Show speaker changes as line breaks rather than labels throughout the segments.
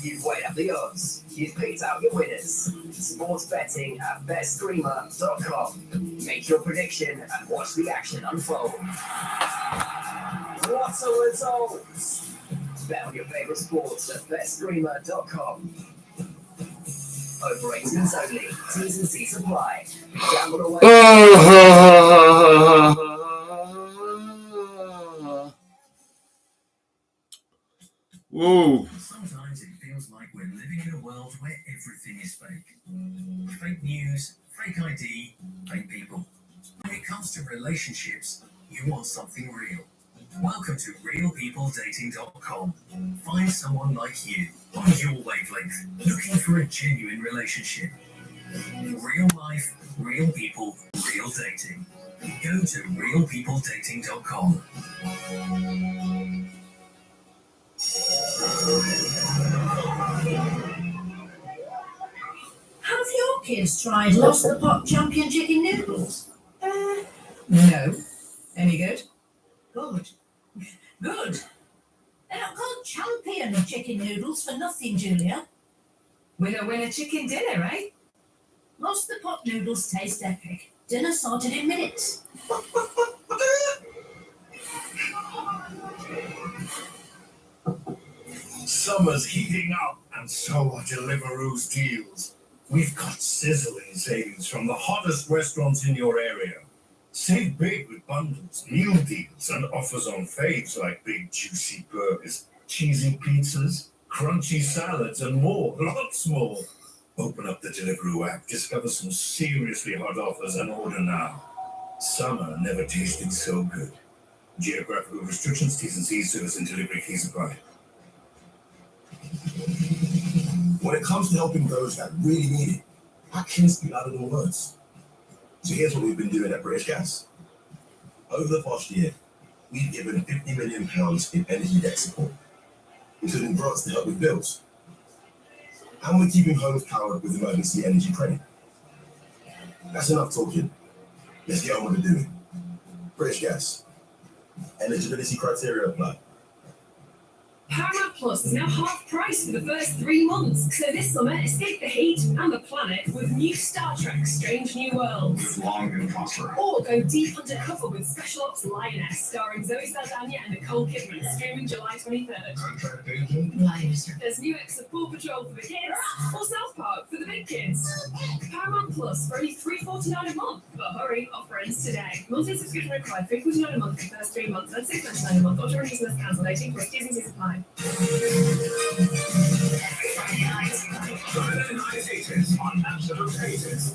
You've weighed up the odds. You've picked out your winners. Sports betting at BetScreamer.com. Make your prediction and watch the action unfold. What are results? Bet on your favourite sports at BetScreamer.com. Over 18s only. T's and C's apply. Gamble away.
Whoa.
Sometimes it feels like we're living in a world where everything is fake. Fake news, fake ID, fake people. When it comes to relationships, you want something real. Welcome to RealPeopleDating.com. Find someone like you on your wavelength, looking for a genuine relationship. Real life, real people, real dating. Go to RealPeopleDating.com.
Have your kids tried Lost the Pot champion chicken noodles?
No. Any good?
Good. Good. They're not called champion of chicken noodles for nothing, Julia.
Winner, chicken dinner, eh?
Lost the Pot noodles taste epic. Dinner sorted in minutes.
Summer's heating up, and so are Deliveroo's deals. We've got sizzling savings from the hottest restaurants in your area. Save big with bundles, meal deals, and offers on faves like big juicy burgers, cheesy pizzas, crunchy salads, and more, lots more. Open up the Deliveroo app, discover some seriously hot offers, and order now. Summer never tasted so good. Geographical restrictions, T's and C's, service and delivery fees apply.
When it comes to helping those that really need it, actions speak louder than words. So here's what we've been doing at British Gas. Over the past year, we've given £50 million in energy debt support, including grants to help with bills. And we're keeping homes powered with emergency energy credit. That's enough talking. Let's get on with the doing. British Gas. Eligibility criteria apply.
Paramount Plus is now half price for the first 3 months. So this summer, escape the heat and the planet with new Star Trek Strange New Worlds.
Long and prosper.
Or go deep undercover with Special Ops Lioness, starring Zoe Saldana and Nicole Kidman, streaming July 23rd.
Contract agent.
Lives.
There's new episodes of Paw Patrol for the kids, or South Park for the big kids. Paramount Plus for only $3.49 a month. But hurry, offer ends today. Monthly subscription required, $3.49 a month for the first 3 months, then $6.99 a month. Auto renews list cancelled, 18 plus T's and C's apply.
Friday night haters on Absolute Haters.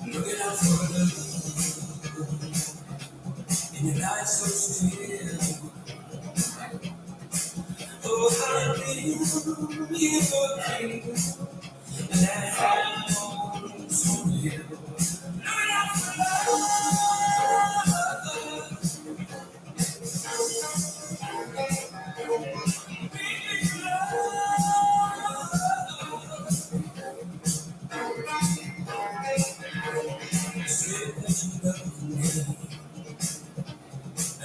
Looking out for the in your night so still. Oh, how I feel you forgive, and that I want to live. Looking out for say that you love me,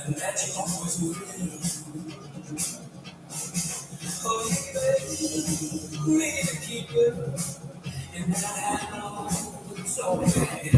and that you always will. Oh, you beg me to keep you, and that I know so bad.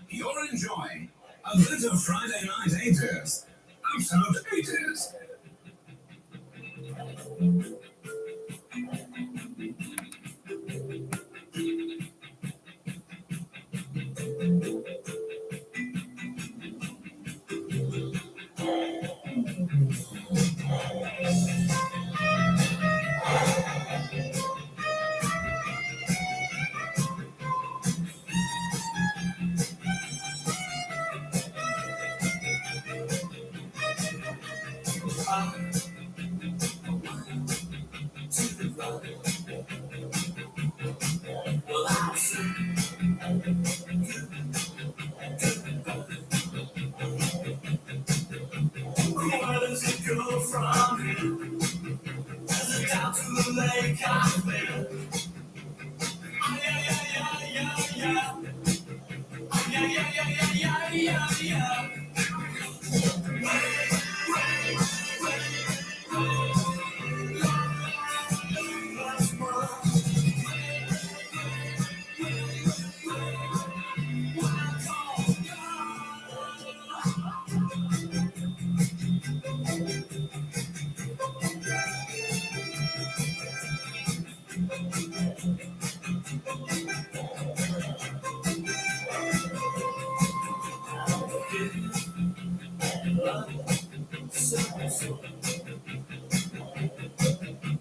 You're enjoying a bit of Friday Night 80s. Absolute 80s. Where does it go from here? Down to the lake, I feel. Yeah, yeah, yeah, yeah, yeah. Yeah, yeah, yeah, yeah, yeah, yeah, yeah.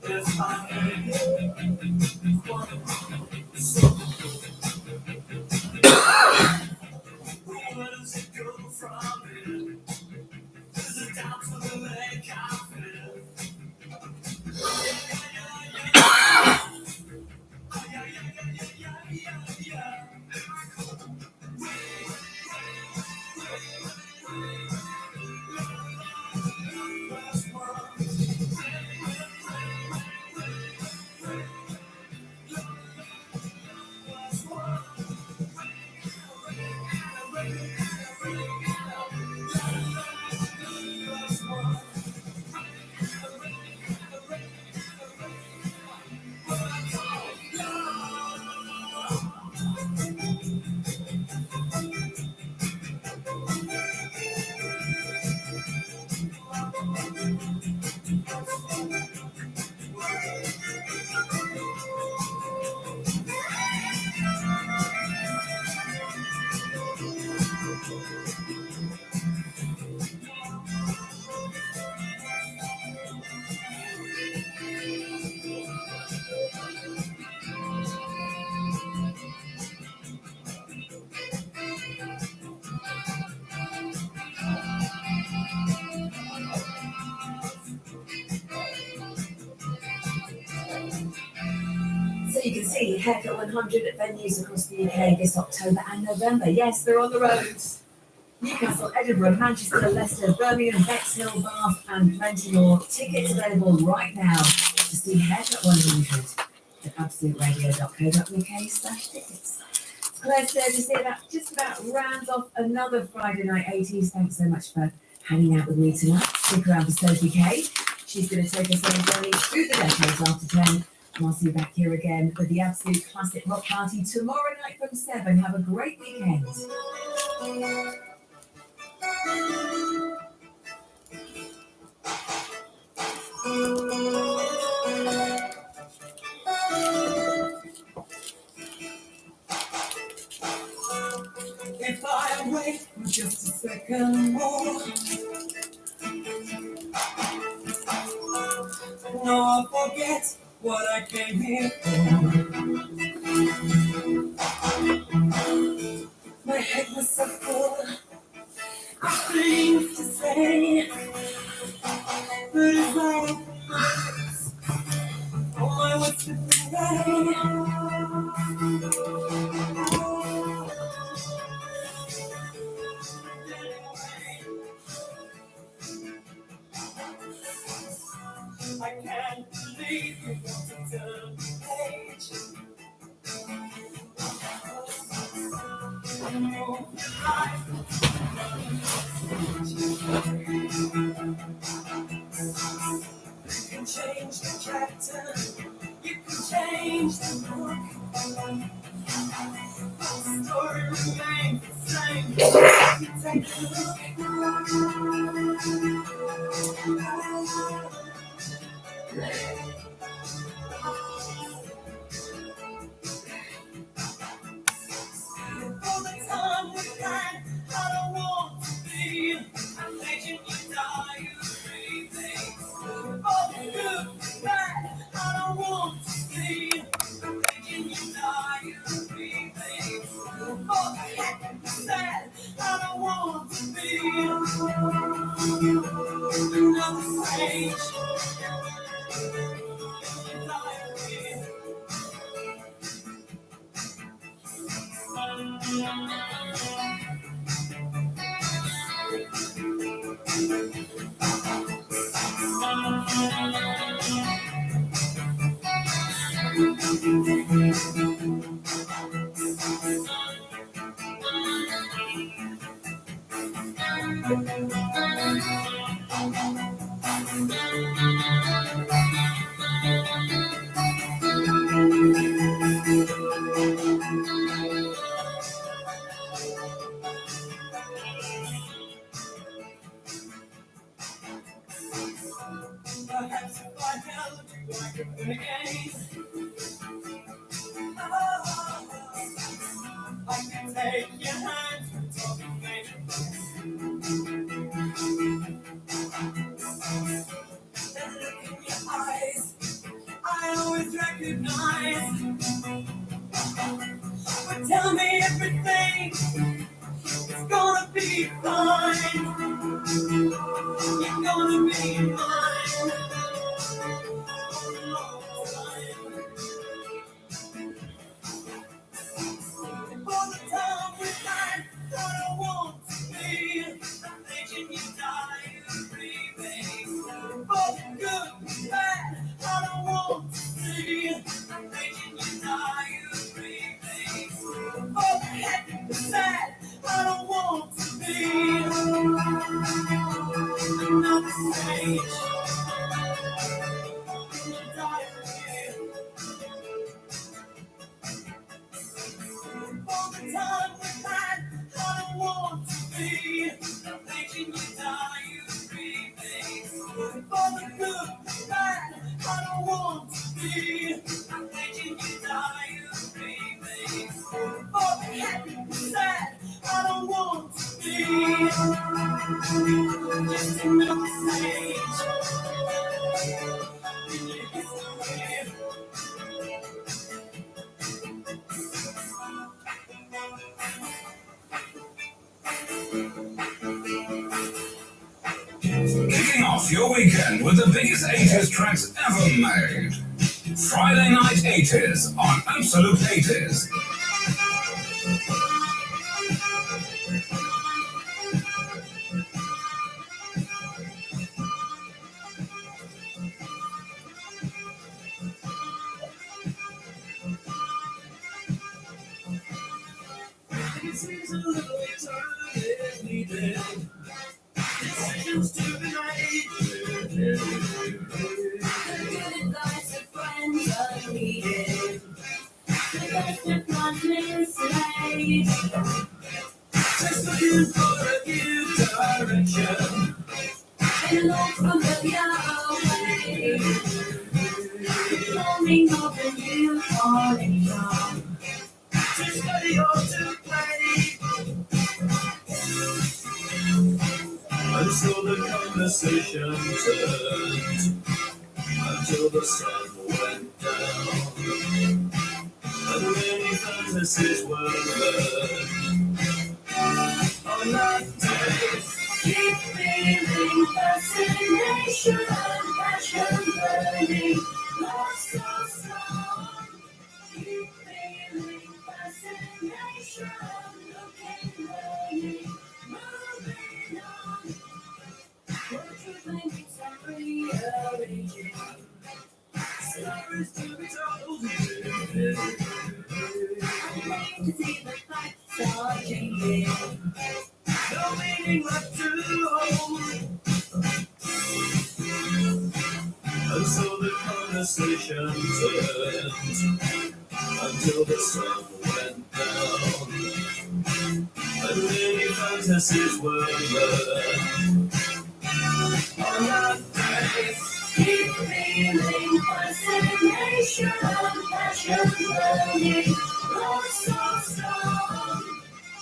If I had where does it go from here? Is it down to the lake, I feel. Yeah, yeah, yeah, yeah, yeah, yeah, yeah.
So you can see Haircut 100 at venues across the UK this October and November. Yes, they're on the roads. Newcastle, Edinburgh, Manchester, Leicester, Birmingham, Bexhill, Bath, and plenty more. Tickets available right now to see Haircut 100 at absoluteradio.co.uk/tickets. Claire Sturgis here, that just about rounds off another Friday Night 80s. Thanks so much for hanging out with me tonight. Stick around for Sophie Kay. She's going to take us on a journey through the decades after 10. And I'll see you back here again with the Absolute Classic Rock Party tomorrow night from 7. Have a great weekend. just a second more. No, I'll forget what I came here for. My head was so full of things to say, but it's like all my words slipped away. I can't believe you want to turn the page. Move your life. You can change the chapter. You can change the book. The story remains the same. You take a look. For the time we had, I don't want to be. I'm making you die, you breathing. For the good, bad, I don't want to be. I'm making you die, you breathing. For the happy, sad, I don't want to be. Another page. Perhaps if I held you, I could win again. Oh, I can take your hands and talk and make that look in your eyes, I always recognize. But tell me everything, it's gonna be fine. You're gonna be mine. For the time we had, I don't want to be. I'm making you die, you breathing. For the good, bad, I don't want to be. I'm making you die, you breathing. For the happy, the sad, I don't want to be. Another stage in your diary. For the time we had, I don't want to be. I'm making you die, you breathing. For the good, bad, I don't want to be. I'm making you die, you breathing. For the happy, sad, I don't want to be. Just another stage in your history.
Kicking off your weekend with the biggest 80s tracks ever made. Friday Night 80s on Absolute 80s.
It seems a little eternity needed. Decisions to be made.
The good advice of friends are needed. The best of not mislaid.
Just looking for a new direction.
And look familiar way. Forming of a new collection.
To study or to play. conversation turned until the sun went down and many fantasies were learned on that day.
Keep feeling fascination, passion burning, love so strong. Keep feeling fascination, looking, learning, moving on. What you think it's rearranging? Stories to be told. I'm waiting to see the facts are changing.
No meaning left to hold. And so the conversation turned until the sun went down and many fantasies were learned on that day.
Keep feeling fascination, passion burning, love so strong.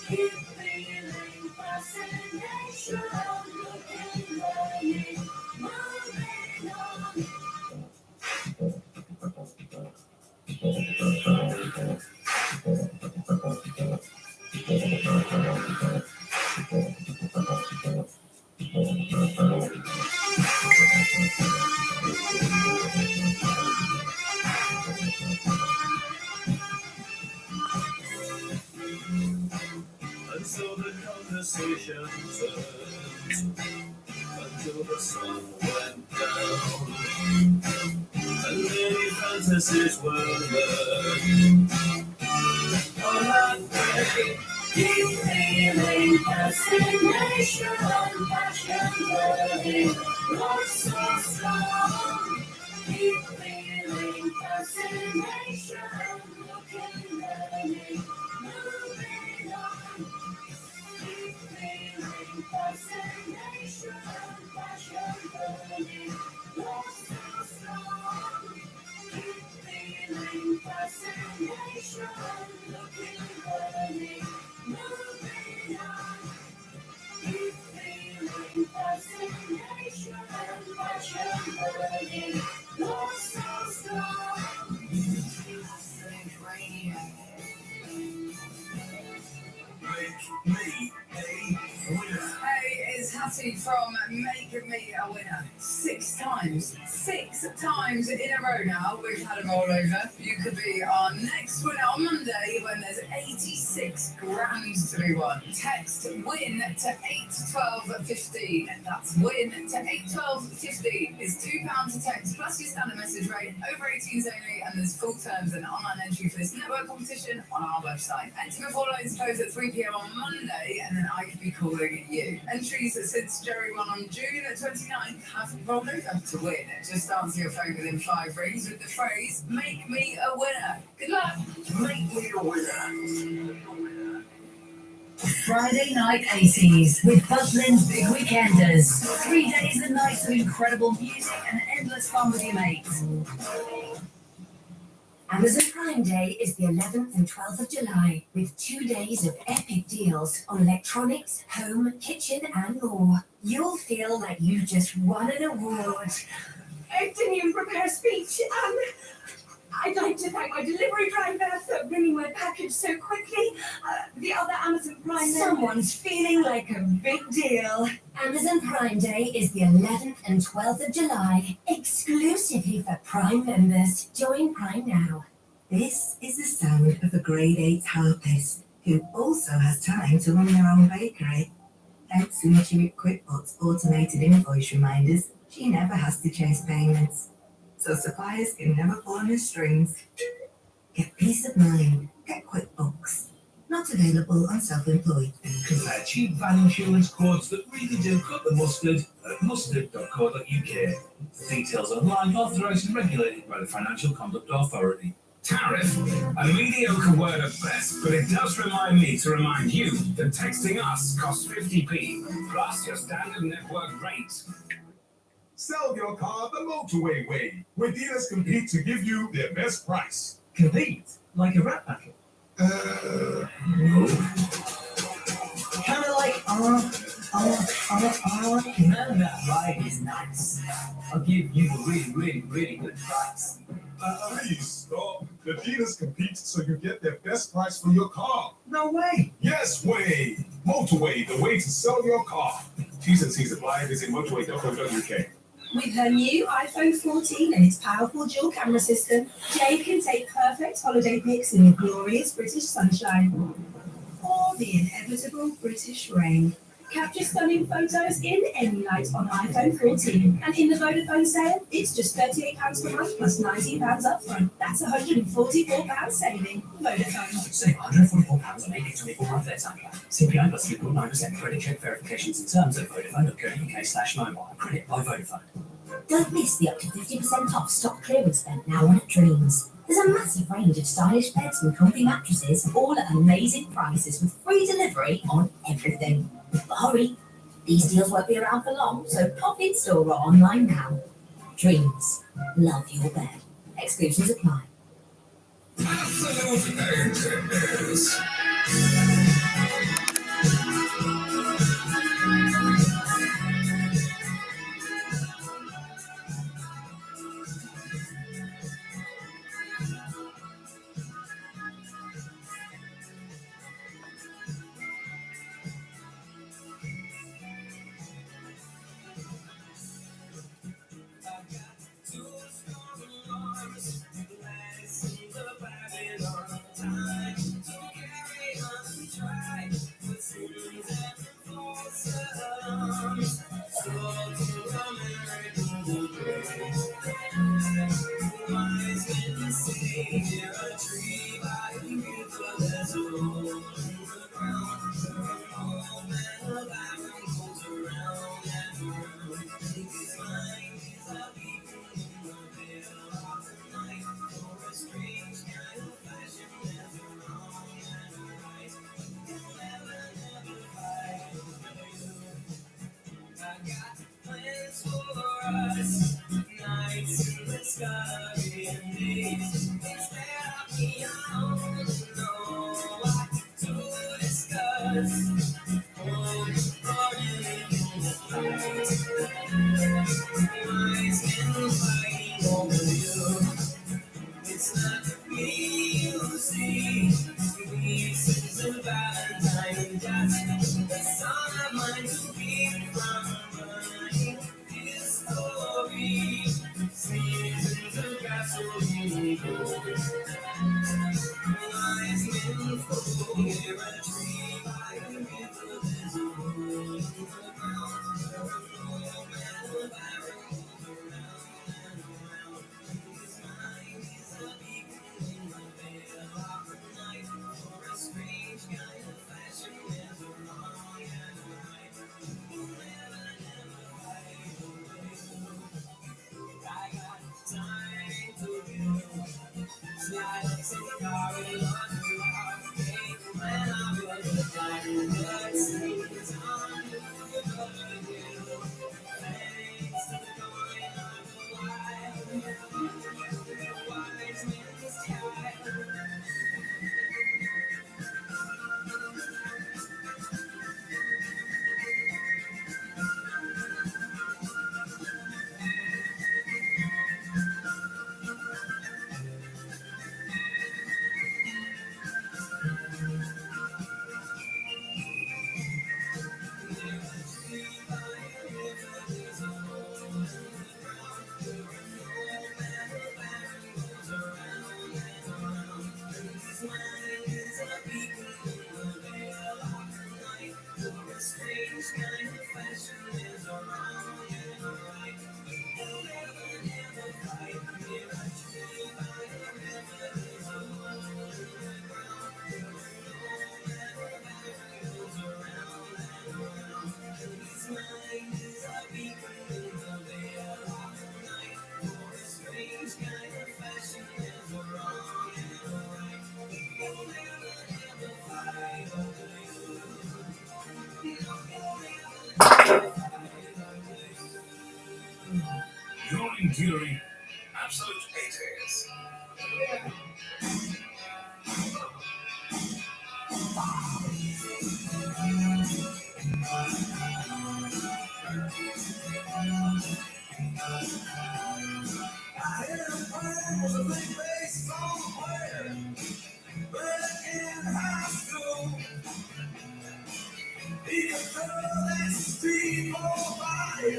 Keep feeling fascination, looking, learning, moving on.
And so the conversation turned until the sun went down and many fantasies were learned on that day.
Keep feeling fascination, passion burning, love so strong. Keep feeling fascination, looking, learning, moving on. Keep feeling fascination, passion burning, love so strong. Keep feeling fascination, looking, learning, moving on. Keep feeling fascination, passion burning, love so strong.
Make me a winner.
Hey, it's Hattie from Make Me a Winner. 6 times. 6 times in a row now we've had a rollover. You could be our next winner on Monday when there's 86 grand to be won. Text WIN to 81215. That's WIN to 81215. It's £2 to text plus your standard message rate, over 18s only, and there's full terms and online entry for this network competition on our website. Enter before lines close at 3 p.m. on Monday, and then I could be calling you. Entries since Jerry won on June 29th have rolled over to win. Just answer your phone within 5 rings with the phrase, "Make me a winner." Good luck.
Make me a winner.
Friday night 80s with Butlins Big Weekenders. 3 days and nights of incredible music and endless fun with your mates. Amazon Prime Day is the 11th and 12th of July with 2 days of epic deals on electronics, home, kitchen and more. You'll feel like you've just won an award.
I didn't even prepare a speech. I'd like to thank my delivery driver for bringing my package so quickly. The other Amazon Prime members.
Someone's feeling like a big deal. Amazon Prime Day is the 11th and 12th of July, exclusively for Prime members. Join Prime now.
This is the sound of a grade 8 harpist who also has time to run their own bakery. Thanks to Intuit QuickBooks automated invoice reminders, she never has to chase payments. So suppliers can never pull on her strings. Get peace of mind. Get QuickBooks. Not available on self-employed.
Compare cheap van insurance quotes that really do cut the mustard at mustard.co.uk. Details online, authorised and regulated by the Financial Conduct Authority.
Tariff. A mediocre word at best, but it does remind me to remind you that texting us costs 50p plus your standard network rate.
Sell your car the motorway way, where dealers compete to give you their best price.
Compete? Like a rap battle?
No.
Kind of like,
Man, that ride is nice. I'll give you a really good price.
Please stop. The dealers compete so you get their best price for your car.
No way.
Yes, way. Motorway, the way to sell your car. T's and C's apply. Visit motorway.co.uk.
With her new iPhone 14 and its powerful dual camera system, Jade can take perfect holiday pics in the glorious British sunshine or the inevitable British rain. Capture stunning photos in any light on iPhone 14. And in the Vodafone sale, it's just £38 per month plus £19 upfront. That's £144 saving. Vodafone.
Save £144 on any 24-month airtime plan. CPI plus 3.9% credit check verifications and terms at vodafone.co.uk/mobile. Credit by Vodafone.
Don't miss the up to 50% off stock clearance event now on at Dreams. There's a massive range of stylish beds and comfy mattresses, all at amazing prices with free delivery on everything. But hurry, these deals won't be around for long, so pop in store or online now. Dreams. Love your bed. Exclusions apply.
Absolute Antennas. You're enduring absolute 80s.
I hear him playing with a big baseball player back in high school. He could throw that speedball body,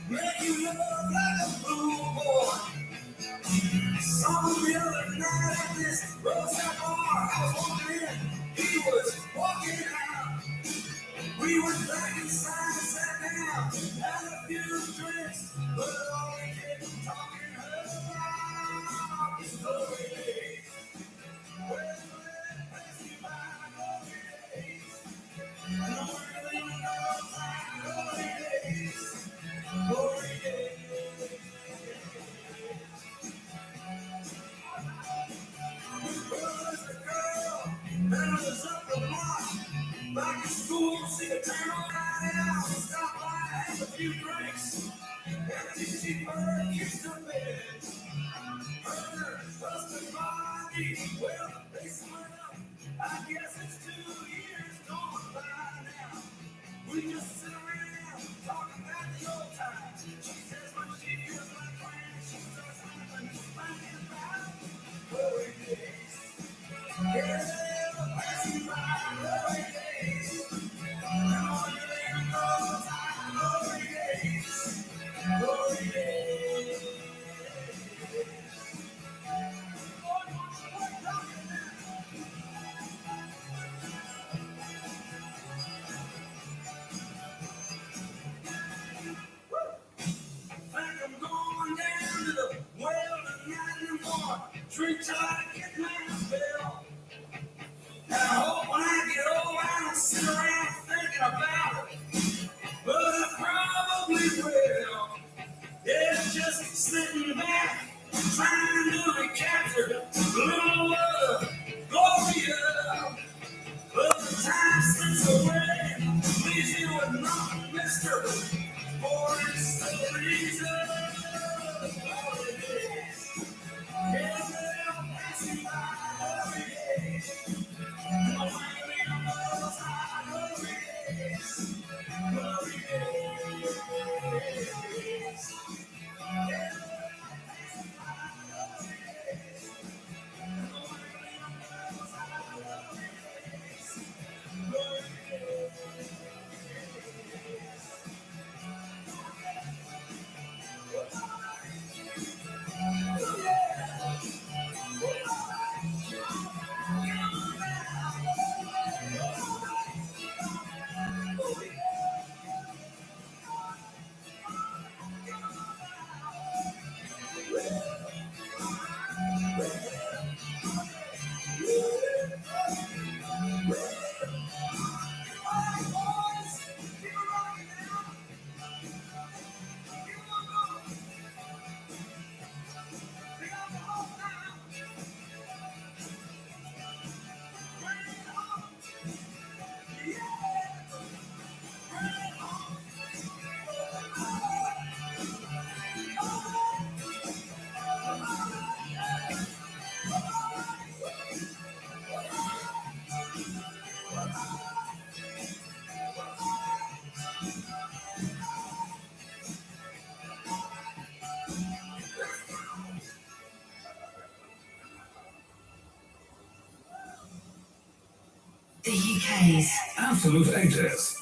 make you look like a fool boy. Saw him the other night at this roadside bar. I was walking in, he was walking out. We went back inside and sat down, had a few drinks, but all we kept talking about was glory days. Well, let pass you by glory days. No one really knows about glory days. Glory days. Well, there's a girl that was up the block. Back in school, she could turn on right out, stop by, have a few drinks, and she burned, kissed her bed. Her husband body, well, they split up. I guess it's 2 years gone by now. We just sit around, talking about the old times. She says when she feels like crying, she starts laughing, thinking about glory days. Yeah, passing by glory days. Now you ain't know about glory days. Glory days. Think I'm going down to the well tonight anymore. Drink till I get my fill. And I hope when I get old, I don't sit around thinking about it. But I probably will. Yeah, just sitting back, trying to recapture a little glory of. But the time slips away, leaves you with nothing, mister. For it's the reason. Glory days. Yeah, they'll pass you by. Glory days. No one really knows how glory days. Glory days. Yeah, they'll pass you by. Glory days. No one really knows how glory days. Glory days.
The UK's
Absolute Ages.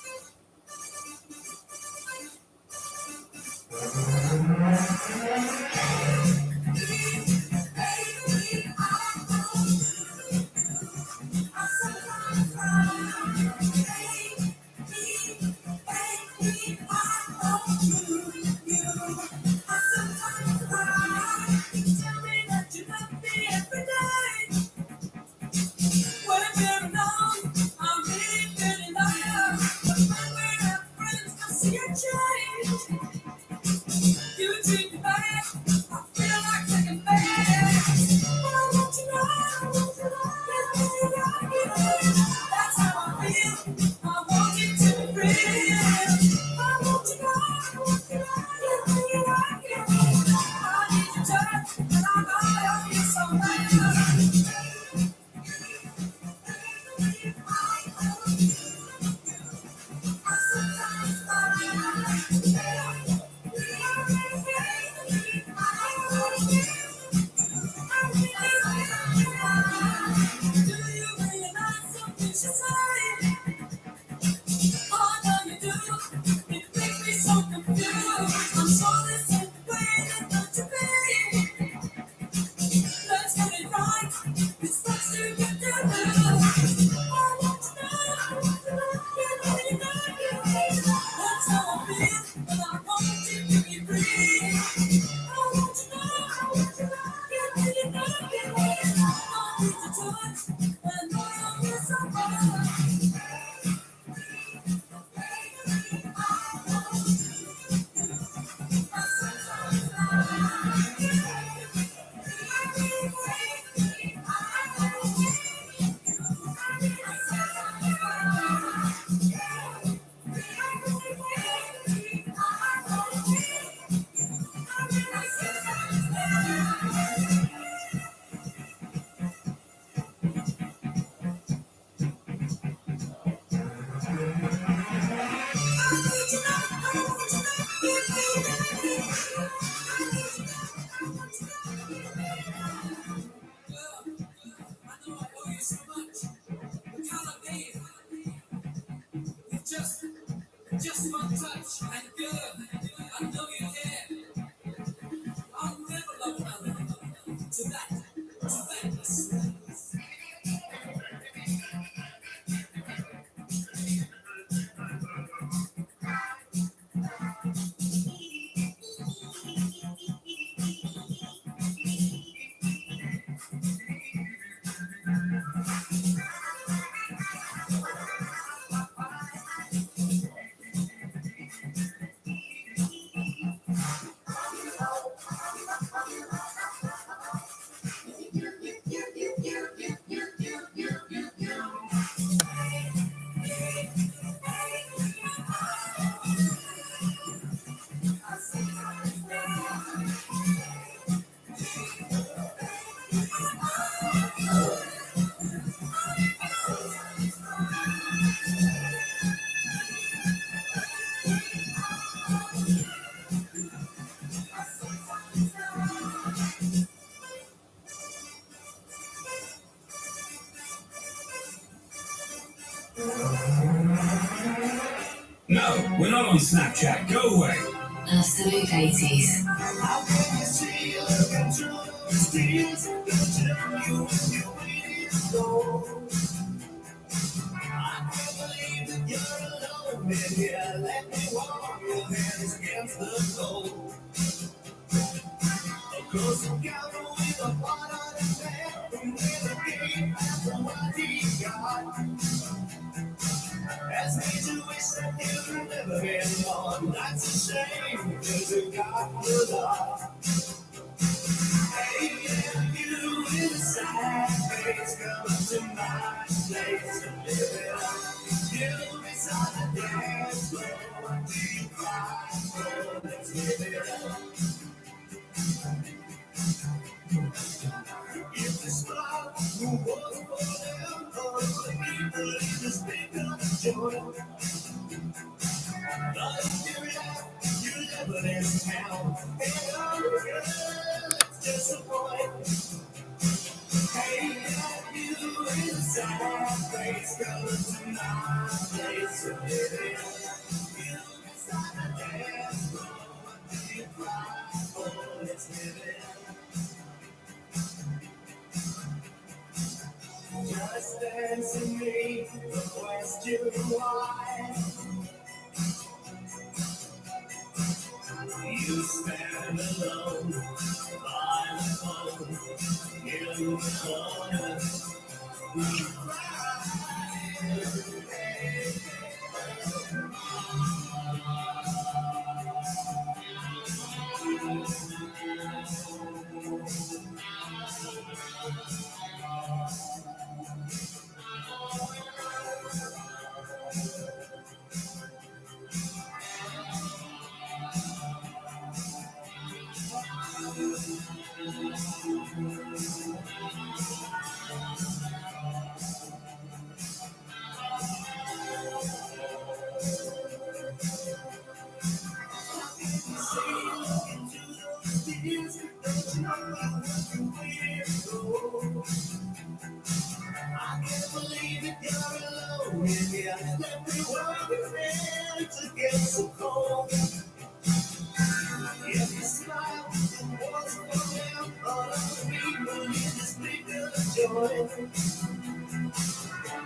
No, we're not on Snapchat. Go away.
Absolute 80s.
How can you see you looking through those tears? They'll tell you when you're waiting to go. I can't believe that you're alone, baby. Let me warm your hands against the cold. Close together with a part of the man, and with a game after what he got. Has made you wish that you were never been on. That's a shame, because you got the love. Hey, yeah, you with a sad face, come to my place and live it up. You beside the dance floor, what do you cry for? Let's live it up. If the smile who was for them, all the people in this big joy. But if you laugh, you live in this town. And I'm it's just a boy. Hey, have you in a sad place? Come to my place and live it up. You beside the dance floor, what do you cry for? Let's live it up. Just answer me the question why. You stand alone by the phone in the corner. You cry. I can't believe it, you're alone. Yeah, let me work your hands against the cold. If you smile, it was for them. All of the people in this big joy.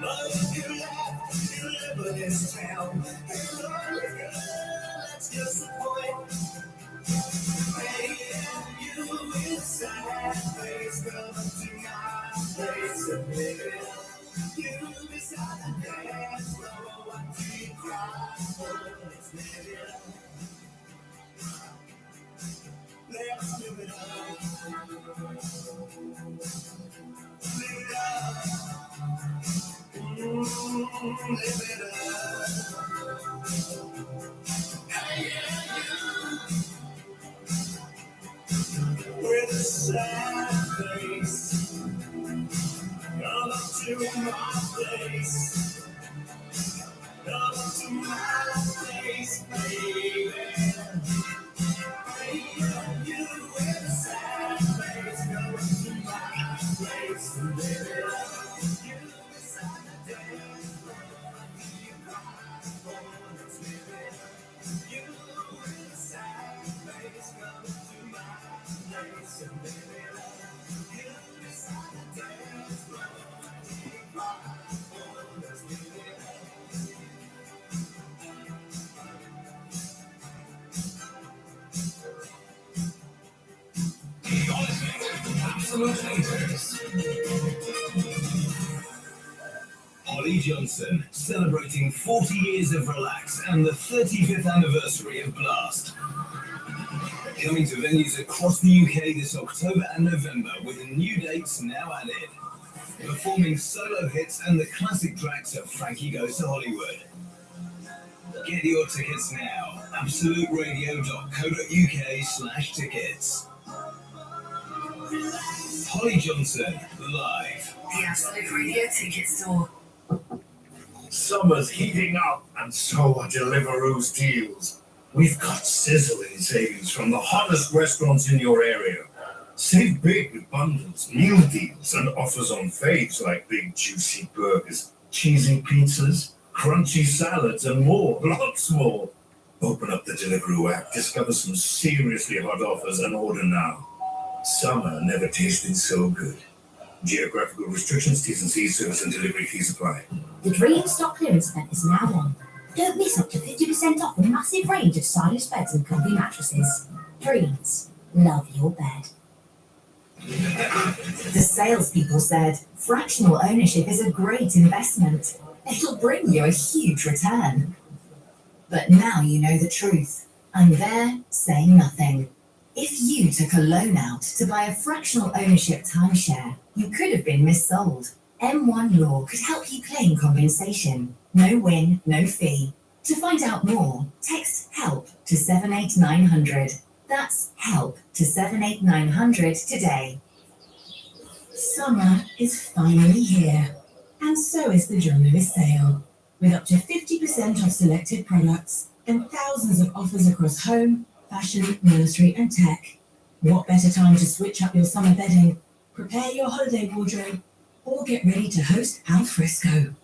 But if you laugh, you live in this town. Hey, lonely girl, that's just the point. Hey, yeah, you inside face, come to my place and live it up. You beside the dance floor, what do you cry for? Let's live it up. Let's live it up. Live it up. Live it up. Hey, yeah, you with a sad face, come up to my place. Come up to my place, baby. Hey, you with a sad face, come up to my place, baby. You beside the dance floor, you cry for, let's live it up. You with a sad face, come up to my place, baby.
Absolute haters. Holly Johnson, celebrating 40 years of Relax and the 35th anniversary of Blast. Coming to venues across the UK this October and November with new dates now added. Performing solo hits and the classic tracks of Frankie Goes to Hollywood. Get your tickets now. absoluteradio.co.uk/tickets. Holly Johnson, live.
The Absolute Radio Ticket Store.
Summer's heating up, and so are Deliveroo's deals. We've got sizzling savings from the hottest restaurants in your area. Save big with bundles, meal deals, and offers on faves like big juicy burgers, cheesy pizzas, crunchy salads, and more, lots more. Open up the Deliveroo app, discover some seriously hot offers, and order now. Summer never tasted so good. Geographical restrictions, T's and C's, service and delivery fees apply.
The Dream Stock Clearance event is now on. Don't miss up to 50% off a massive range of stylish beds and comfy mattresses. Dreams. Love your bed.
The salespeople said fractional ownership is a great investment. It'll bring you a huge return. But now you know the truth, and they're saying nothing. If you took a loan out to buy a fractional ownership timeshare, you could have been missold. M1 Law could help you claim compensation. No win, no fee. To find out more, text HELP to 78900. That's HELP to 78900 today. Summer is finally here, and so is the John Lewis sale. With up to 50% off selected products and thousands of offers across home, fashion, nursery, and tech. What better time to switch up your summer bedding, prepare your holiday wardrobe, or get ready to host al fresco?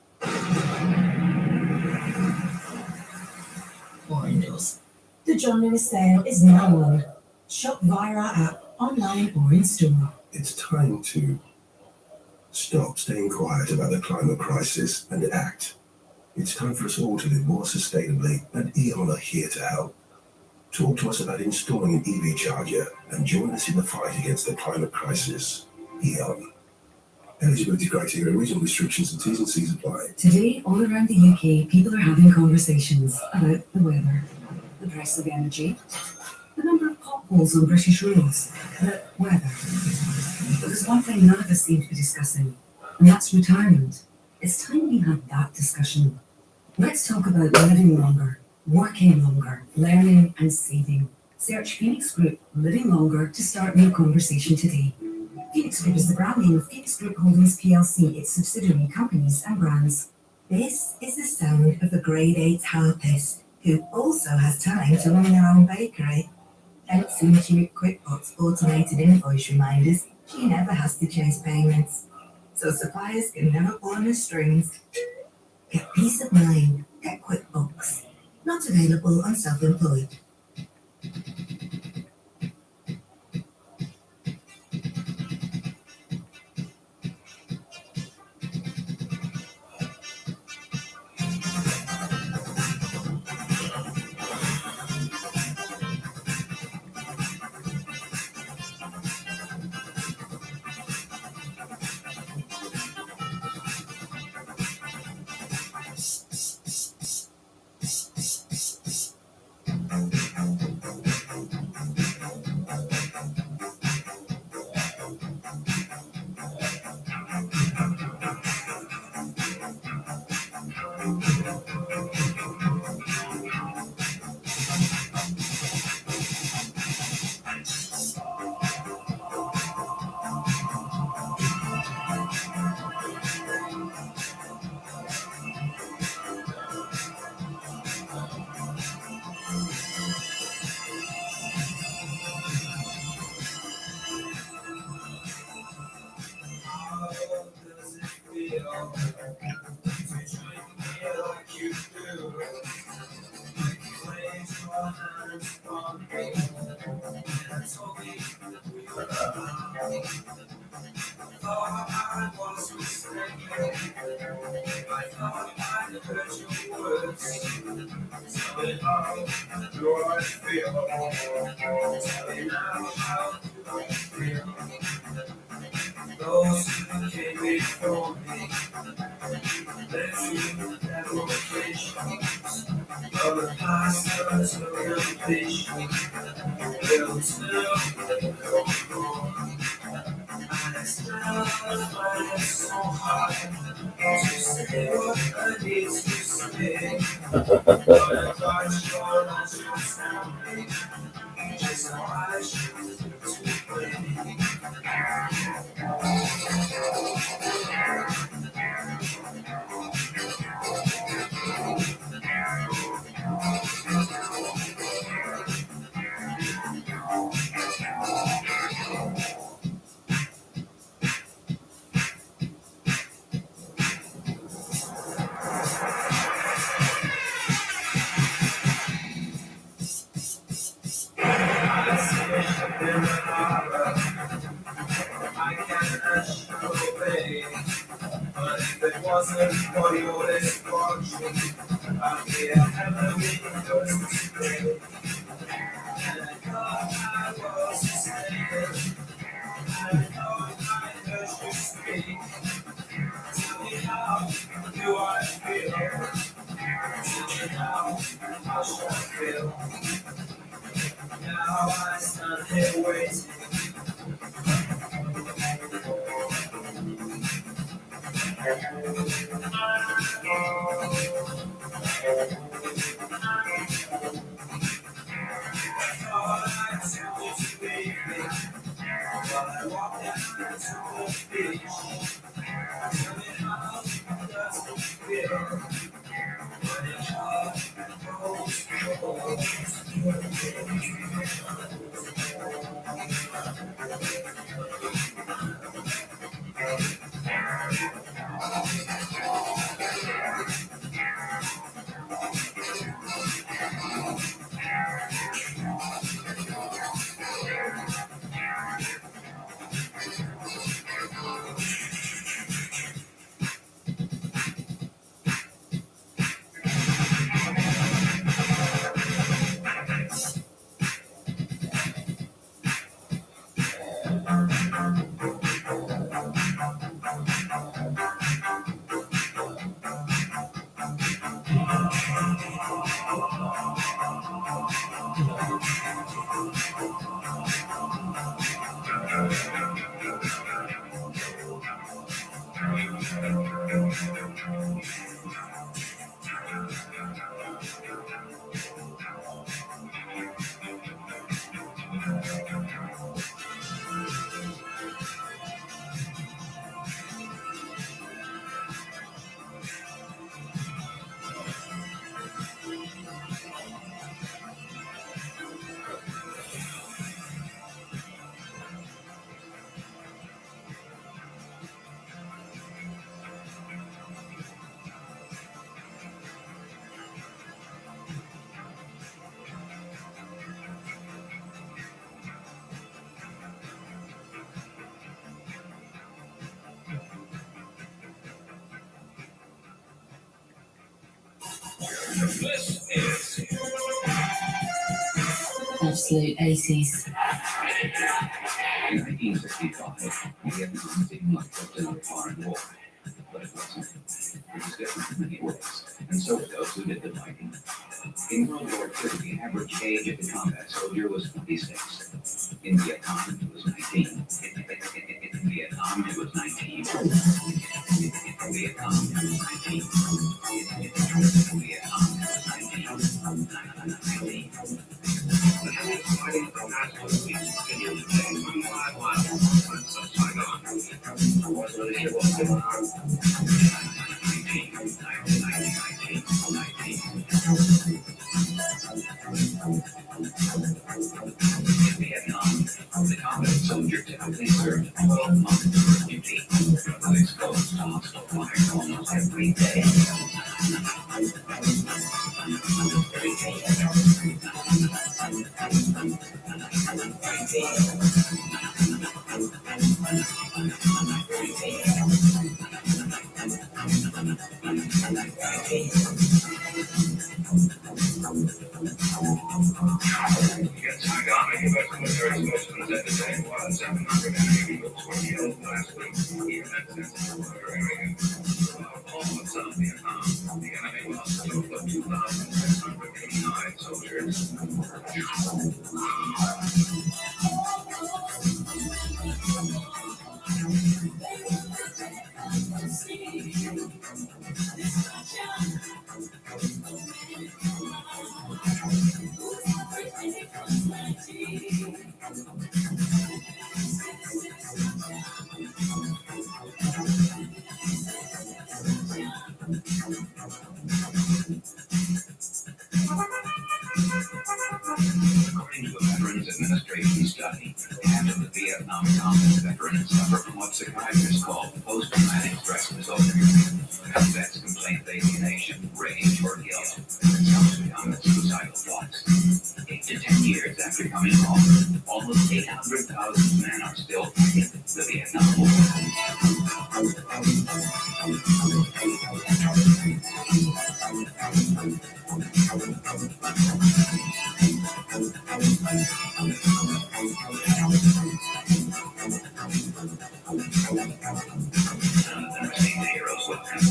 Windows. The John Lewis sale is now on. Shop via our app, online or in store.
It's time to stop staying quiet about the climate crisis and act. It's time for us all to live more sustainably, and E.ON are here to help. Talk to us about installing an EV charger and join us in the fight against the climate crisis. E.ON. Eligibility criteria, regional restrictions and T's and C's apply.
Today, all around the UK, people are having conversations about the weather, the price of energy, the number of potholes on British roads, the weather. But there's one thing none of us seem to be discussing, and that's retirement. It's time we had that discussion. Let's talk about living longer, working longer, learning and saving. Search Phoenix Group Living Longer to start your conversation today. Phoenix Group is the brand name of Phoenix Group Holdings PLC, its subsidiary companies and brands. This is the sound of the grade 8 harpist, who also has time to run their own bakery. Thanks to Intuit QuickBooks automated invoice reminders, she never has to chase payments. So suppliers can never pull on the strings. Get peace of mind. Get QuickBooks. Not available on self-employed.
Thought I was mistaken. I thought I heard your words. Tell me how do I feel? Tell me now how do I feel? Those who came before me left you their locations. But the past was so impatient. They'll tell no more. I still find it so hard to say what I need to say. But I thought sure that you sound me just how I should to play. I can't disobey, but if it wasn't for your misfortune, I'd be a heavenly ghost today. And I thought I was mistaken. I thought I heard you speak. Tell me how do I feel? Tell me how should I feel? Now I stand here waiting.
Absolute 80s.
In 1965, Vietnam didn't like to do a foreign war, but it wasn't. It was different in many ways, and so did those who did the fighting. In World War II, the average age of the combat soldier was 26. In Vietnam, it was 19. In Vietnam, it was 19. In Vietnam, it was 19. In Vietnam, it was 19. But I was fighting for national peace in years ago, 25 miles from Saigon. I wasn't really sure what was going on. 19. In Vietnam, the combat soldier typically served 12 months of duty, was exposed to hostile fire almost every day. Get Saigon, U.S. military spokesman said today more than 780 troops were killed last week in that sensitive border area. Throughout all of South Vietnam, the enemy lost a total of 2,689 soldiers. According to a Veterans Administration study, half of the Vietnam combat veterans suffer from what psychiatrists call post-traumatic stress disorder. Vets complain of alienation, rage, or guilt, and some succumb to suicidal thoughts. 8 to 10 years after coming home, almost 800,000 men are still fighting the Vietnam War. The heroes with them.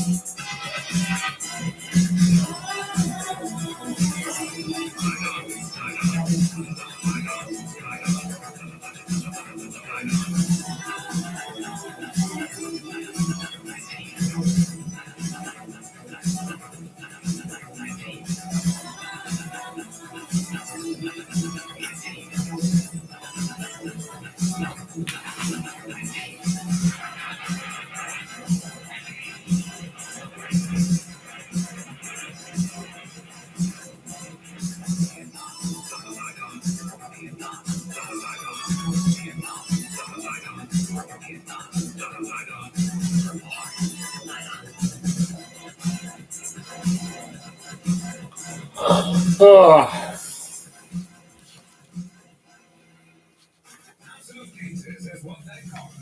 Oh.
Absolutely, this is what they call us.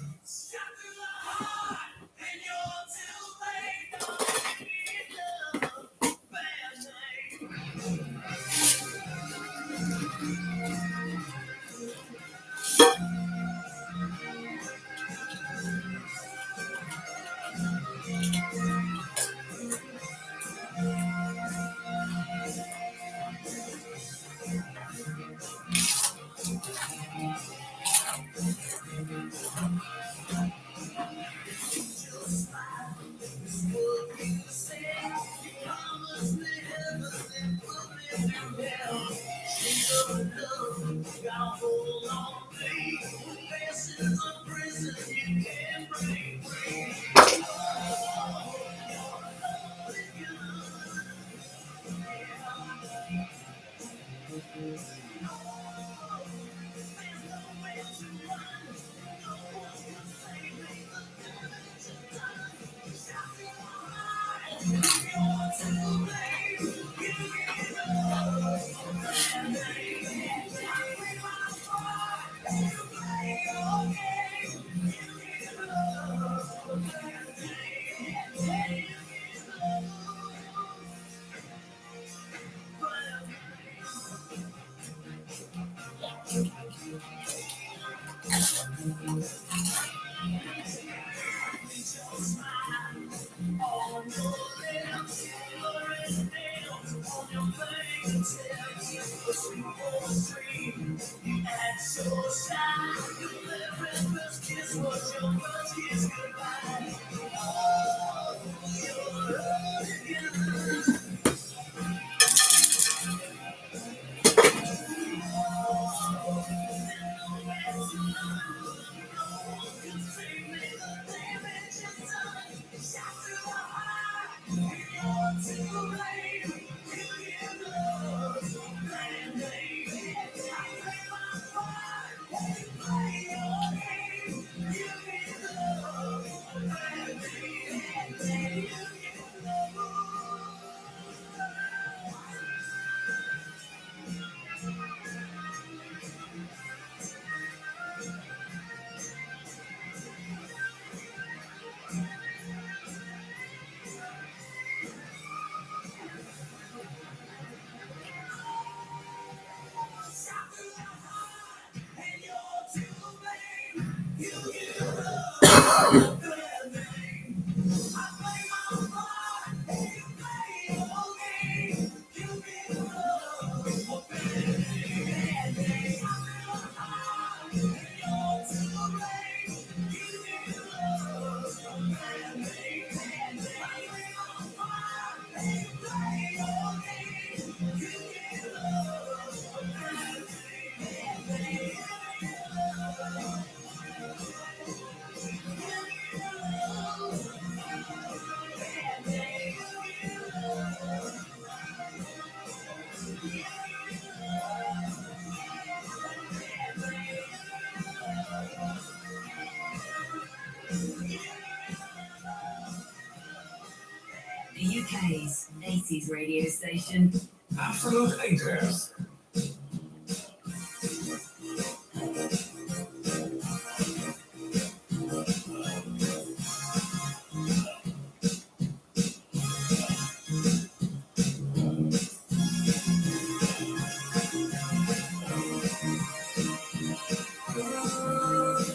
The UK's 80s radio station.
Absolute 80s.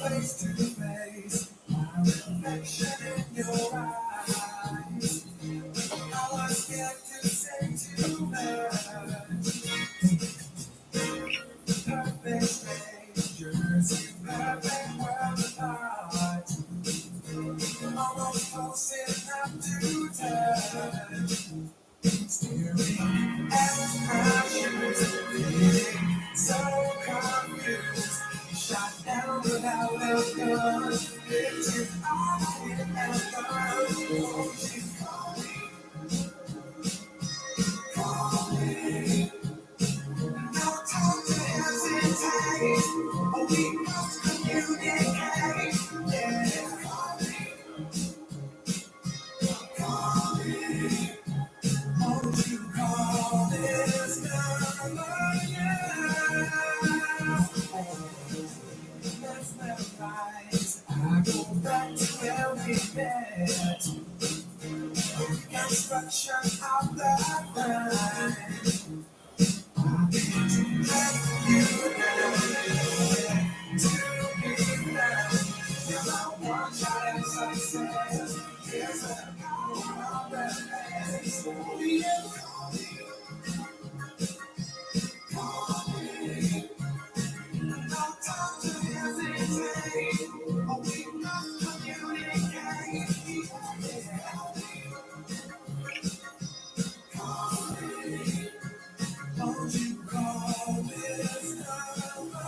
Face to face, my reflection in your eyes. I was scared to say too much. Perfect strangers, perfect world apart. Almost close enough to touch. Staring at my shoes, feeling so confused. Shot down without a gun. Picture I didn't ever. Won't you call me? Call me. No time to hesitate. Oh, we must communicate. Yeah. Call me. Call me. Won't you call this number? Yeah. Let's memorize. I go back to where we met. Construction of that line. I didn't let you know to be left. You're my one shot at success. Here's the power of the past. We have called you. Call me. No time to hesitate. Oh, we must communicate. Yeah. Call me. Won't you call this number?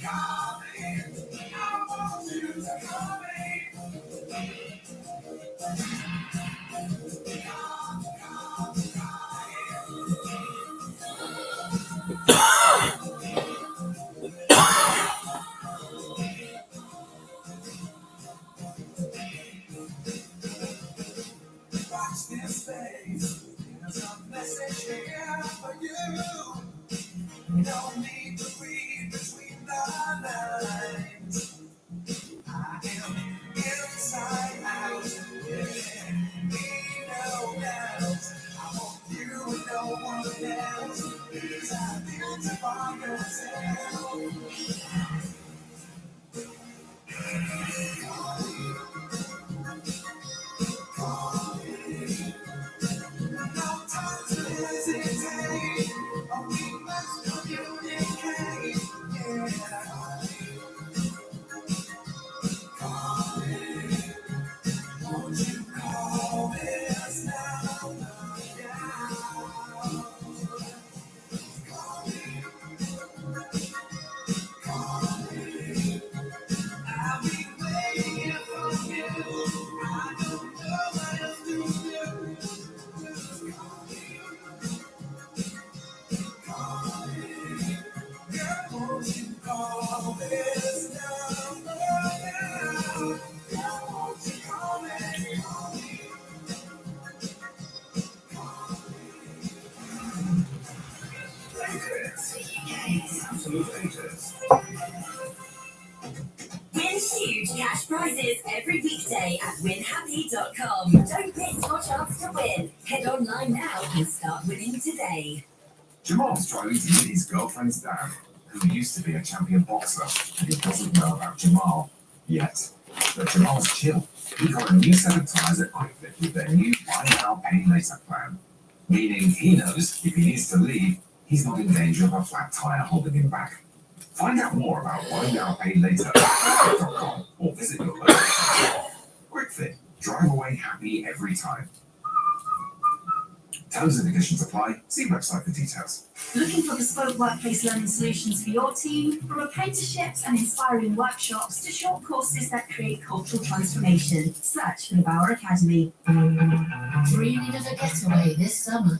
Call me. I want you to call me. Watch this face. There's a message here for you. No need to read between the lines. I am inside out. Yeah, me no doubt. I want you and no one else. Because I identify myself. Call me. No time to hesitate. Oh, we must communicate. Yeah. Call me. Won't you call this now? Yeah. Call me. Call me. I'll be waiting for you. I don't know what else to do. Call me. Call me. Girl, won't you call this number now? Girl, won't you call me? Call me.
Absolute 80s.
Win huge cash prizes every weekday at winhappy.com. Don't miss your chance to win. Head online now and start winning today.
Jamal's trying to get his girlfriend's down. who used to be a champion boxer, and he doesn't know about Jamal yet. But Jamal's chill. He got a new set of tyres at QuickFit with their new buy now, pay later plan. Meaning he knows if he needs to leave, he's not in danger of a flat tyre holding him back. Find out more about buy now, pay later at QuickFit.com or visit your local shop. QuickFit. Drive away happy every time. Terms and conditions apply. See website for details.
Looking for bespoke workplace learning solutions for your team? From apprenticeships and inspiring workshops to short courses that create cultural transformation, search for the Bauer Academy.
Dreaming of a getaway this summer?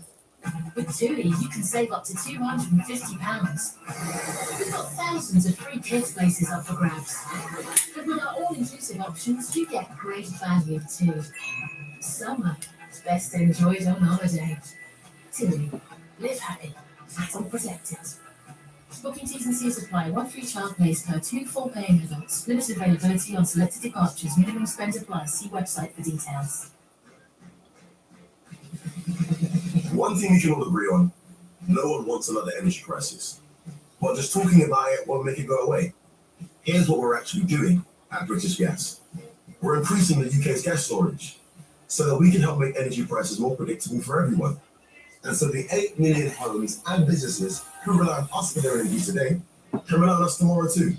With TUI, you can save up to £250. We've got thousands of free kids places up for grabs. And with our all-inclusive options, you get great value too. Summer is best enjoyed on holiday. TUI, live happy, travel protected. Booking T's and C's apply. 1 free child place per 2 full paying adults. Limited availability on selected departures. Minimum spend applies. See website for details.
One thing we can all agree on, no one wants another energy crisis. But just talking about it won't make it go away. Here's what we're actually doing at British Gas. We're increasing the UK's gas storage so that we can help make energy prices more predictable for everyone. And so the 8 million homes and businesses who rely on us for their energy today can rely on us tomorrow too.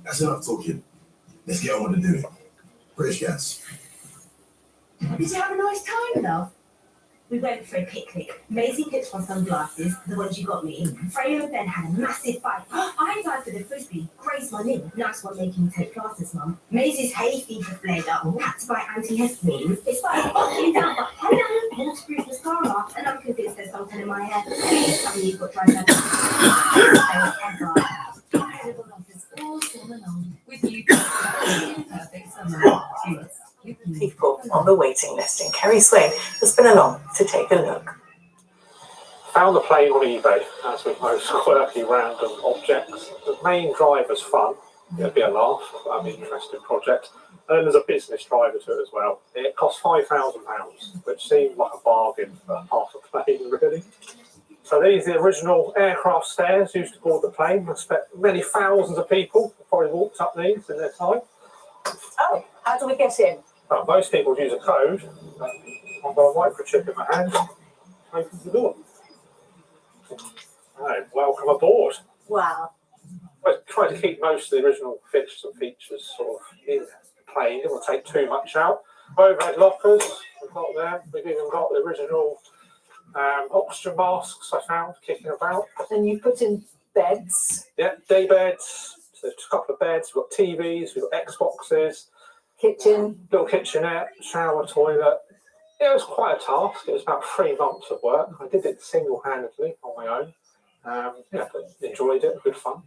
That's enough talking. Let's get on with the doing. British Gas.
Did you have a nice time, love? We went for a picnic. Maisie picked on sunglasses, the ones you got me. Freya and Ben had a massive fight. I died for the frisbee. Grace won in. Nice one making you take classes, Mum. Maisie's hay fever flared up. Had to buy antihistamines. It started bubbling down, but hello, walked Bruce's car off, and I'm convinced there's something in my hair. Please tell me you've got dry
All summer long with you. Perfect summer. Cheers.
People on the waiting list, and Kerry Swain has been along to take a look.
Found the plane on eBay, as with most quirky random objects. The main driver's fun, it'd be a laugh, interesting project. And then there's a business driver to it as well. It cost £5,000, which seemed like a bargain for half a plane, really. So these are the original aircraft stairs used to board the plane. I expect many thousands of people probably walked up these in their time.
Oh, how do we get in?
Well, most people use a code. I've got a microchip in my hand. Opens the door. Right, welcome aboard.
Wow.
I try to keep most of the original fixtures and features sort of in plane. It will take too much out. Overhead lockers we've got there. We've even got the original oxygen masks I found kicking about.
And you put in beds.
Yeah, day beds. So there's a couple of beds. We've got TVs. We've got Xboxes.
Kitchen.
Little kitchenette, shower, toilet. It was quite a task. It was about 3 months of work. I did it single-handedly on my own. But enjoyed it. Good fun.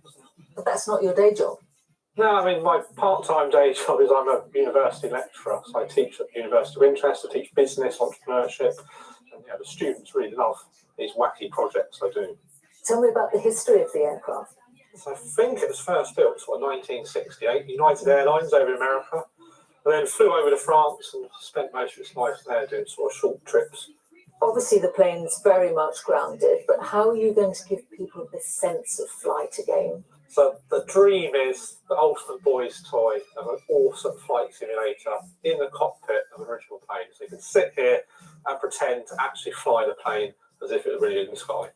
But that's not your day job.
No, my part-time day job is I'm a university lecturer. So I teach at the University of Winchester. I teach business, entrepreneurship. And the students really love these wacky projects I do.
Tell me about the history of the aircraft.
So I think it was first built in 1968. United Airlines over in America. And then flew over to France and spent most of its life there doing sort of short trips.
Obviously, the plane's very much grounded, but how are you going to give people this sense of flight again?
So the dream is the ultimate boy's toy of an awesome flight simulator in the cockpit of an original plane. So you can sit here and pretend to actually fly the plane as if it was really in the sky.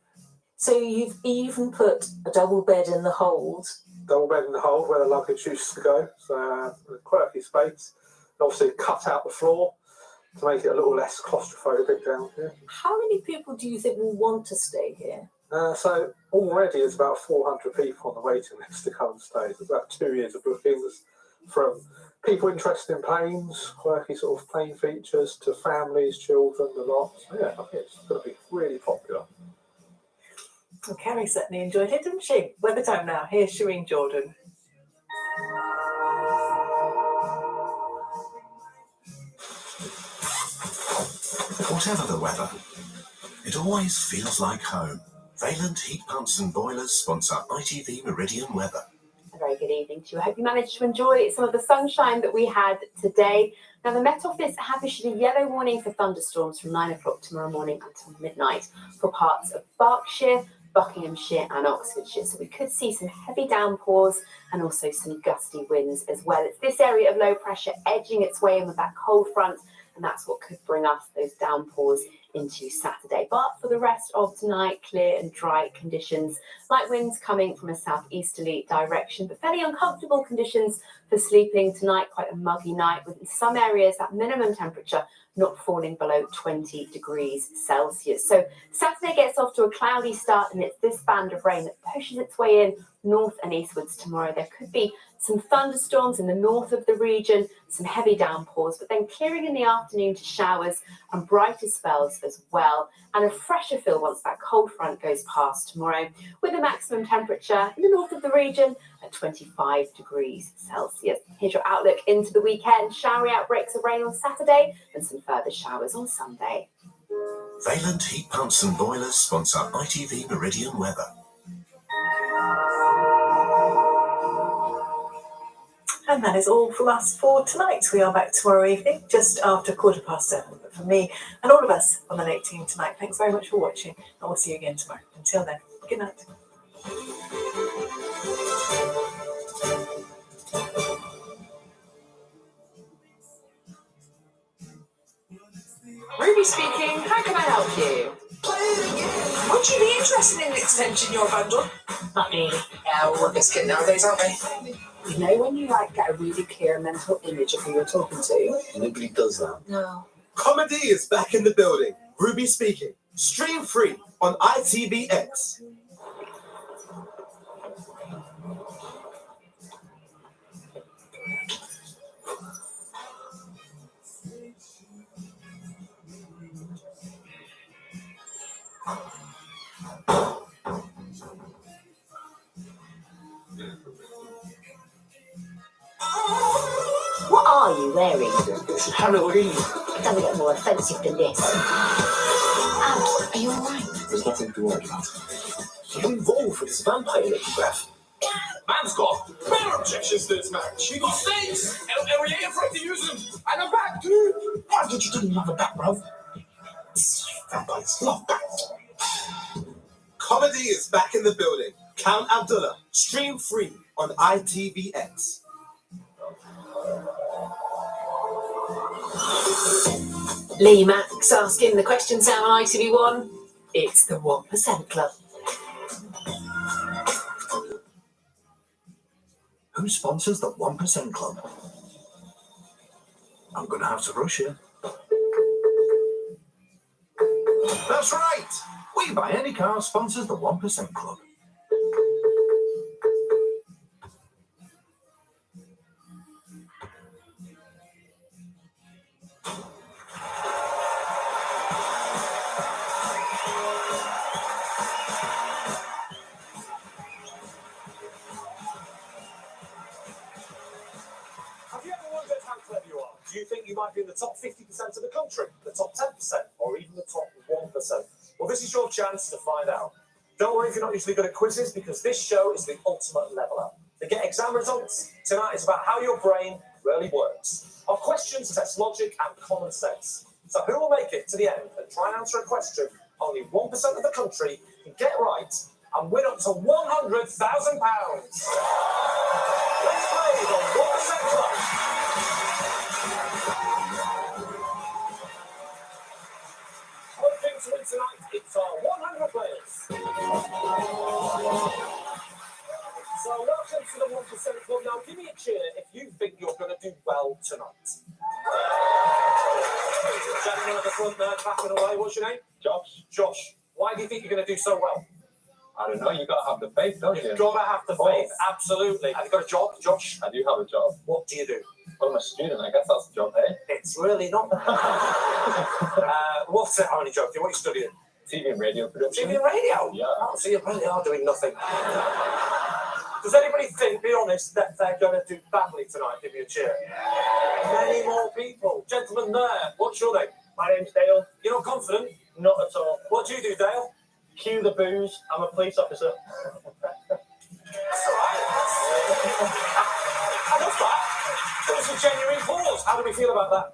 So you've even put a double bed in the hold.
Double bed in the hold where the luggage used to go. So a quirky space. And obviously cut out the floor to make it a little less claustrophobic down here.
How many people do you think will want to stay here?
So already there's about 400 people on the waiting list to come and stay. There's about 2 years of bookings from people interested in planes, quirky sort of plane features, to families, children, the lot. So yeah, I think it's going to be really popular.
Well, Kerry certainly enjoyed it, didn't she? Weather time now. Here's Shireen Jordan.
Whatever the weather, it always feels like home. Valent Heat Pumps and Boilers sponsor ITV Meridian Weather.
A very good evening to you. I hope you managed to enjoy some of the sunshine that we had today. Now, the Met Office have issued a yellow warning for thunderstorms from 9 o'clock tomorrow morning until midnight for parts of Berkshire, Buckinghamshire and Oxfordshire. So we could see some heavy downpours and also some gusty winds as well. It's this area of low pressure edging its way in with that cold front, and that's what could bring us those downpours into Saturday. But for the rest of tonight, clear and dry conditions, light winds coming from a southeasterly direction, but fairly uncomfortable conditions for sleeping tonight. Quite a muggy night with in some areas that minimum temperature not falling below 20 degrees Celsius. So Saturday gets off to a cloudy start, and it's this band of rain that pushes its way in north and eastwards tomorrow. There could be some thunderstorms in the north of the region, some heavy downpours, but then clearing in the afternoon to showers and brighter spells as well, and a fresher feel once that cold front goes past tomorrow, with a maximum temperature in the north of the region at 25 degrees Celsius. Here's your outlook into the weekend. Showery outbreaks of rain on Saturday and some further showers on Sunday.
Vaillant Heat Pumps and Boilers sponsor ITV Meridian Weather.
And that is all from us for tonight. We are back tomorrow evening, just after 7:15. But for me and all of us on the Late Team tonight, thanks very much for watching, and we'll see you again tomorrow. Until then, good night.
Ruby speaking, how can I help you?
Would you be interested in extending your bundle?
Not really.
Yeah, we're biscuit nowadays, aren't we?
You know when you get a really clear mental image of who you're talking to?
Nobody does that.
No.
Comedy is back in the building. Ruby speaking. Stream free on ITVX.
What are you wearing?
It's Halloween.
It doesn't get more offensive than this. Ant, are you alright?
There's nothing to worry about. You're involved with this vampire lithograph.
Man's got better objections to this match. He got snakes, and we ain't afraid to use them. And a bat too.
Why did you didn't have a bat, bruv? Vampires love bats.
Comedy is back in the building. Count Abdullah. Stream free on ITVX.
Lee Max asking the question sound on ITV1. It's the 1% Club.
Who sponsors the 1% Club? I'm going to have to rush here. That's right! We Buy Any Car sponsors the 1% Club.
Have you ever wondered how clever you are? Do you think you might be in the top 50% of the country, the top 10%, or even the top 1%? Well, this is your chance to find out. Don't worry if you're not usually good at quizzes, because this show is the ultimate leveler. To get exam results, tonight is about how your brain really works. Our questions test logic and common sense. So who will make it to the end and try and answer a question only 1% of the country can get right and win up to £100,000? Let's play the 1% Club. Hoping to win tonight, it's our 100 players. So welcome to the 1% Club. Now give me a cheer if you think you're going to do well tonight. Gentleman at the front there, backing away. What's your name?
Josh.
Josh. Why do you think you're going to do so well?
I don't know, you gotta have the faith, don't you?
You've got to have the faith, absolutely. Have you got a job, Josh?
I do have a job.
What do you do?
Well, I'm a student, I guess that's the job, eh?
It's really not. What's it? How many jobs? What are you studying?
TV and radio production.
TV and radio?
Yeah.
Oh, so you really are doing nothing. Does anybody think, be honest, that they're going to do badly tonight? Give me a cheer. Many more people. Gentlemen there, what's your name?
My name's Dale.
You're not confident?
Not at all.
What do you do, Dale?
Cue the booze. I'm a police officer.
That's all right. I love that. That was a genuine pause. How do we feel about that?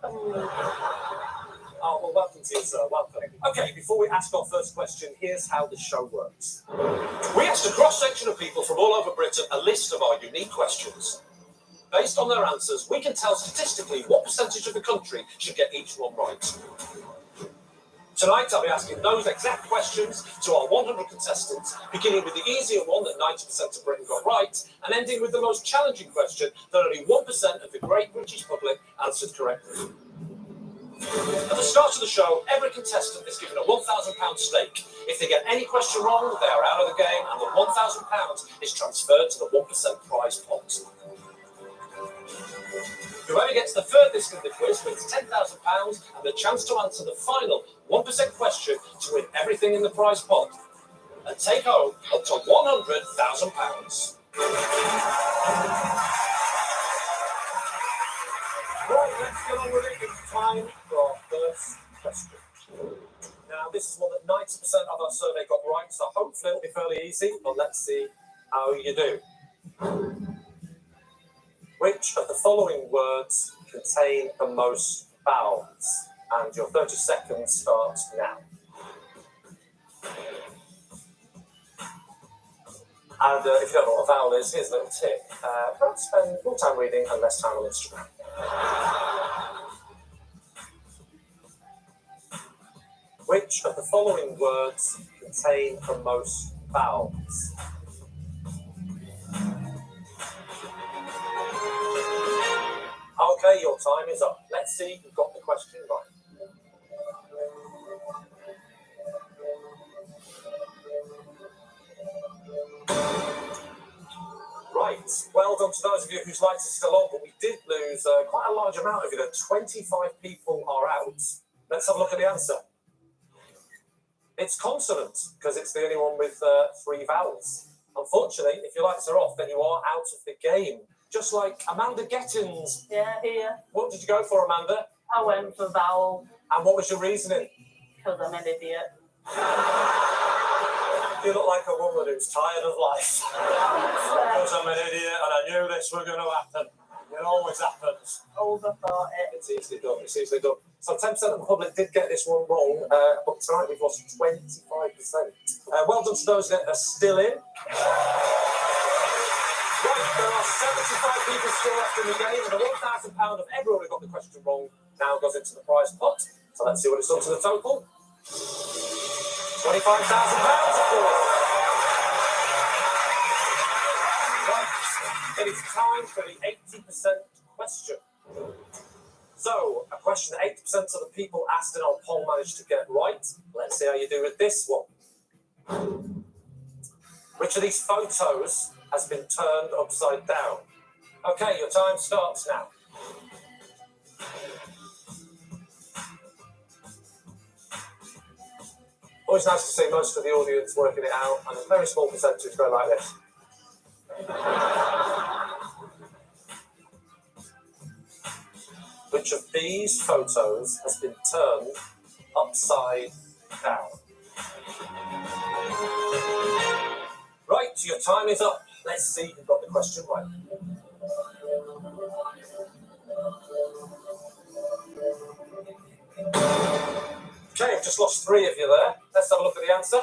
Oh, well, welcome to you, sir. Welcome. Okay, before we ask our first question, here's how the show works. We asked a cross-section of people from all over Britain a list of our unique questions. Based on their answers, we can tell statistically what percentage of the country should get each one right. Tonight, I'll be asking those exact questions to our 100 contestants, beginning with the easier one that 90% of Britain got right, and ending with the most challenging question that only 1% of the great British public answered correctly. At the start of the show, every contestant is given a £1,000 stake. If they get any question wrong, they are out of the game, and the £1,000 is transferred to the 1% prize pot. Whoever gets the furthest in the quiz wins £10,000 and the chance to answer the final 1% question to win everything in the prize pot and take home up to £100,000. Right, let's get on with it. It's time for our first question. Now, this is one that 90% of our survey got right, so hopefully it'll be fairly easy, but let's see how you do. Which of the following words contain the most vowels? And your 30 seconds starts now. And if you don't know what a vowel is, here's a little tip. Perhaps spend more time reading and less time on Instagram. Which of the following words contain the most vowels? Okay, your time is up. Let's see if you've got the question right. Right, well done to those of you whose lights are still on, but we did lose quite a large amount of you. 25 people are out. Let's have a look at the answer. It's consonant, because it's the only one with 3 vowels. Unfortunately, if your lights are off, then you are out of the game. Just like Amanda Gettins.
Yeah, here.
What did you go for, Amanda?
I went for vowel.
And what was your reasoning?
Because I'm an idiot.
You look like a woman who's tired of life. Because I'm an idiot and I knew this was going to happen. It always happens.
Overthought it.
It's easily done. It's easily done. So 10% of the public did get this one wrong, but tonight we've lost 25%. Well done to those that are still in. Right, there are 75 people still left in the game, and the £1,000 of everyone who got the question wrong now goes into the prize pot. So let's see what it's done to the total. £25,000, of course. Right, it is time for the 80% question. So, a question that 80% of the people asked in our poll managed to get right. Let's see how you do with this one. Which of these photos has been turned upside down? Okay, your time starts now. Always nice to see most of the audience working it out, and a very small percentage go like this. Which of these photos has been turned upside down? Right, your time is up. Let's see if you've got the question right. Okay, I've just lost 3 of you there. Let's have a look at the answer.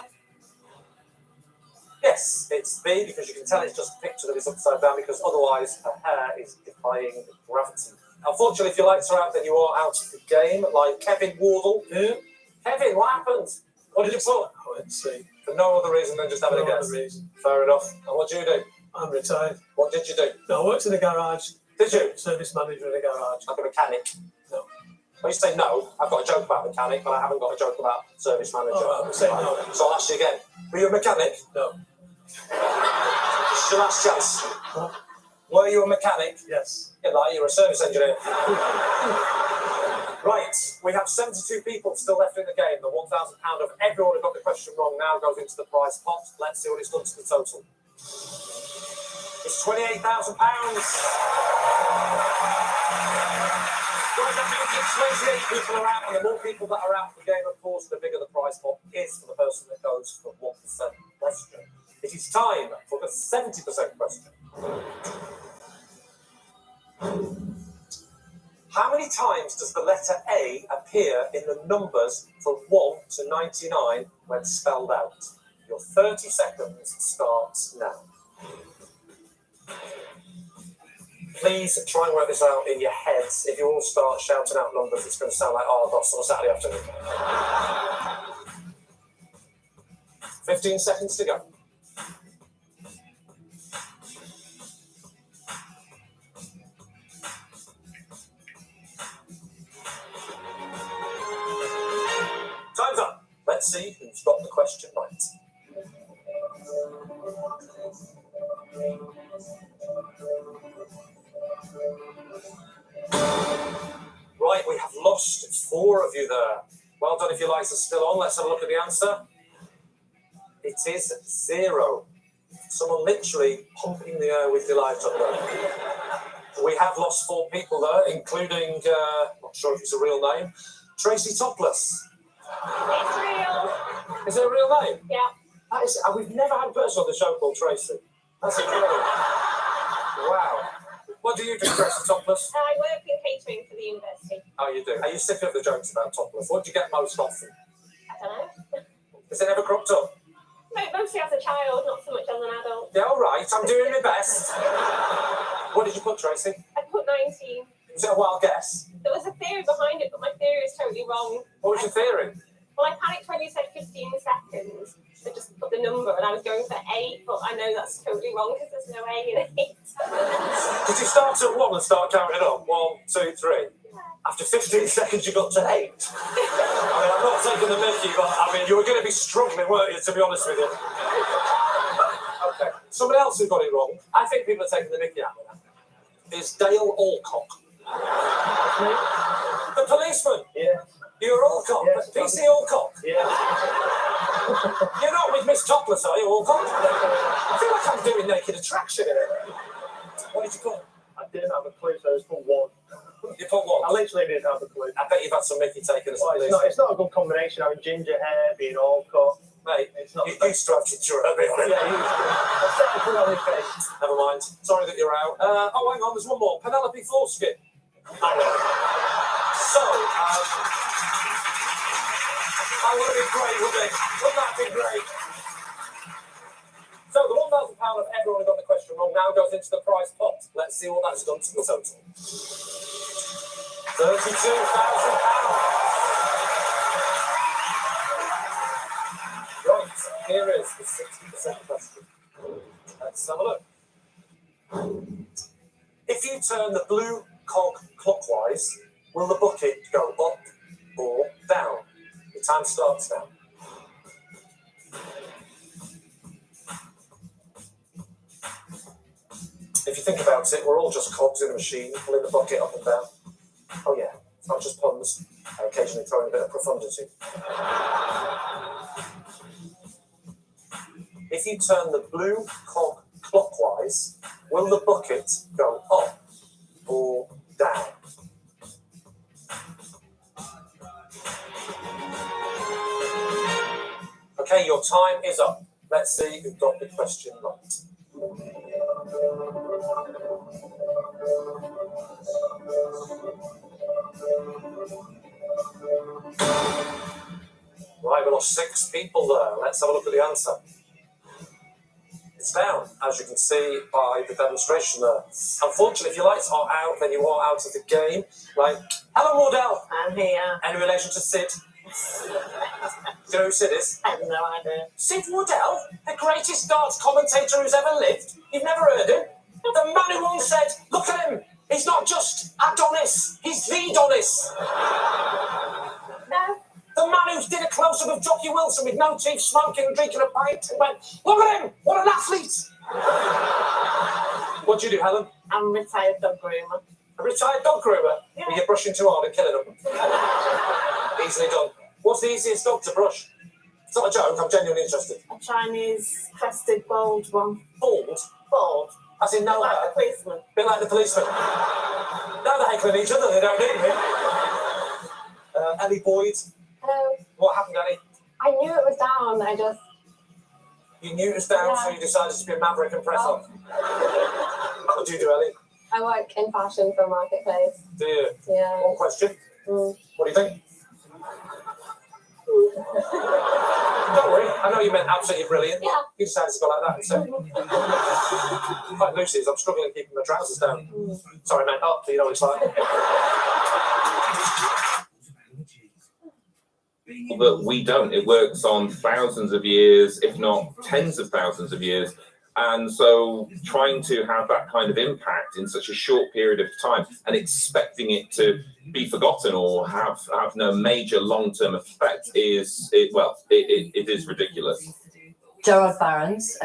Yes, it's B, because you can tell it's just a picture that is upside down, because otherwise her hair is defying gravity. Unfortunately, if your lights are out, then you are out of the game, like Kevin Wardle. Yeah. Kevin, what happened? What did you put?
I went to see.
For no other reason than just having a guess.
Reason.
Fair enough. And what do you do?
I'm retired.
What did you do?
No, I worked in a garage.
Did you?
Service manager in a garage.
Like a mechanic?
No.
Well, you say no. I've got a joke about mechanic, but I haven't got a joke about service manager.
Oh, I'm saying no.
So I'll ask you again. Were you a mechanic?
No.
It's your last chance.
Huh?
Were you a mechanic?
Yes.
Yeah, like you're a service engineer. Right, we have 72 people still left in the game. The £1,000 of everyone who got the question wrong now goes into the prize pot. Let's see what it's done to the total. It's £28,000. Right, that means 28 people are out, and the more people that are out of the game, of course, the bigger the prize pot is for the person that goes for 1% question. It is time for the 70% question. How many times does the letter A appear in the numbers from 1 to 99 when spelled out? Your 30 seconds starts now. Please try and work this out in your heads. If you all start shouting out numbers, it's going to sound like Argos on a Saturday afternoon. 15 seconds to go. Time's up. Let's see who's got the question right. Right, we have lost 4 of you there. Well done if your lights are still on. Let's have a look at the answer. It is 0. Someone literally pumping the air with delight up there. We have lost 4 people there, including, not sure if it's a real name, Tracy Topless.
It's real.
Is it a real name?
Yeah.
That is, we've never had a person on the show called Tracy. That's incredible. Wow. What do you do, Tracy Topless?
I work in catering for the university.
Oh, you do? Are you sick of the jokes about topless? What do you get most often?
I don't know.
Is it ever cropped up?
Mostly as a child, not so much as an adult.
Yeah, all right. I'm doing my best. What did you put, Tracy?
I put 19.
Is it a wild guess?
There was a theory behind it, but my theory is totally wrong.
What was your theory?
Well, I panicked when you said 15 seconds. So just put the number, and I was going for 8, but I know that's totally wrong because there's no A in 8.
Did you start at 1 and start counting up? 1, 2, 3. After 15 seconds, you got to 8. I mean, I'm not taking the mickey, but I mean, you were going to be struggling, weren't you, to be honest with you? Okay. Somebody else who got it wrong, I think people are taking the mickey out of that, is Dale Alcock. The policeman.
Yeah.
You're Alcock.
Yes,
PC Alcock.
Yeah.
You're not with Miss Topless, are you, Alcock? I feel like I'm doing naked attraction here. What did you put?
I didn't have a clue, so I just put 1.
You put 1?
I literally didn't have a clue.
I bet you've had some mickey taken as
Well, it's not a good combination having ginger hair, being all cut.
Mate,
it's not.
You used to have ginger hair, be honest.
Yeah, I said I put it on his face.
Never mind. Sorry that you're out. Oh, hang on, there's one more. Penelope Foreskin. So, that would have been great, wouldn't it? Wouldn't that be great? So, the £1,000 of everyone who got the question wrong now goes into the prize pot. Let's see what that's done to the total. £32,000. Right, here is the 60% question. Let's have a look. If you turn the blue cog clockwise, will the bucket go up or down? The time starts now. If you think about it, we're all just cogs in a machine, pulling the bucket up and down. Oh yeah, it's not just puns. I occasionally throw in a bit of profundity. If you turn the blue cog clockwise, will the bucket go up or down? Okay, your time is up. Let's see who got the question right. Right, we lost 6 people there. Let's have a look at the answer. It's down, as you can see by the demonstration there. Unfortunately, if your lights are out, then you are out of the game. Right. Hello, Mordell.
I'm here.
Any relation to Sid? Do you know who Sid is?
I have no idea.
Sid Waddell, the greatest darts commentator who's ever lived. You've never heard him? The man who once said, look at him, he's not just Adonis, he's the Adonis.
No.
The man who did a close-up of Jockey Wilson with no teeth, smoking and drinking a pint and went, look at him, what an athlete. What do you do, Helen?
I'm a retired dog groomer.
A retired dog groomer?
Yeah.
You're brushing too hard and killing them. Easily done. What's the easiest dog to brush? It's not a joke, I'm genuinely interested.
A Chinese crested bald one.
Bald?
Bald.
As in no
like the policeman.
Bit like the policeman. Now they're heckling each other, they don't need me. Ellie Boyd.
Hello.
What happened, Ellie?
I knew it was down. I just.
You knew it was down,
Yeah.
so you decided to be a maverick and press on. What do you do, Ellie?
I work in fashion for a marketplace.
Do you?
Yeah.
One question. What do you think? Don't worry, I know you meant absolutely brilliant.
Yeah.
You decided to go like that instead. Like Lucy's, I'm struggling keeping my trousers down. Sorry, man, up, you know what it's like.
But we don't. It works on thousands of years, if not tens of thousands of years. And so trying to have that kind of impact in such a short period of time and expecting it to be forgotten or have no major long-term effect is ridiculous.
Gerard Barons,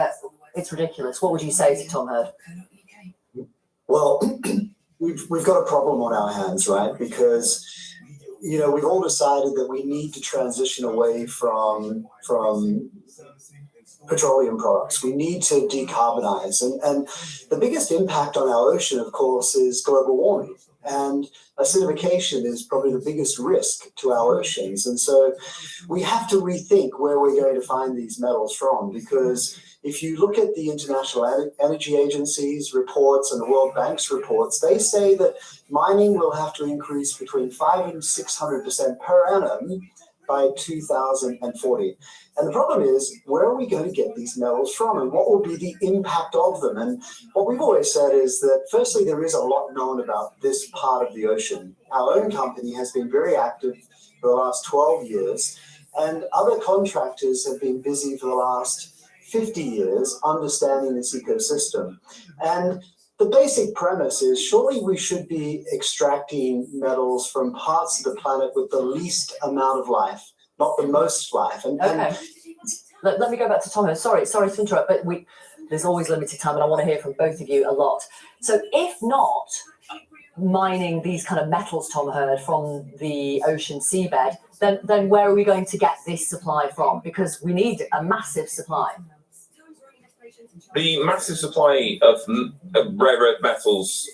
it's ridiculous. What would you say to Tom Hurd?
Well, we've got a problem on our hands, right? Because, you know, we've all decided that we need to transition away from petroleum products. We need to decarbonize. And the biggest impact on our ocean, of course, is global warming. And acidification is probably the biggest risk to our oceans. And so we have to rethink where we're going to find these metals from, because if you look at the International Energy Agency's reports and the World Bank's reports, they say that mining will have to increase between 500% and 600% per annum by 2040. And the problem is, where are we going to get these metals from, and what will be the impact of them? And what we've always said is that, firstly, there is a lot known about this part of the ocean. Our own company has been very active for the last 12 years, and other contractors have been busy for the last 50 years understanding this ecosystem. And the basic premise is, surely we should be extracting metals from parts of the planet with the least amount of life, not the most life.
Okay. Let me go back to Tom Hurd. Sorry to interrupt, but there's always limited time and I want to hear from both of you a lot. So if not mining these kind of metals, Tom Hurd, from the ocean seabed, then where are we going to get this supply from? Because we need a massive supply.
The massive supply of rare earth metals,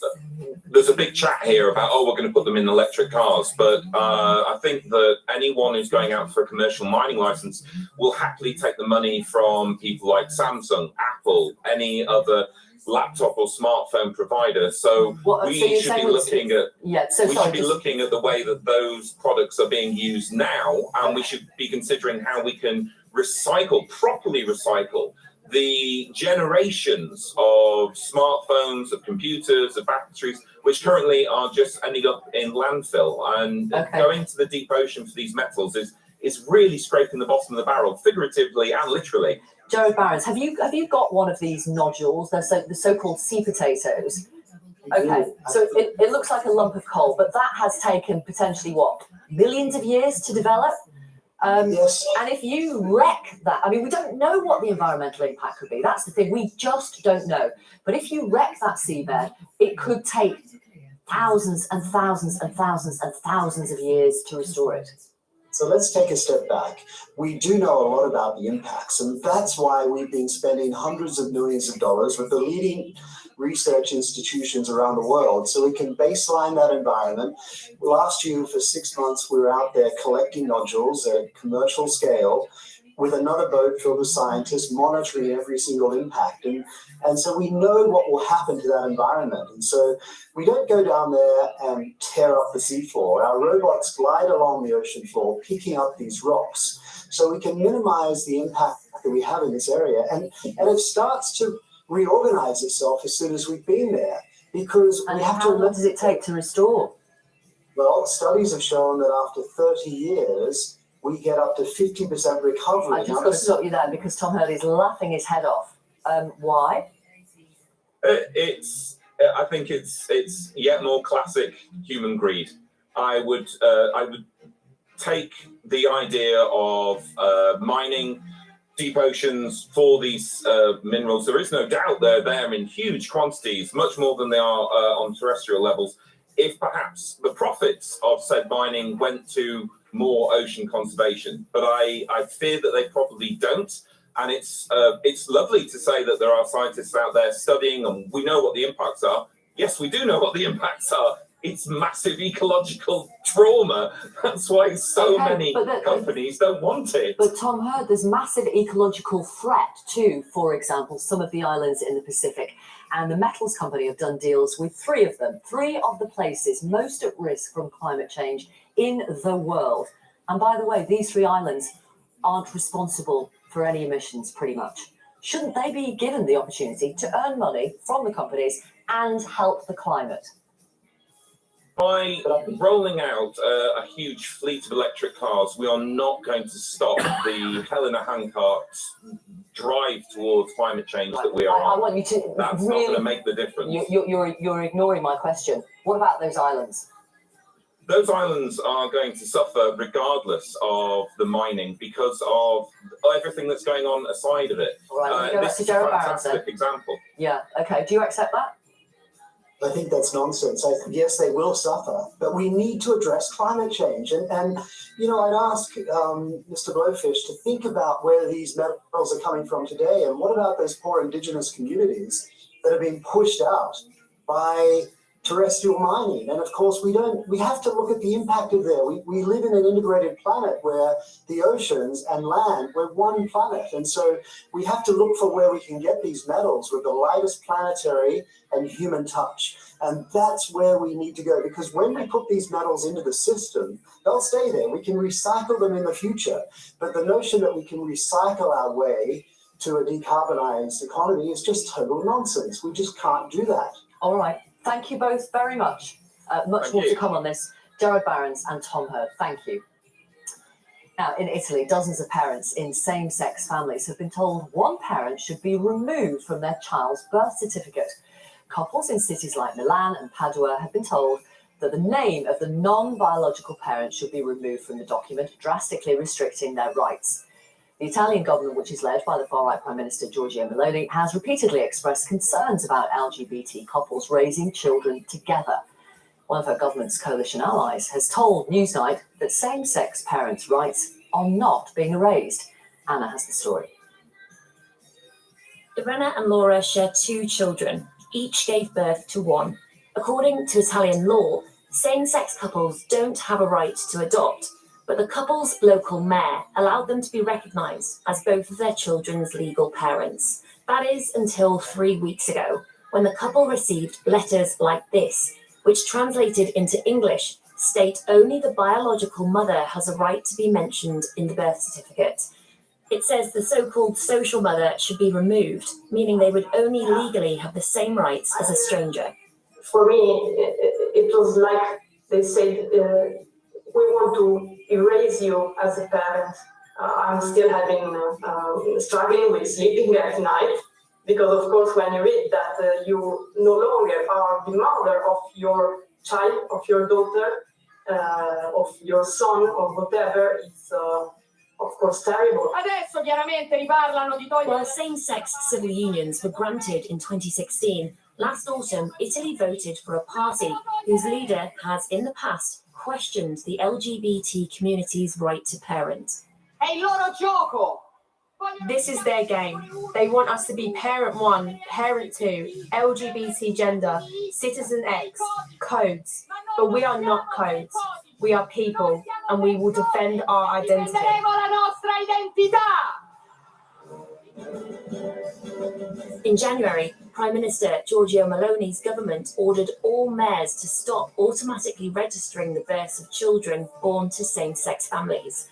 there's a big chat here about, we're going to put them in electric cars. But I think that anyone who's going out for a commercial mining license will happily take the money from people like Samsung, Apple, any other laptop or smartphone provider. So we should be looking at looking at the way that those products are being used now, and we should be considering how we can properly recycle the generations of smartphones, of computers, of batteries, which currently are just ending up in landfill. And going to the deep ocean for these metals is really scraping the bottom of the barrel, figuratively and literally.
Gerard Barons, have you got one of these nodules? They're the so-called sea potatoes. Okay, so it looks like a lump of coal, but that has taken potentially, millions of years to develop?
Yes.
And if you wreck that, I mean, we don't know what the environmental impact could be. That's the thing. We just don't know. But if you wreck that seabed, it could take thousands and thousands and thousands and thousands of years to restore it.
So let's take a step back. We do know a lot about the impacts, and that's why we've been spending hundreds of millions of dollars with the leading research institutions around the world so we can baseline that environment. Last year, for 6 months, we were out there collecting nodules at commercial scale with another boat filled with scientists monitoring every single impact. And so we know what will happen to that environment. And so we don't go down there and tear up the seafloor. Our robots glide along the ocean floor, picking up these rocks, so we can minimize the impact that we have in this area. And it starts to reorganize itself as soon as we've been there, because we have to.
How long does it take to restore?
Well, studies have shown that after 30 years, we get up to 50% recovery.
I just got to stop you there because Tom Hurd is laughing his head off. Why?
I think it's yet more classic human greed. I would take the idea of mining deep oceans for these minerals. There is no doubt they're there in huge quantities, much more than they are on terrestrial levels. If perhaps the profits of said mining went to more ocean conservation, but I fear that they probably don't. And it's lovely to say that there are scientists out there studying, and we know what the impacts are. Yes, we do know what the impacts are. it's massive ecological trauma. That's why so
Okay,
many
but
companies don't want it.
But Tom Hurd, there's massive ecological threat to, for example, some of the islands in the Pacific. And the Metals Company have done deals with 3 of them, 3 of the places most at risk from climate change in the world. And by the way, these 3 islands aren't responsible for any emissions, pretty much. Shouldn't they be given the opportunity to earn money from the companies and help the climate?
By rolling out a huge fleet of electric cars, we are not going to stop the Helena Hancock's drive towards climate change that we are
I
on.
want you to
That's
really,
not going to make the difference.
You're ignoring my question. What about those islands?
Those islands are going to suffer regardless of the mining because of everything that's going on aside of it.
All right, go back
This
to
is a
Derek Barron,
fantastic
then.
example.
Yeah, okay. Do you accept that?
I think that's nonsense. Yes, they will suffer, but we need to address climate change. And you know, I'd ask Mr. Blowfish to think about where these metals are coming from today, and what about those poor Indigenous communities that are being pushed out by terrestrial mining? And of course, we have to look at the impact of there. We live in an integrated planet where the oceans and land, we're one planet. And so we have to look for where we can get these metals with the lightest planetary and human touch. And that's where we need to go, because when we put these metals into the system, they'll stay there. We can recycle them in the future. But the notion that we can recycle our way to a decarbonized economy is just total nonsense. We just can't do that.
All right. Thank you both very much. Much more to come on this. Jared Barons and Tom Hurd, thank you. Now, in Italy, dozens of parents in same-sex families have been told one parent should be removed from their child's birth certificate. Couples in cities like Milan and Padua have been told that the name of the non-biological parent should be removed from the document, drastically restricting their rights. The Italian government, which is led by the far-right Prime Minister Giorgia Meloni, has repeatedly expressed concerns about LGBT couples raising children together. One of her government's coalition allies has told Newsnight that same-sex parents' rights are not being erased. Anna has the story.
Irena and Laura share 2 children. Each gave birth to 1. According to Italian law, same-sex couples don't have a right to adopt, but the couple's local mayor allowed them to be recognised as both of their children's legal parents. That is until 3 weeks ago, when the couple received letters like this, which translated into English state only the biological mother has a right to be mentioned in the birth certificate. It says the so-called social mother should be removed, meaning they would only legally have the same rights as a stranger.
For me, it was like they said, we want to erase you as a parent. I'm still struggling with sleeping at night, because of course when you read that you no longer are the mother of your child, of your daughter, of your son, or whatever, it's of course terrible.
While same-sex civil unions were granted in 2016, last autumn Italy voted for a party whose leader has in the past questioned the LGBT community's right to parent.
This is their game. They want us to be parent 1, parent 2, LGBT gender, citizen X, codes. But we are not codes. We are people, and we will defend our identity.
In January, Prime Minister Giorgia Meloni's government ordered all mayors to stop automatically registering the births of children born to same-sex families.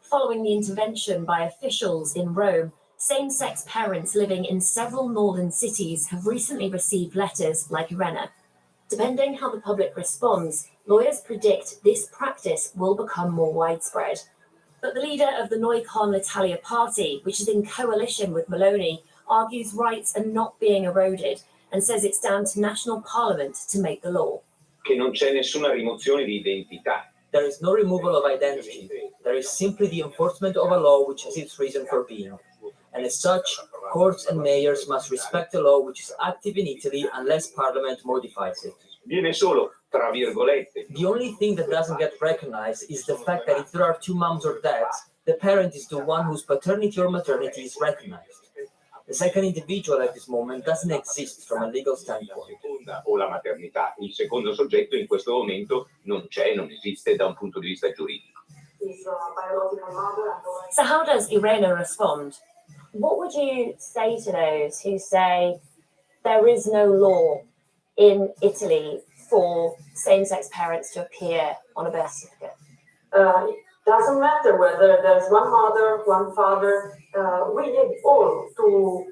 Following the intervention by officials in Rome, same-sex parents living in several northern cities have recently received letters like Irena. Depending how the public responds, lawyers predict this practice will become more widespread. But the leader of the Noi Con l'Italia party, which is in coalition with Meloni, argues rights are not being eroded and says it's down to national parliament to make the law.
Che non c'è nessuna rimozione di identità.
There is no removal of identity. There is simply the enforcement of a law which has its reason for being. And as such, courts and mayors must respect the law which is active in Italy unless Parliament modifies it.
Viene solo, tra virgolette.
The only thing that doesn't get recognized is the fact that if there are 2 moms or dads, the parent is the one whose paternity or maternity is recognized. The second individual at this moment doesn't exist from a legal standpoint.
gravidanza o la maternità. Il secondo soggetto in questo momento non c'è, non esiste da un punto di vista giuridico.
So how does Irena respond? What would you say to those who say there is no law in Italy for same-sex parents to appear on a birth certificate?
It doesn't matter whether there's one mother, one father. We need all to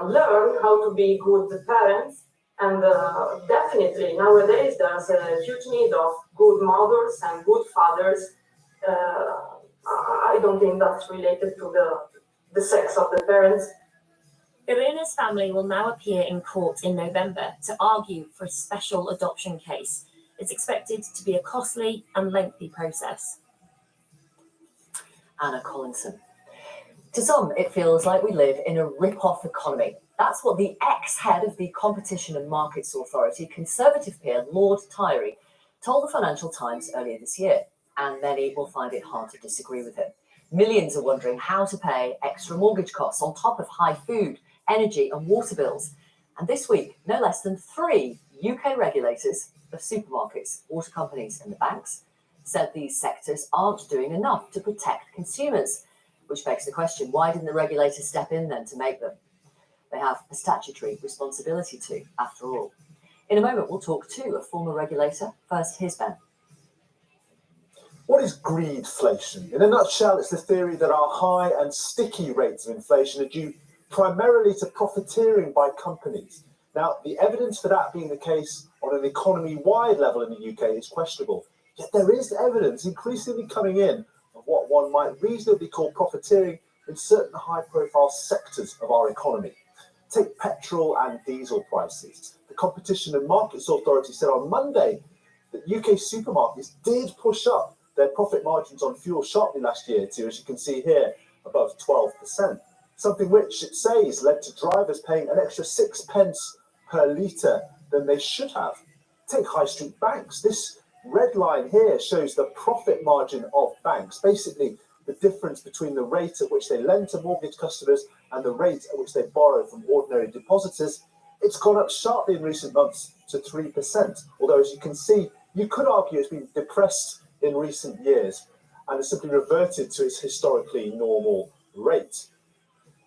learn how to be good parents. And definitely nowadays there's a huge need of good mothers and good fathers. I don't think that's related to the sex of the parents.
Irena's family will now appear in court in November to argue for a special adoption case. It's expected to be a costly and lengthy process.
Anna Collinson. To some, it feels like we live in a rip-off economy. That's what the ex-head of the Competition and Markets Authority, Conservative peer Lord Tyree, told the Financial Times earlier this year, and many will find it hard to disagree with him. Millions are wondering how to pay extra mortgage costs on top of high food, energy and water bills. And this week, no less than 3 UK regulators of supermarkets, water companies and the banks said these sectors aren't doing enough to protect consumers, which begs the question, why didn't the regulators step in then to make them? They have a statutory responsibility to, after all. In a moment, we'll talk to a former regulator. First, here's Ben.
What is greedflation? In a nutshell, it's the theory that our high and sticky rates of inflation are due primarily to profiteering by companies. Now, the evidence for that being the case on an economy-wide level in the UK is questionable, yet there is evidence increasingly coming in of what one might reasonably call profiteering in certain high-profile sectors of our economy. Take petrol and diesel prices. The Competition and Markets Authority said on Monday that UK supermarkets did push up their profit margins on fuel sharply last year to, as you can see here, above 12%. Something which, it says, led to drivers paying an extra 6 pence per litre than they should have. Take high street banks. This red line here shows the profit margin of banks, basically the difference between the rate at which they lend to mortgage customers and the rate at which they borrow from ordinary depositors. It's gone up sharply in recent months to 3%, although, as you can see, you could argue it's been depressed in recent years and has simply reverted to its historically normal rate.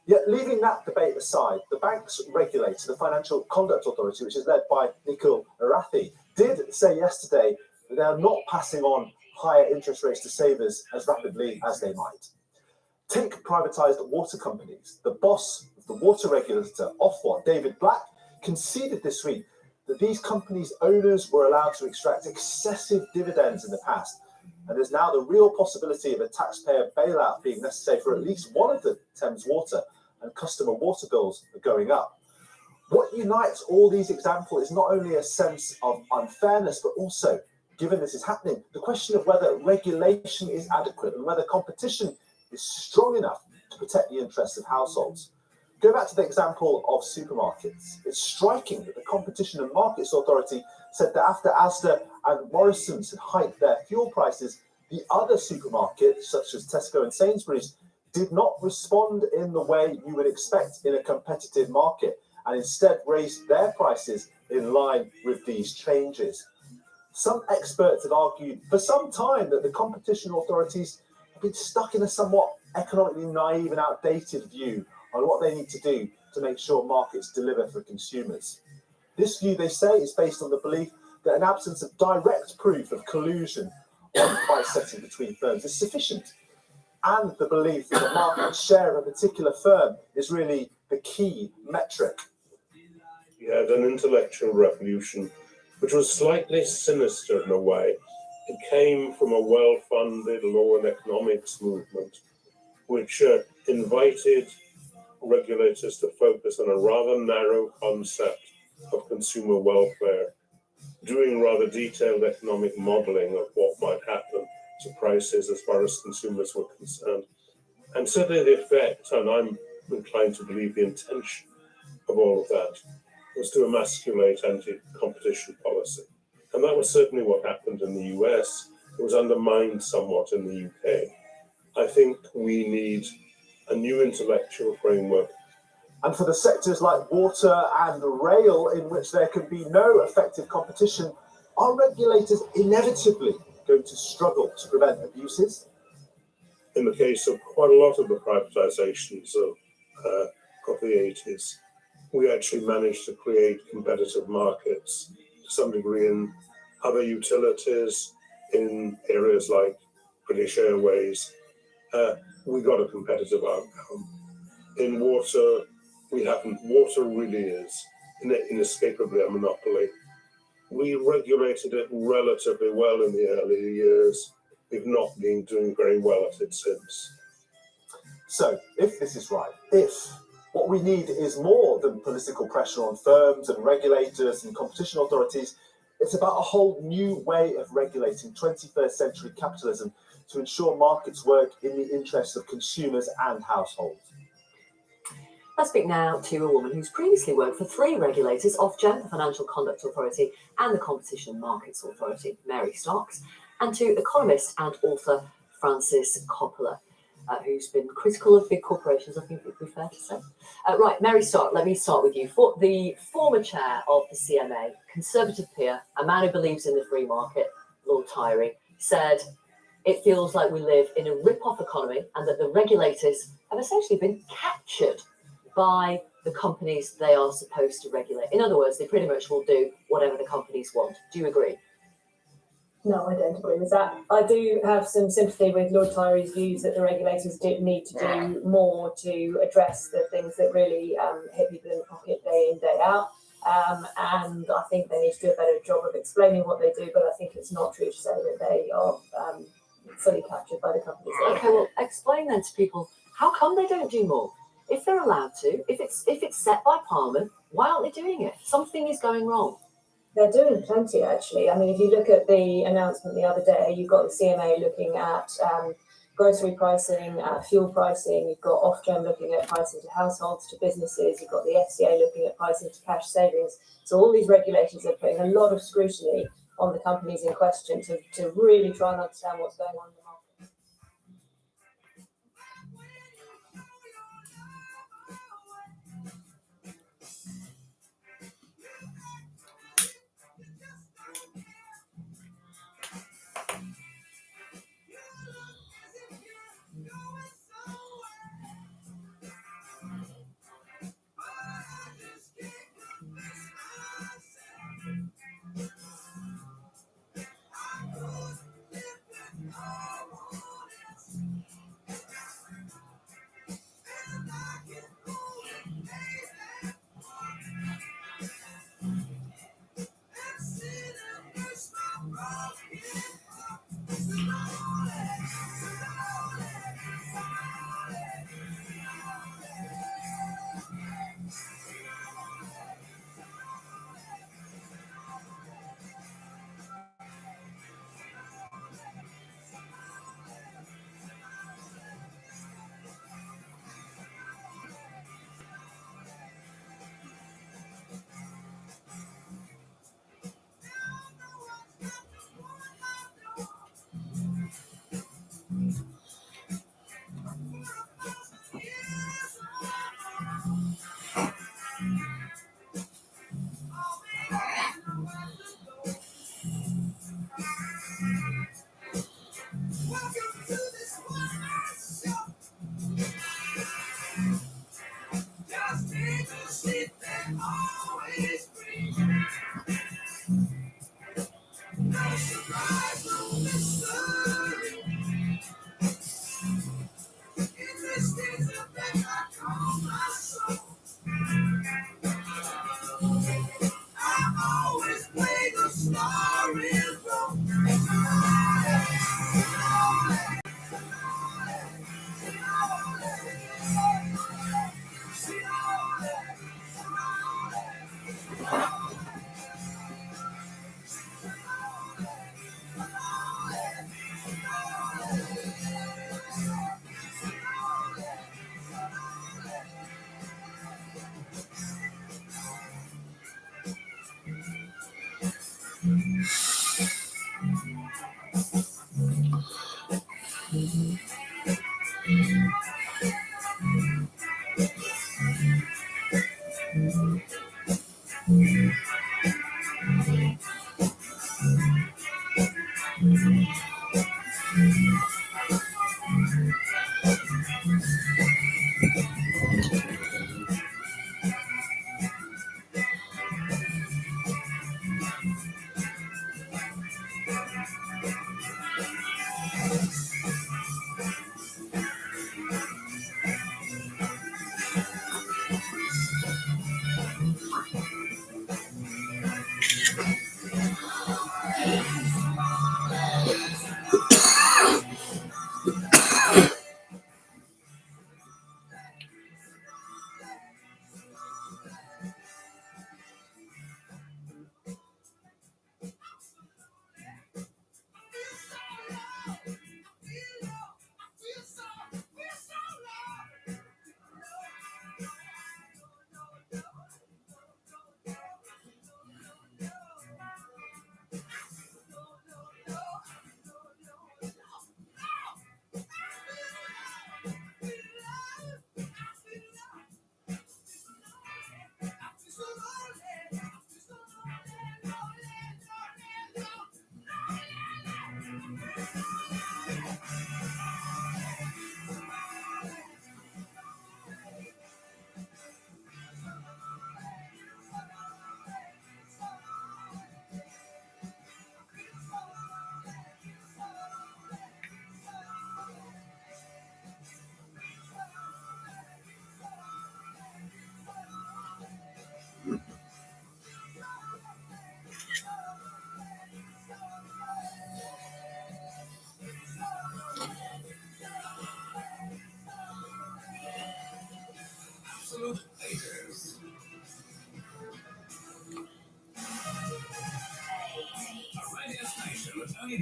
Yet, leaving that debate aside, the bank's regulator, the Financial Conduct Authority, which is led by Nikhil Arathi, did say yesterday that they are not passing on higher interest rates to savers as rapidly as they might. Take privatised water companies. The boss of the water regulator, Ofwat, David Black, conceded this week that these companies' owners were allowed to extract excessive dividends in the past, and there's now the real possibility of a taxpayer bailout being necessary for at least one of the Thames Water, and customer water bills are going up. What unites all these examples is not only a sense of unfairness, but also, given this is happening, the question of whether regulation is adequate and whether competition is strong enough to protect the interests of households. Go back to the example of supermarkets. It's striking that the Competition and Markets Authority said that after Asda and Morrisons had hiked their fuel prices, the other supermarkets, such as Tesco and Sainsbury's, did not respond in the way you would expect in a competitive market, and instead raised their prices in line with these changes. Some experts have argued for some time that the competition authorities have been stuck in a somewhat economically naive and outdated view on what they need to do to make sure markets deliver for consumers. This view, they say, is based on the belief that an absence of direct proof of collusion on price setting between firms is sufficient, and the belief that the market share of a particular firm is really the key metric.
You had an intellectual revolution, which was slightly sinister in a way. It came from a well-funded law and economics movement, which invited regulators to focus on a rather narrow concept of consumer welfare, doing rather detailed economic modelling of what might happen to prices as far as consumers were concerned. And certainly the effect, and I'm inclined to believe the intention of all of that, was to emasculate anti-competition policy. And that was certainly what happened in the US. It was undermined somewhat in the UK. I think we need a new intellectual framework
And for the sectors like water and rail, in which there can be no effective competition, are regulators inevitably going to struggle to prevent abuses?
In the case of quite a lot of the privatizations of the 80s, we actually managed to create competitive markets to some degree in other utilities, in areas like British Airways. We got a competitive outcome. In water, we haven't. Water really is inescapably a monopoly. We regulated it relatively well in the early years. We've not been doing very well at it since.
So, if this is right, if what we need is more than political pressure on firms and regulators and competition authorities, it's about a whole new way of regulating 21st century capitalism to ensure markets work in the interests of consumers and households.
Let's speak now to a woman who's previously worked for 3 regulators, Ofgem, the Financial Conduct Authority, and the Competition and Markets Authority, Mary Stocks, and to economist and author Francis Coppola, who's been critical of big corporations, I think it would be fair to say. Right, Mary Stocks, let me start with you. For the former chair of the CMA, Conservative peer, a man who believes in the free market, Lord Tyree, said, "It feels like we live in a rip-off economy and that the regulators have essentially been captured by the companies they are supposed to regulate. In other words, they pretty much will do whatever the companies want." Do you agree?
No, I don't agree with that. I do have some sympathy with Lord Tyree's views that the regulators do need to do more to address the things that really hit people in the pocket day in, day out. And I think they need to do a better job of explaining what they do, but I think it's not true to say that they are fully captured by the companies.
Okay, well, explain then to people, how come they don't do more? If they're allowed to, if it's set by Parliament, why aren't they doing it? Something is going wrong.
They're doing plenty, actually. I mean, if you look at the announcement the other day, you've got the CMA looking at grocery pricing, fuel pricing, you've got Ofgem looking at pricing to households, to businesses, you've got the FCA looking at pricing to cash savings. So all these regulations are putting a lot of scrutiny on the companies in question to really try and understand what's going on in the market.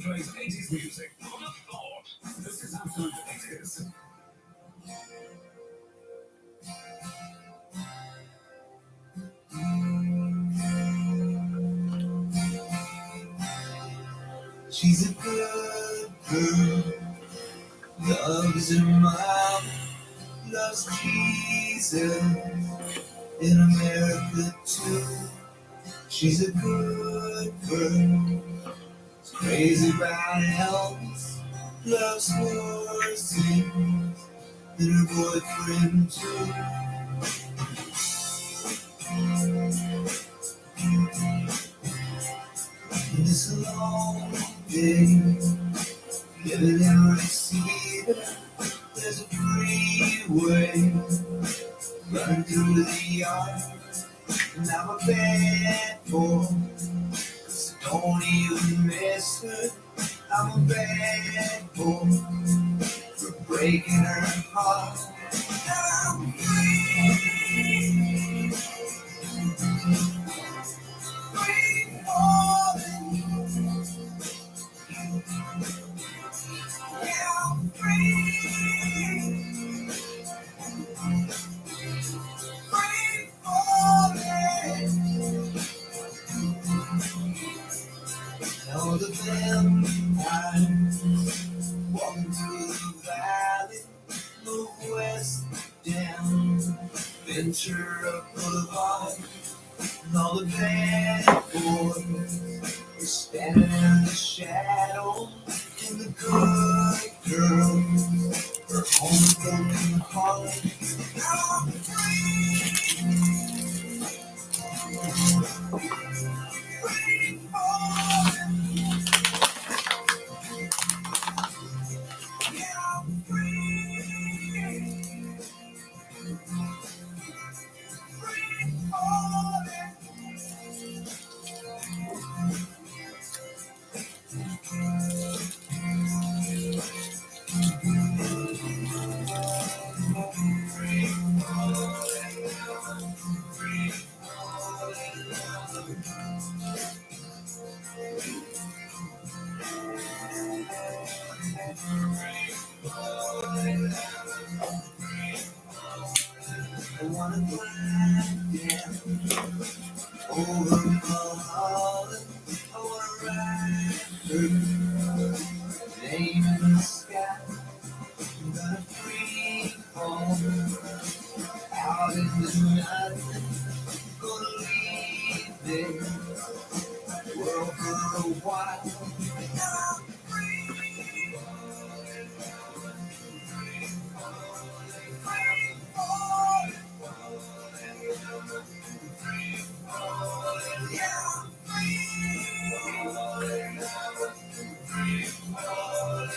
plays 80s music. On a thought. This is Absolute 80s.
She's a good girl, loves her mom, loves Jesus, in America too. She's a good girl, crazy about Elvis, loves horses, and her boyfriend too. And it's a long day, living in Reseda. There's a freeway running through the yard, and I'm a bad boy, so don't even miss her. I'm a bad boy for breaking her heart. I'm free. Free falling. Yeah, I'm free. Free falling. All the vampires walking through the valley, move west down Ventura Boulevard. And all the bad boys are standing in the shadow, and the good girls are homecoming home. I'm free. Free falling. Yeah, I'm free. Free falling. I wanna glide down over Mulholland. I wanna ride her name in the sky. I'm gonna free fall out into nothing. Gonna leave the world for a while. I'm free. Free falling. Yeah, I'm free. Free falling.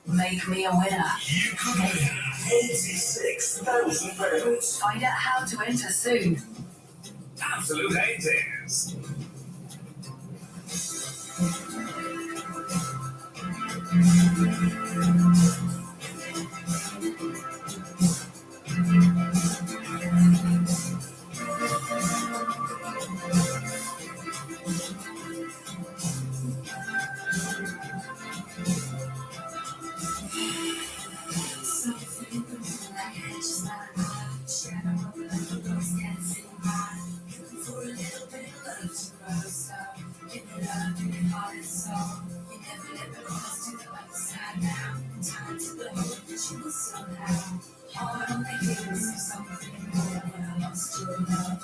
Make me a winner.
You could win 86,000 pounds.
Find out how to enter soon.
Absolute 80s.
Hard on the heels of something more when I lost your love.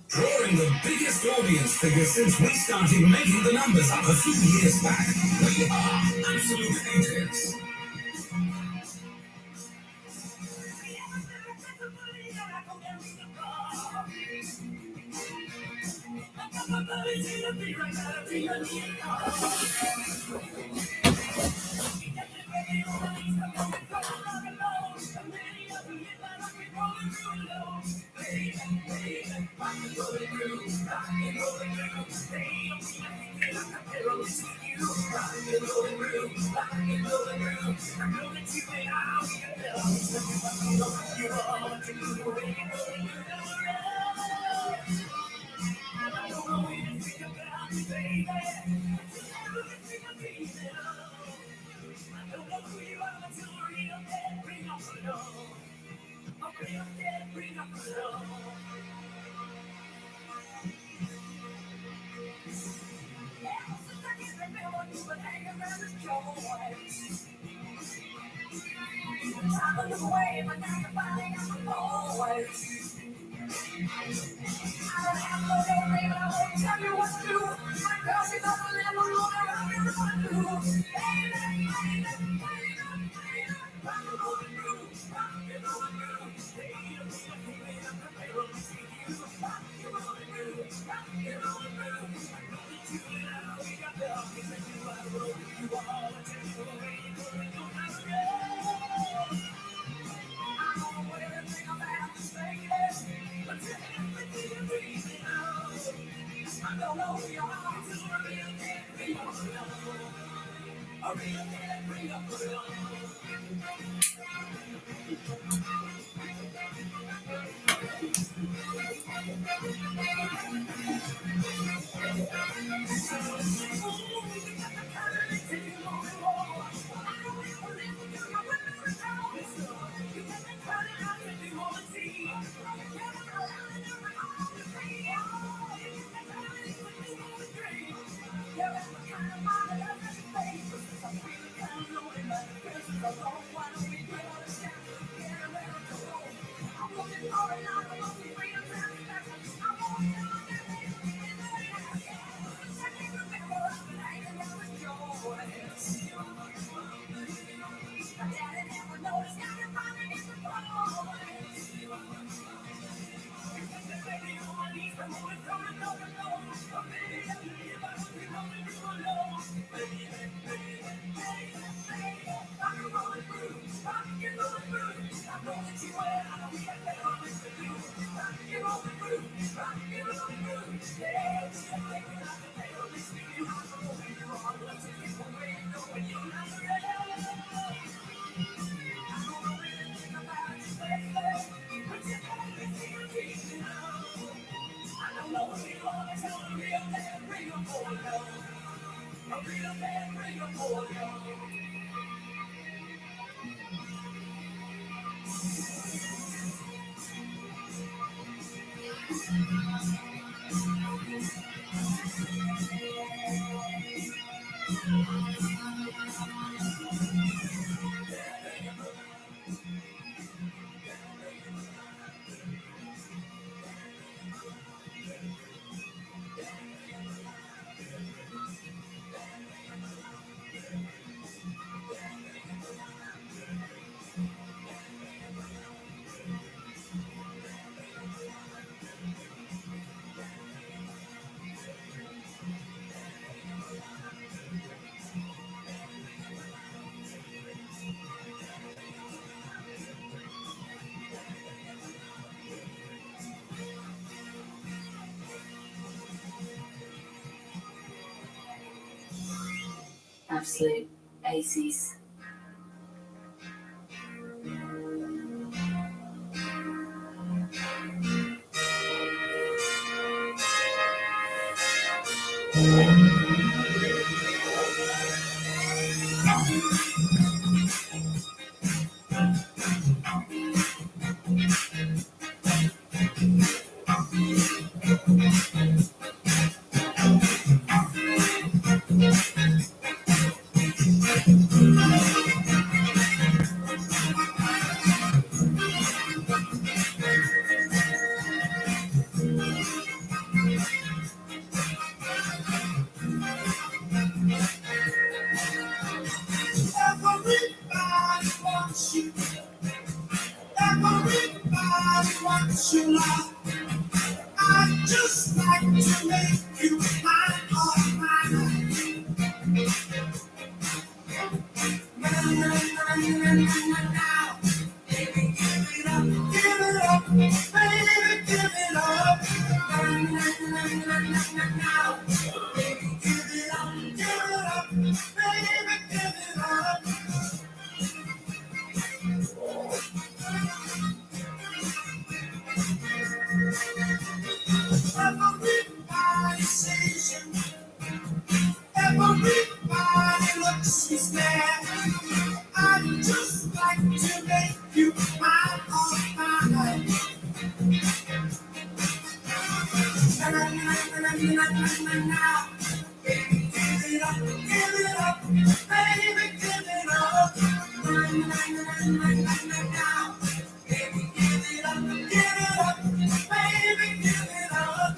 Drawing the biggest audience figure since we started making the numbers up a few years back. We are Absolute Ages.
Absolute aces.
Everybody wants you. Everybody wants you love. I just like to make you mine, all mine. Now, baby, give it up, baby, give it up. Now, baby, give it up, baby, give it up. Everybody sees you. Everybody looks you stare. I just like to make you mine, all mine. Now, baby, give it up, baby, give it up. Now, baby, give it up, baby, give it up.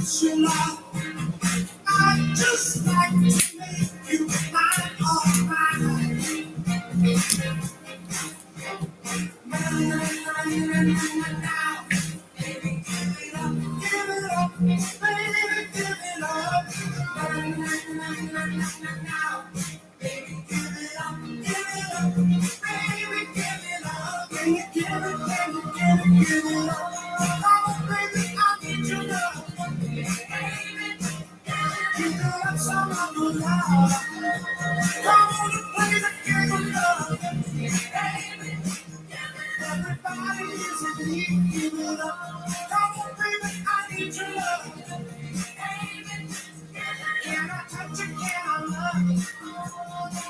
much you love. I just like to make you mine, all mine. Now, baby, give it up, baby, give it up. Now, baby, give it up, baby, give it up. Can you give it up? Oh, baby, I need your love. Give it up some other love. Come on and play the game of love. Everybody is in need. Give it up. Come on, baby, I need your love. Can I touch you? Can I love you?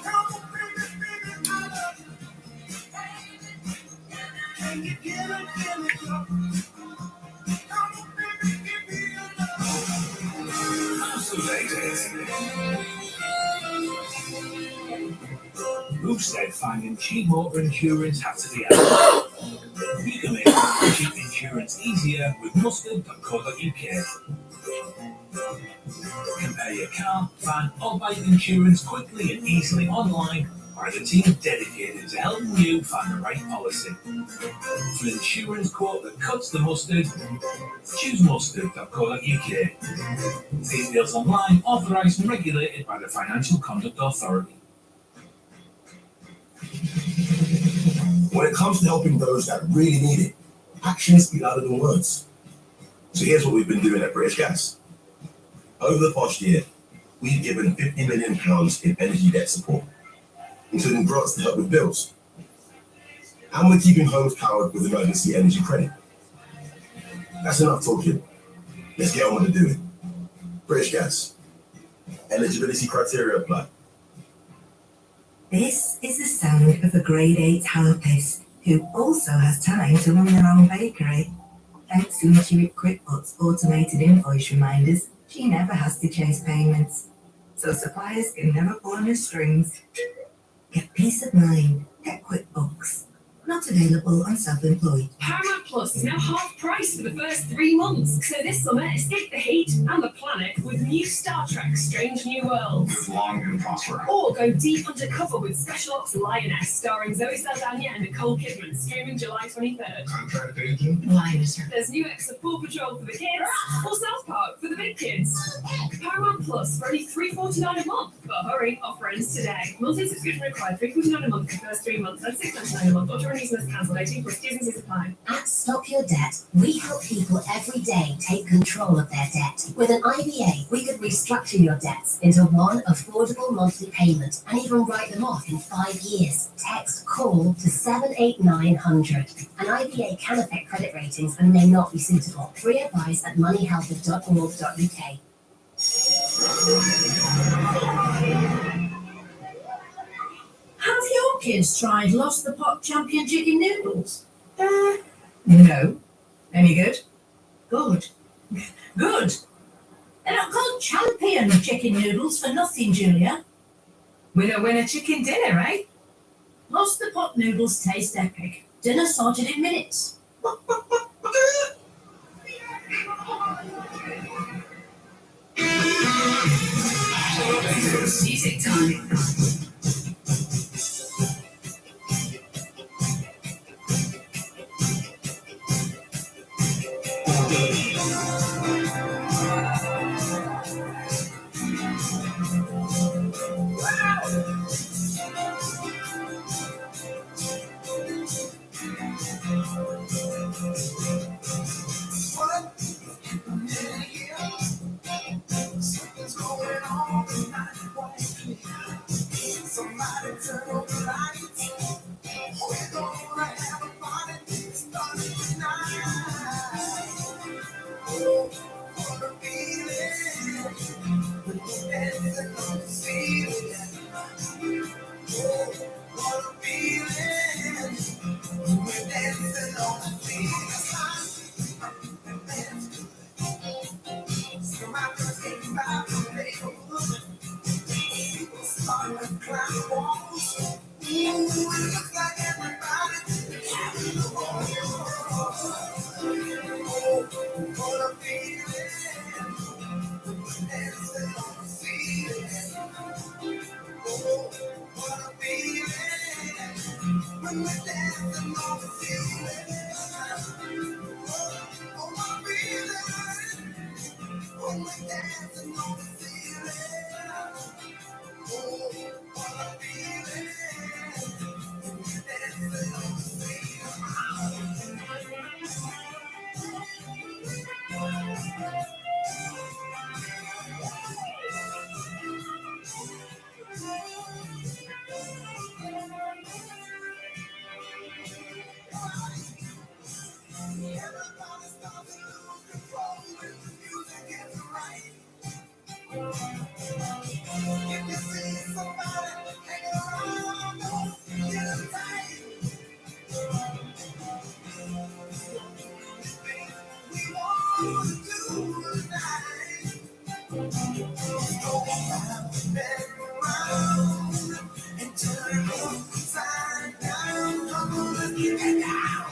Come on, baby, I love you. Can you give it up? Come on, baby, give me your love.
Who said finding cheap motor insurance had to be out? We can make cheap insurance easier with mustard.co.uk. Compare your car, van, or bike insurance quickly and easily online by the team dedicated to helping you find the right policy. For an insurance quote that cuts the mustard, choose mustard.co.uk. Details online, authorised and regulated by the Financial Conduct Authority.
When it comes to helping those that really need it, actions speak louder than words. So here's what we've been doing at British Gas. Over the past year, we've given £50 million in energy debt support, including grants to help with bills. And we're keeping homes powered with emergency energy credit. That's enough talking. Let's get on with the doing. British Gas. Eligibility criteria apply.
This is the sound of a grade 8 therapist who also has time to run their own bakery. Thanks to Intuit QuickBooks automated invoice reminders, she never has to chase payments. So suppliers can never pull on her strings. Get peace of mind. Get QuickBooks. Not available on self-employed.
Paramount Plus is now half price for the first 3 months. So this summer, escape the heat and the planet with new Star Trek Strange New Worlds.
Live long and prosper.
Or go deep undercover with Special Ops Lioness, starring Zoe Saldana and Nicole Kidman, streaming July 23rd.
Contract agent.
Lioness.
There's new episodes of Paw Patrol for the kids, or South Park for the big kids. Paramount Plus for only $3.49 a month. But hurry, offer ends today. Monthly subscription required $3.49 a month for the first 3 months, and $6.99 a month. Or join must cancel 18 plus T's and C's apply.
At Stop Your Debt, we help people every day take control of their debt. With an IBA, we could restructure your debts into one affordable monthly payment and even write them off in 5 years. Text CALL to 78900. An IBA can affect credit ratings and may not be suitable. Free advice at moneyhelper.org.uk. Have your kids tried Lost the Pot champion chicken noodles? No. Any good? Good. Good. They're not called champion chicken noodles for nothing, Julia. Winner, winner, chicken dinner, eh? Lost the Pot noodles taste epic. Dinner sorted in minutes.
Music time.
Something's going on tonight. Somebody turn on the lights. We're gonna have a party starting tonight. Oh, what a feeling. We're dancing on the ceiling. Oh, what a feeling. We're dancing on the ceiling. Somebody came by the neighborhood. People started to climb walls. Ooh, it looks like everybody's having a ball. Oh, what a feeling. When we're dancing on the ceiling, oh, I feel it. When we're dancing on the ceiling, oh, I feel it. When we're dancing on the ceiling. Everybody starts to lose control when the music is right. If you see somebody hanging around, don't get tight. We want to do tonight. Go around and turn it upside down. Come on, let's get it down.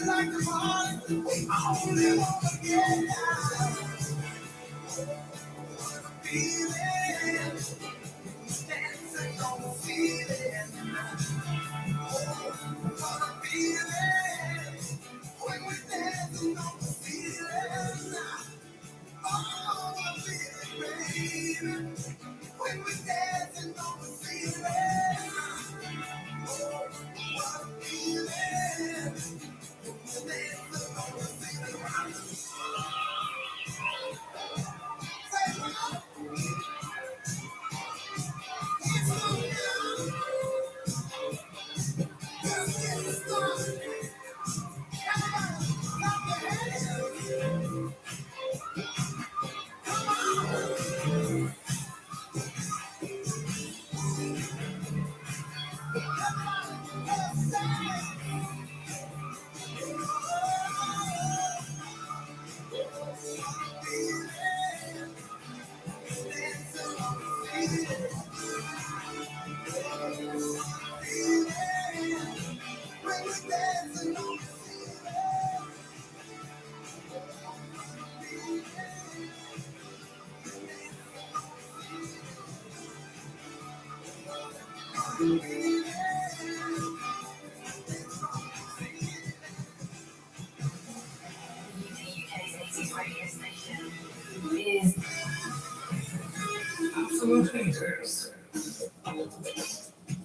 Like the party, we only want to get down. Feeling, dancing on the ceiling. Wanna feel it when we're dancing on the ceiling. Oh, I feel it, baby, when we're dancing on the ceiling. Oh, I feel it.
Absolute haters.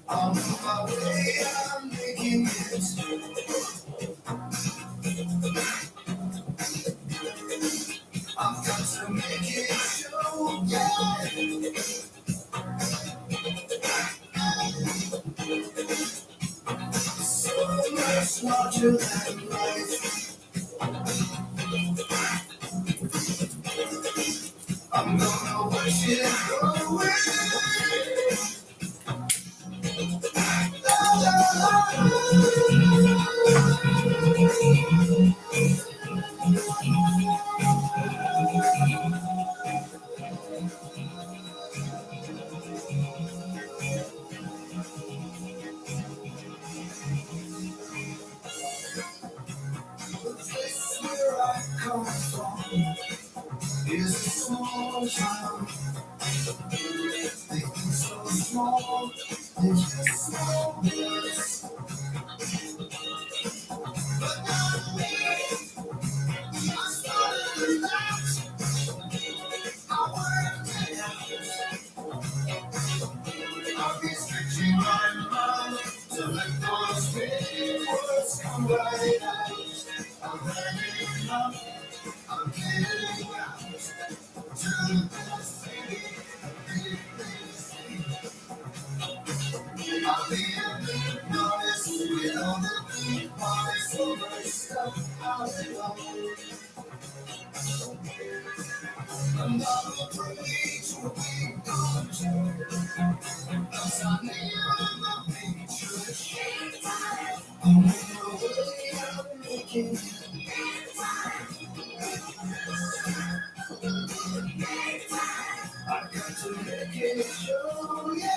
On my way, I'm making it. I've got to make it show, yeah. So much larger than life. I'm gonna watch it go away. The place where I come from is a small town. Things so small, they're just small bits. But not me. I started to relax. I worked it out. I'll be stretching my mind to let those big words come right out. I'm hanging up, I'm getting out to the best thing, I'll be a big notice with all the big boys over stuff out alone. Another place where we go to, cause I'm here in the picture. I'm on my way, I'm making it. show, yeah.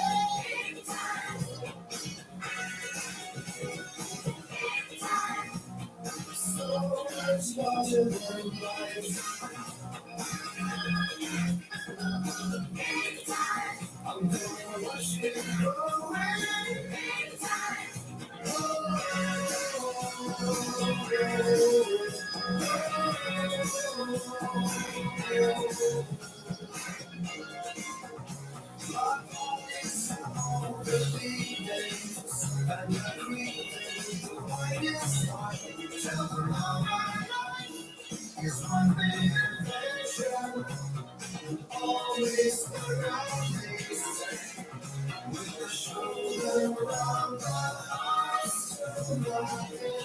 So much larger than life. I'm gonna watch it go away. Always around me, with the shoulder around my eyes, to my head.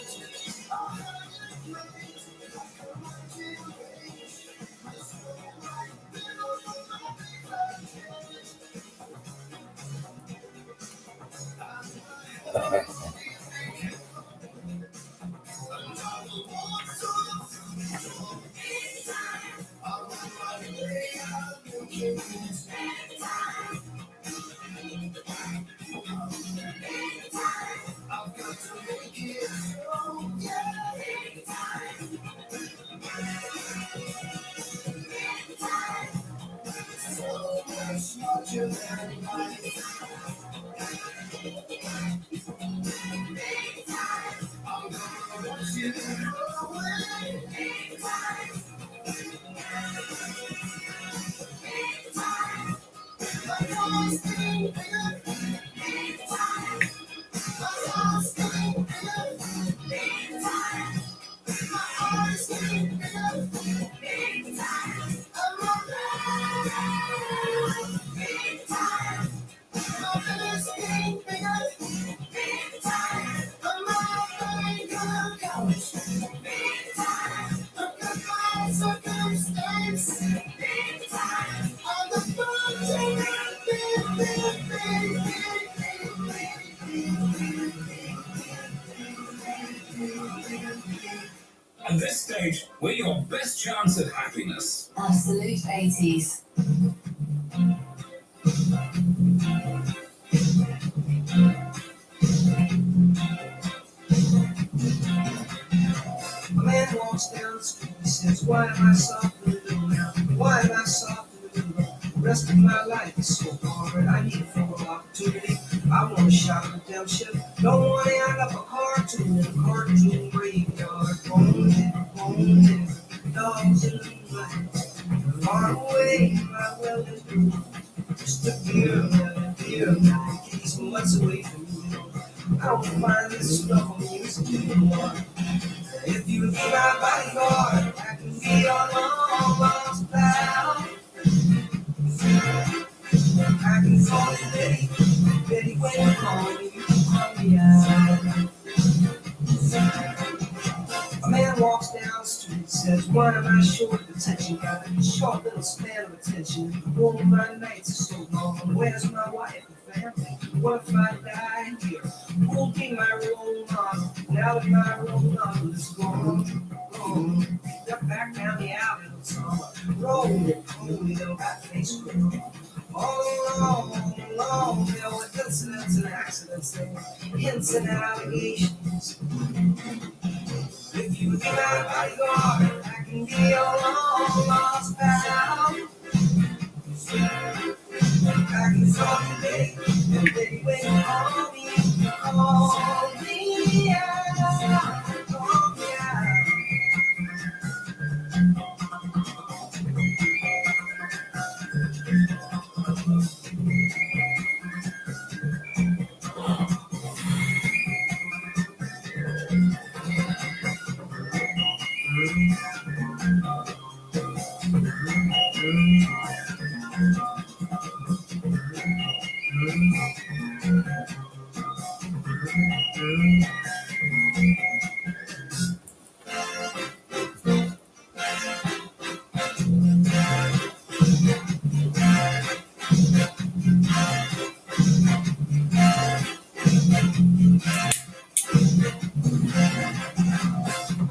At this stage, we're your best chance at happiness.
Absolute 80s.
A man walks down the street, he says, why am I soft in the middle now? Why am I soft in the middle? The rest of my life is so hard. I need a full opportunity. I want a shot of redemption. Don't want to end up a cartoon in a cartoon graveyard. Bones in dogs in the moonlight. Far away, my well-lit room. Just a beer, in case months away from you. I don't find this stuff on music anymore. If you be my bodyguard, I can be your long lost pal. I can call you Betty, Betty when you call me, you can call me out. A man walks down the street, says, what am I short of attention? Got a short little span of attention. All my nights are so long. Where's my wife and family? What if I die here? Who'll be my role model? Now that my role model is gone, step back down the alley in summer. Rolling, only little rat face girl. All along, there were incidents and accidents, there were hints and allegations. If you be my bodyguard, I can be your long lost pal. I can call you Betty, and Betty when you call me out. Call me out.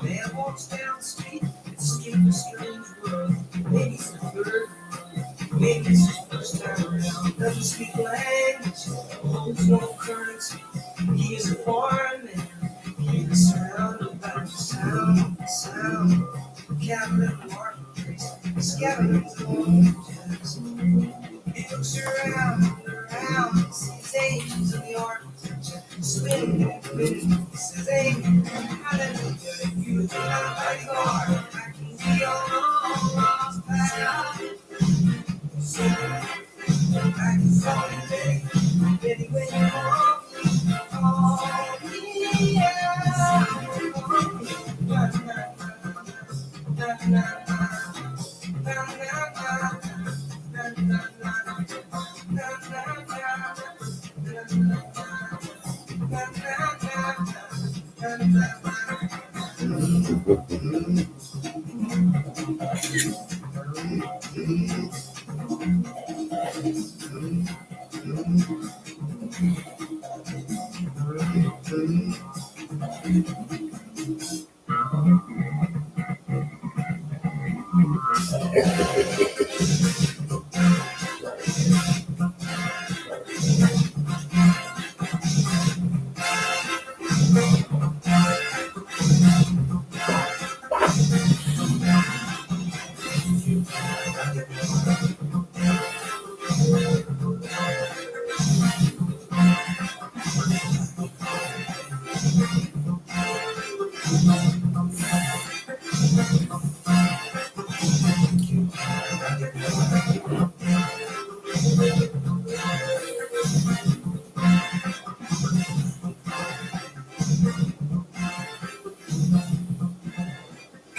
Man walks down the street, escape a strange world. Maybe it's the third, maybe it's his first time around. Doesn't around, Captain Martin, scavenging soldiers. He looks around and around, sees angels in the architecture, spinning and spinning. He says, hey, hallelujah, if you do not like God, I can see all lost path. So, I can saw you day, anyway you want. Oh, yeah.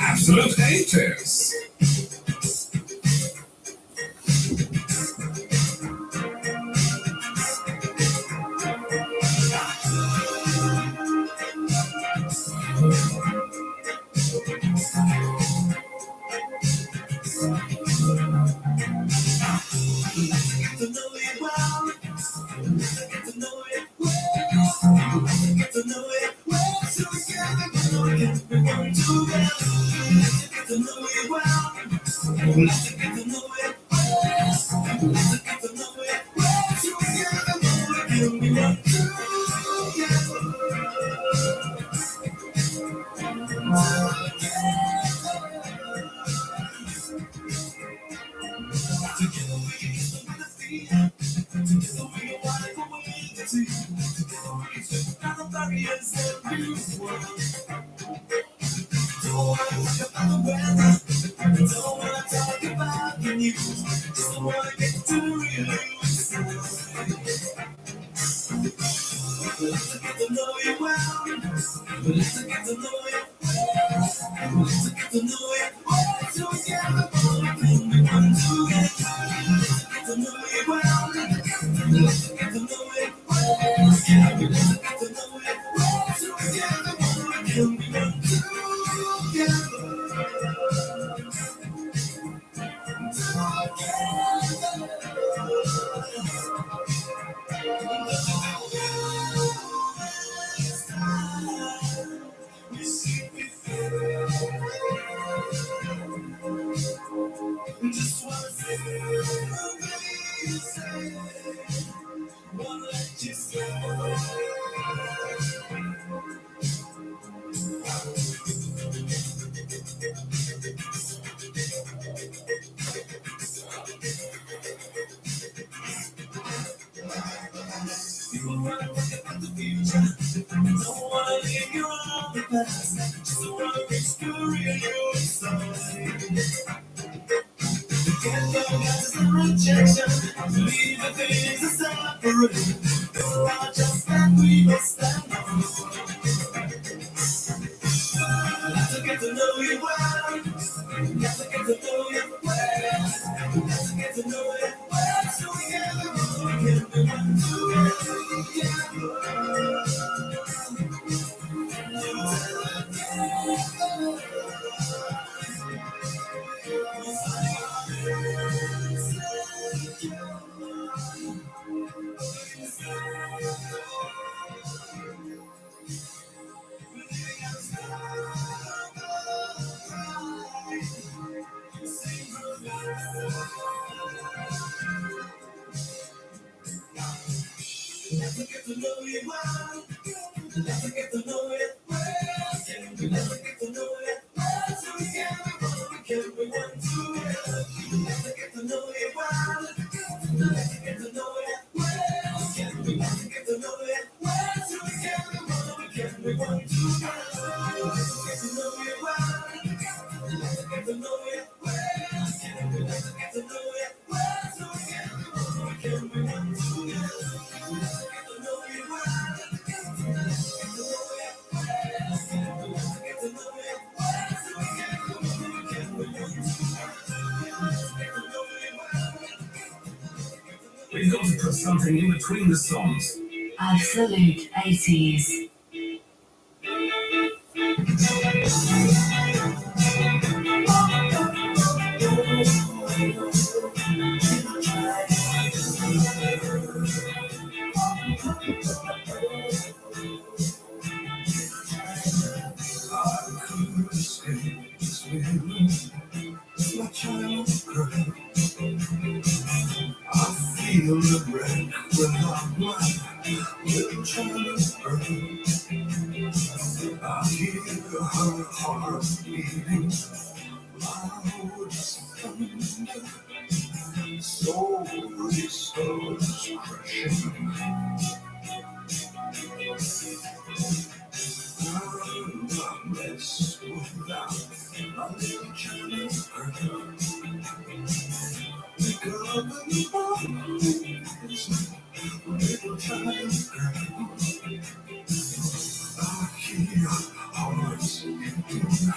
Absolute haters.
everyone together. Let's get to know it well. Let's get to know it well. Let's get to know it well. So we can everyone together. Let's get to know it well. Let's get to know it well. Let's get to know it well. So we can everyone together. Let's get to know it well. Let's get to know it well. Let's get to know it well. So we can everyone together.
We've got to put something in between the songs.
Absolute 80s.
My child girl, I feel the break when I'm my little child girl. I hear her heart beating loud as thunder. Slowly starts crashing. I'm a mess without my little child girl. Pick up and little child girl. I hear hearts beating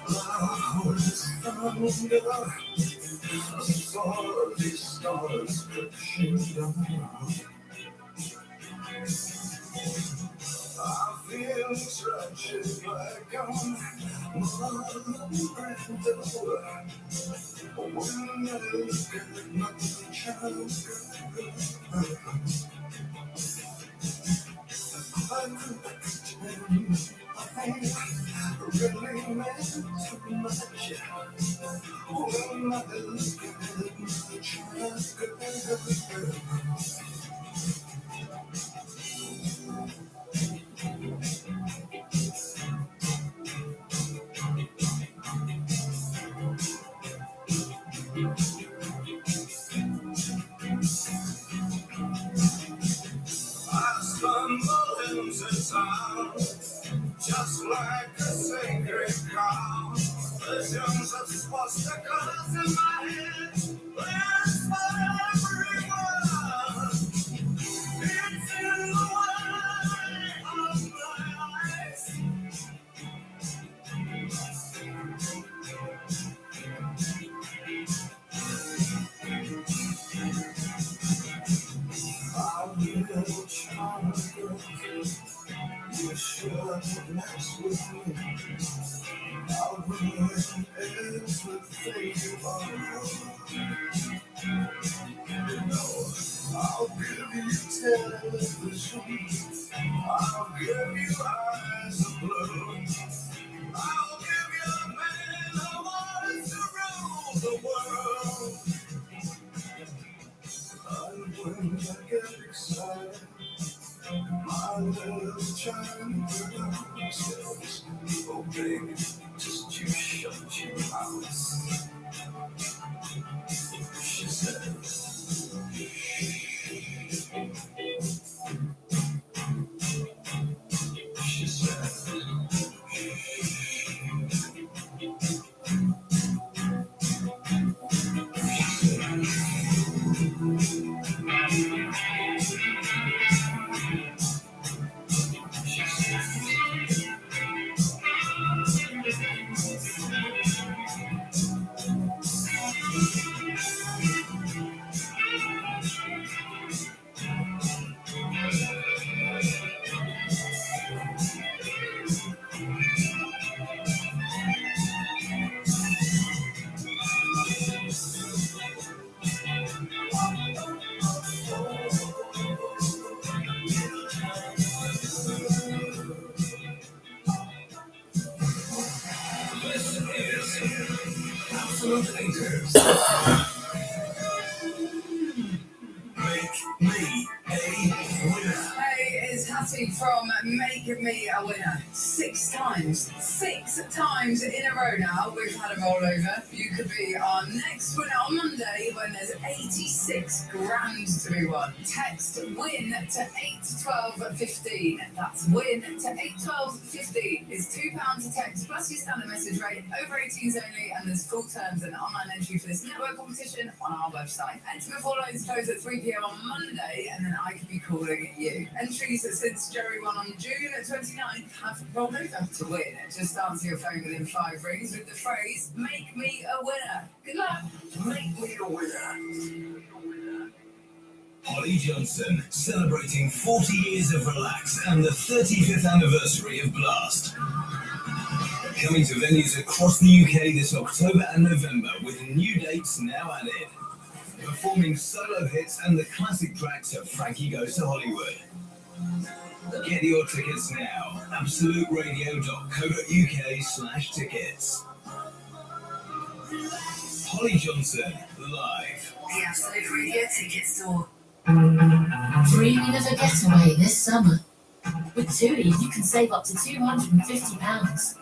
loud as thunder. Slowly starts crashing down. I feel tragic like I'm mother Brenda. When I look at my child girl, I could pretend I really meant too much. When I look at my child girl. I stumble into town, just like a sacred cow. Visions of swastikas in my head, plans for everyone. It's in the way of my eyes. Our little child girl, you should mess with me. I'll ruin everything you are. You know, I'll give you television. I'll give you eyes of blue. I'll give you a man who wants to rule the world. And when I get excited, my little child girl says, oh baby, just you shut your mouth. She says, she says,
Absolute 80s.
make me a winner.
Hey, it's Hattie from Making Me a Winner. 16 times. 6 times in a row now we've had a rollover. You could be our next winner on Monday when there's 86 grand to be won. Text WIN to 81215. That's WIN to 81215. It's £2 a text plus your standard message rate, over 18s only, and there's full terms and online entry for this network competition on our website. Enter before loads close at 3 p.m. on Monday, and then I could be calling you. Entries since Jerry won on June 29th have rolled over to win. Just answer your phone within 5 rings with the phrase, "Make me a winner." Good luck.
Make me a winner. Holly Johnson, celebrating 40 years of Relax and the 35th anniversary of Blast. Coming to venues across the UK this October and November with new dates now added. Performing solo hits and the classic tracks of Frankie Goes to Hollywood. Get your tickets now. absoluteradio.co.uk/tickets. Holly Johnson, live.
The Absolute Radio Ticket Store.
Dreaming of a getaway this summer? With TUI, you can save up to £250.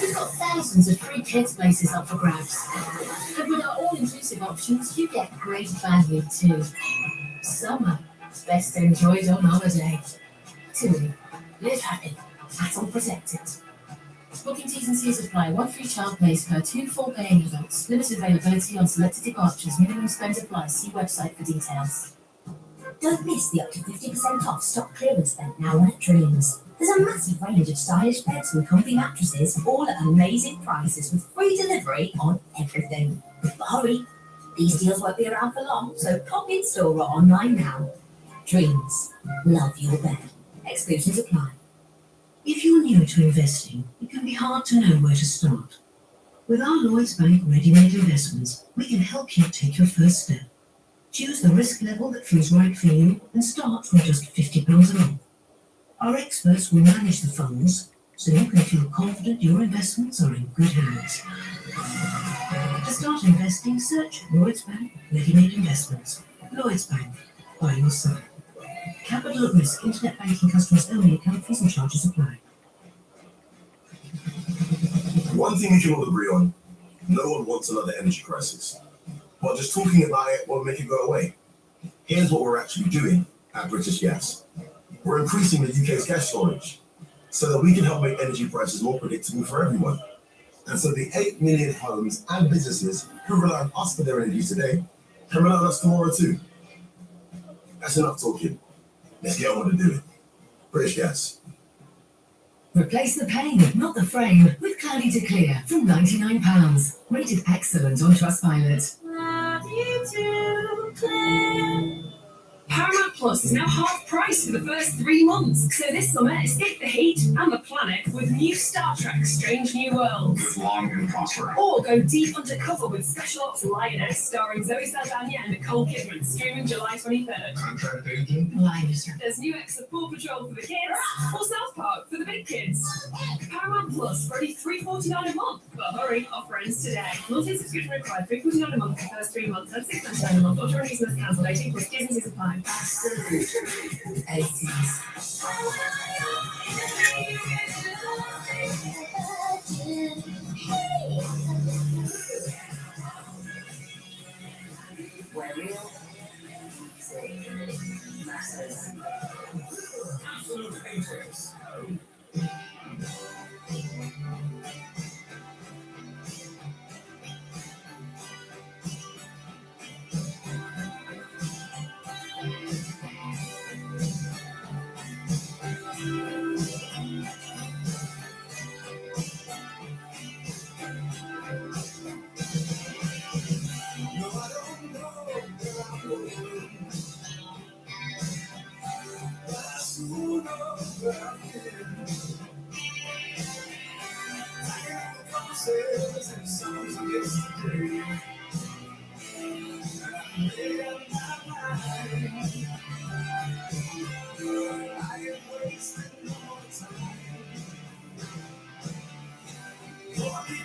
We've got thousands of free kids places up for grabs. And with our all-inclusive options, you get great value too. Summer, best enjoyed on holiday. TUI, live happy, that's all protected. Booking T's and C's apply. 1 free child place per 2 full paying adults. Limited availability on selected departures. Minimum spend applies. See website for details.
Don't miss the up to 50% off stock clearance event now on at Dreams. There's a massive range of stylish beds and comfy mattresses, all at amazing prices with free delivery on everything. But hurry, these deals won't be around for long, so pop in store or online now. Dreams, love your bed. Exclusions apply.
If you're new to investing, it can be hard to know where to start. With our Lloyds Bank ready-made investments, we can help you take your first step. Choose the risk level that feels right for you and start from just £50 a month. Our experts will manage the funds so you can feel confident your investments are in good hands. To start investing, search Lloyds Bank ready-made investments. Lloyds Bank, by your side. Capital at risk. Internet banking customers only. Account fees and charges apply.
One thing we can all agree on, no one wants another energy crisis. But just talking about it won't make it go away. Here's what we're actually doing at British Gas. We're increasing the UK's gas storage so that we can help make energy prices more predictable for everyone. And so the 8 million homes and businesses who rely on us for their energy today can rely on us tomorrow too. That's enough talking. Let's get on with it doing. British Gas.
Replace the pain, not the frame, with Cloudy to Clear from £99. Rated excellent on Trustpilot.
Paramount Plus is now half price for the first 3 months. So this summer, escape the heat and the planet with new Star Trek Strange New Worlds.
Live long and prosper.
Or go deep undercover with Special Ops Lioness, starring Zoe Saldana and Nicole Kidman, streaming July 23rd.
Contract agent.
Lioness.
There's new episodes of Paw Patrol for the kids, or South Park for the big kids. Paramount Plus for only $3.49 a month. But hurry, offer ends today. Monthly subscription required $3.49 a month for the first 3 months and $6.99 a month. Or join us cancelled 18 plus T's and C's apply.
Absolute 80s. Where real music matters.
Absolute 80s.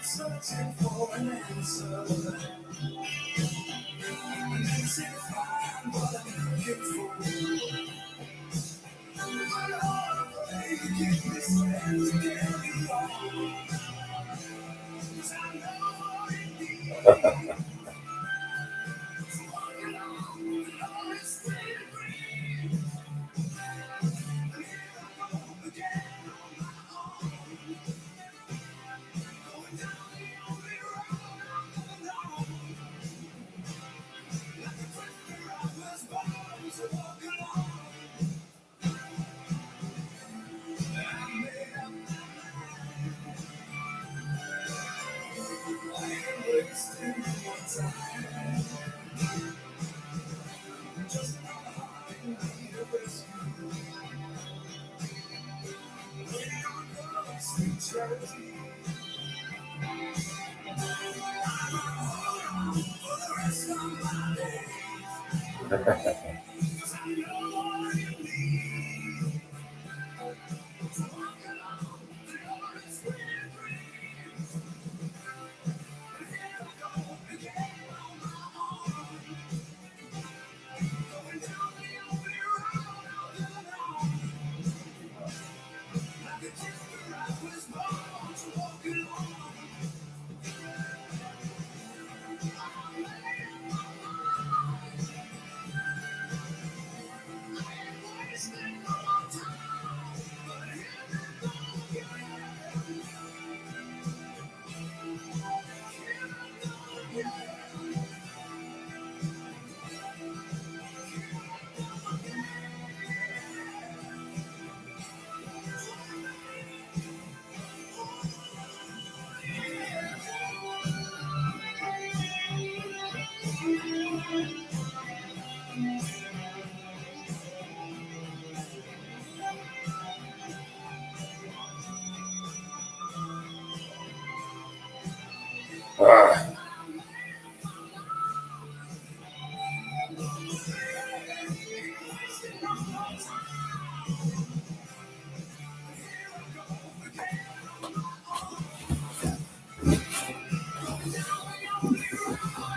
Searching for an answer. And you say find what I'm looking for.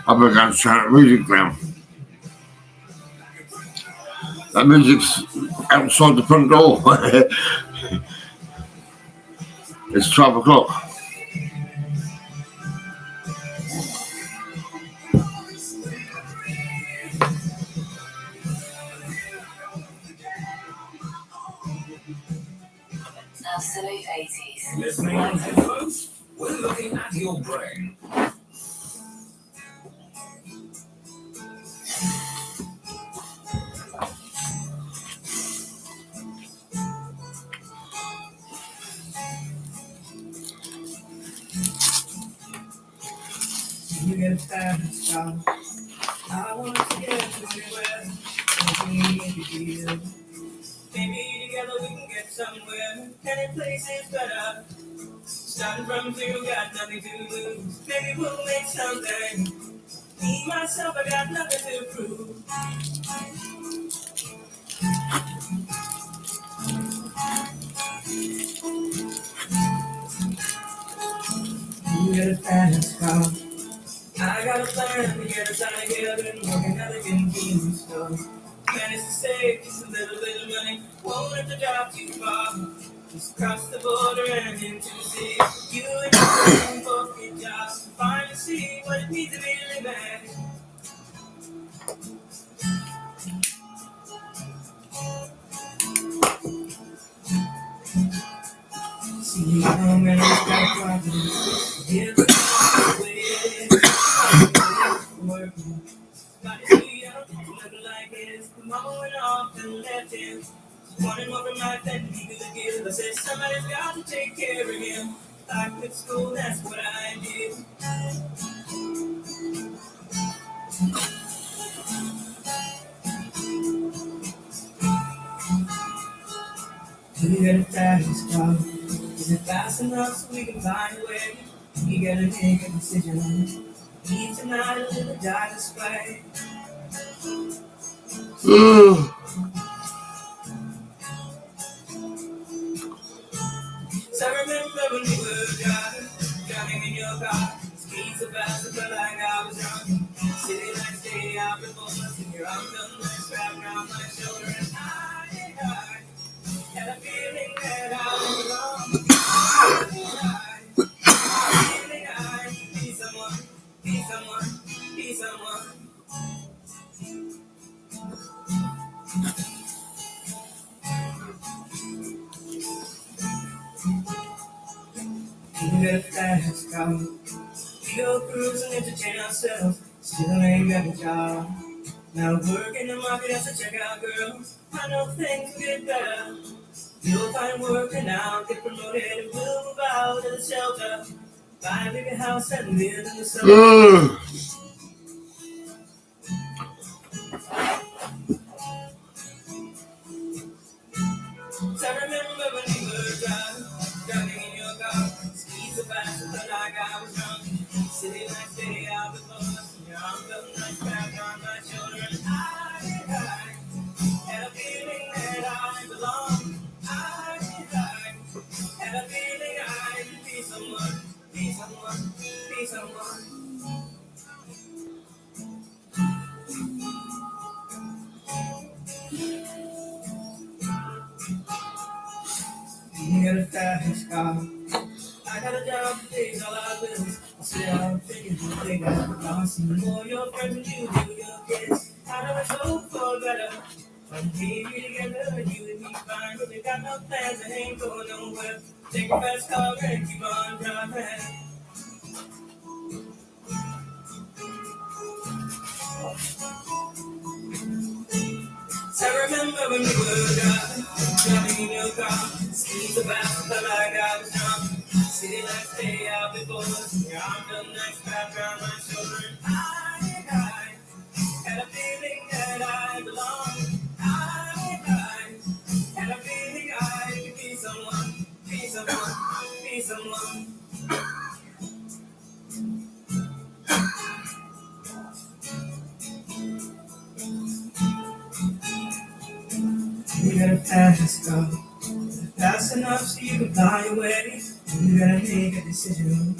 I began to shout music now. That music's outside the front door. It's 12 o'clock.
Absolute 80s. Listening on headphones? We're looking at your brain.
You get a fast car. I want to get to anywhere. Maybe together we can get somewhere. Any place is better. Starting from zero, got nothing to lose. Maybe we'll make something. Me, myself, I got nothing to prove. You get a fast car. I got a plan to get us out of here. Been working at a convenience store. Managed to save just a little bit of money. Won't have to drive too far. Just cross the border and into the city. You and me both get jobs to finally see what it means to be living. See how many got problems. Give the way it is. Working. Got to see how to look like it's going off and left him. Wanting more from life than he could give. I said somebody's got to take care of him. I quit school, that's what I did. Do you get a fast car? Is it fast enough so we can find a way? You gotta make a decision. Eat tonight or live or die this way. So I remember when we were driving in your car. Speed so fast, I felt like I was drunk. City lights stay out before us, and your arm felt nice wrapped around my shoulder. And I had a feeling that be someone, be someone. You got a fast car. We go cruise and entertain ourselves. Still ain't got a job. Now work in the market as a checkout girl. I know things will get better. You'll find work and I'll get promoted and we'll move out of the shelter. Buy a bigger house and live in the summer. So I remember when you were driving in your car, ski so fast I felt like I was drunk. City lights day out before us, and your arm felt nice back on my shoulder. And I had a feeling that I belonged. I had a feeling I could be someone, be someone, be someone. You got a fast car. I got a job that pays all our bills. I say I'm thinking you think I see more of your friends than you do your kids. I never hope for better. When we be together, you and me fine. But we got no plans and ain't going nowhere. Take a fast car and keep on driving. So I remember when we were driving in your car. Speed about felt like I was drunk. City lights stay out before us. Your arm felt nice wrapped around my shoulder. And I had a feeling that I belonged. I had a feeling I could be someone, be someone, be someone. You got a fast car, fast enough so you can fly away. You gotta make a decision.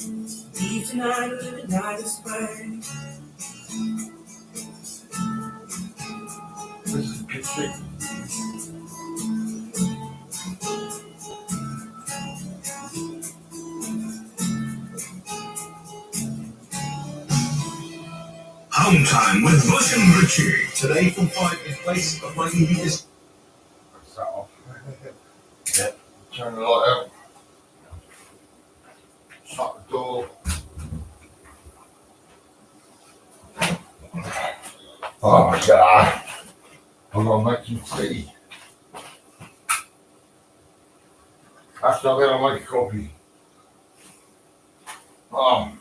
Leave tonight or live and die this way.
This is good shit.
Home time with Bush and Richie. Today from 5 in place of making you this.
That off. Yeah. Turn the light out. Shut the door. Oh my god. I'm gonna make some tea. Actually, I'm gonna make a coffee. Oh.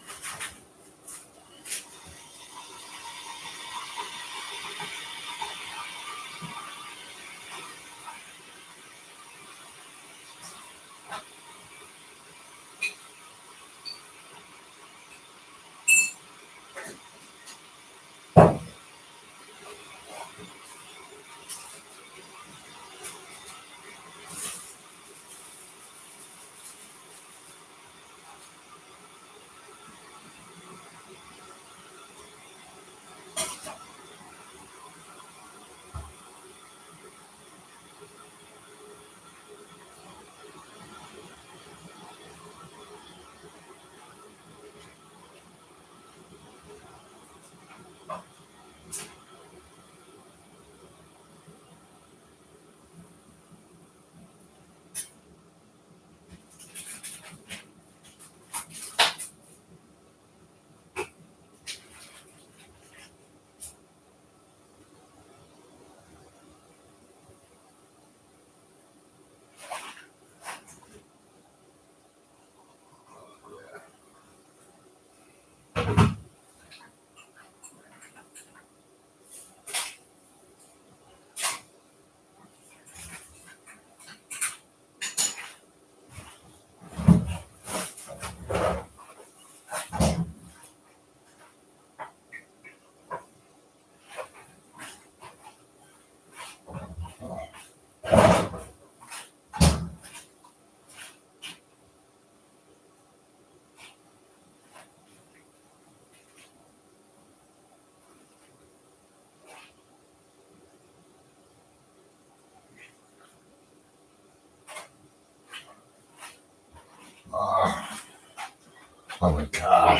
Oh my god.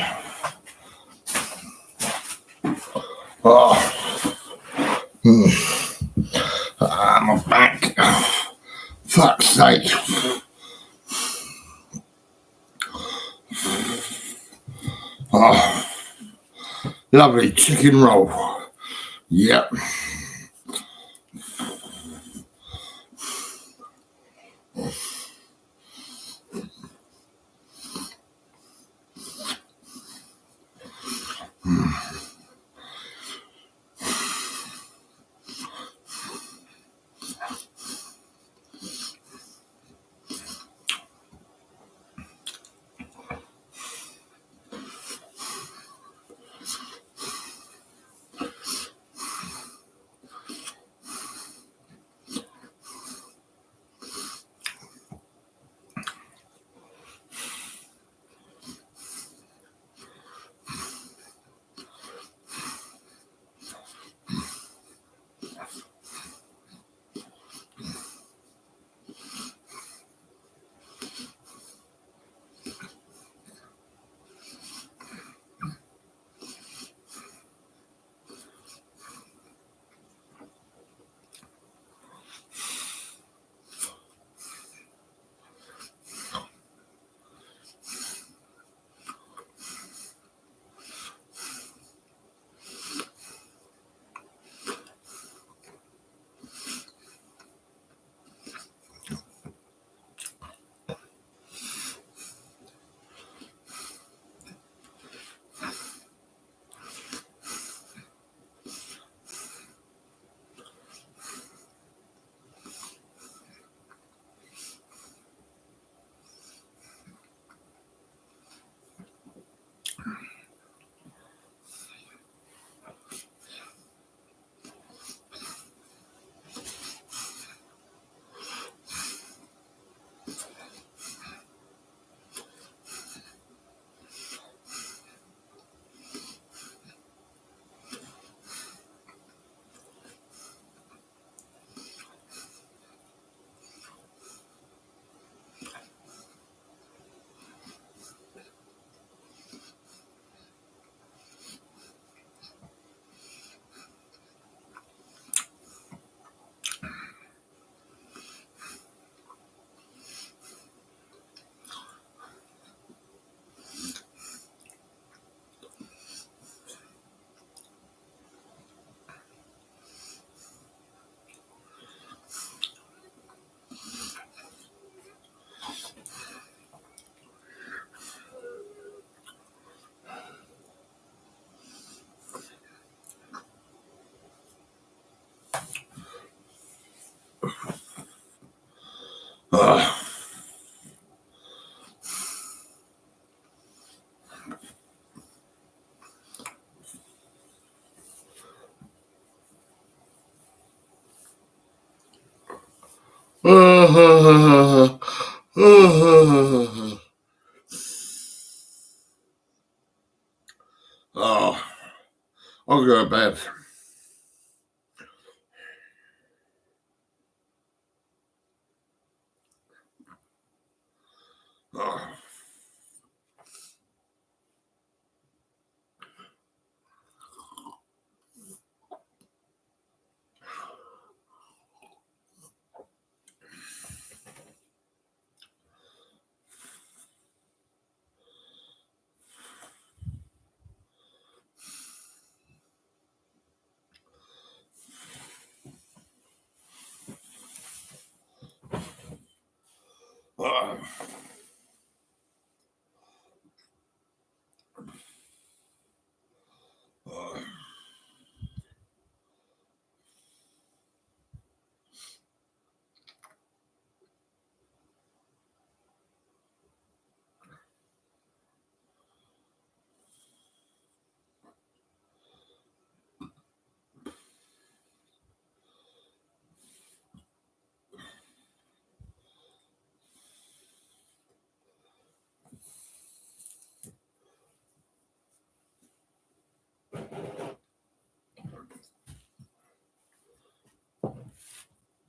My back. Fuck's sake. Lovely chicken roll. Yep. I'll go to bed.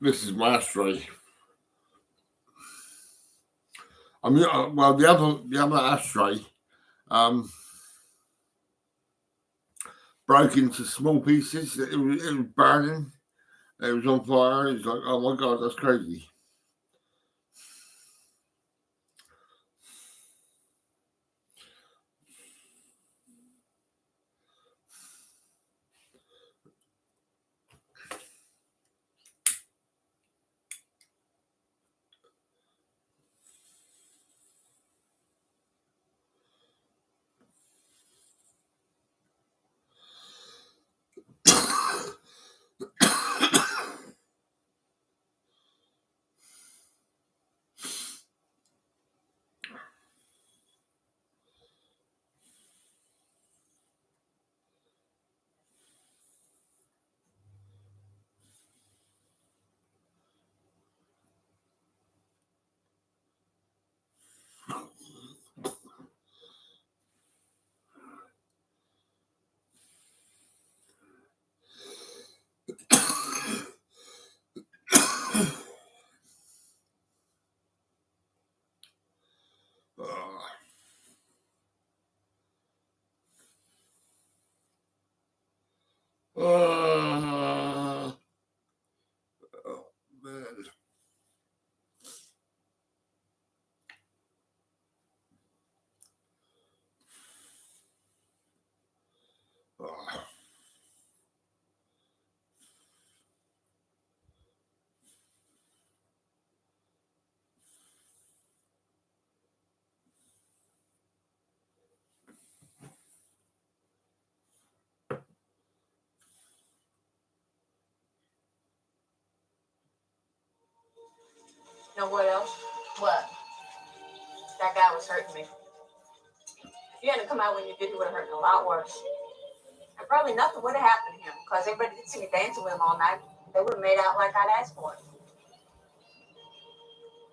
This is my ashtray. I mean, well, the other ashtray, broke into small pieces. It was burning. It was on fire. It's like, oh my God, that's crazy. Oh, man.
Know what else?
What?
That guy was hurting me. If you hadn't come out when you did, he would have hurt me a lot worse. And probably nothing would have happened to him, because everybody did see me dancing with him all night. They would have made out like I'd asked for it.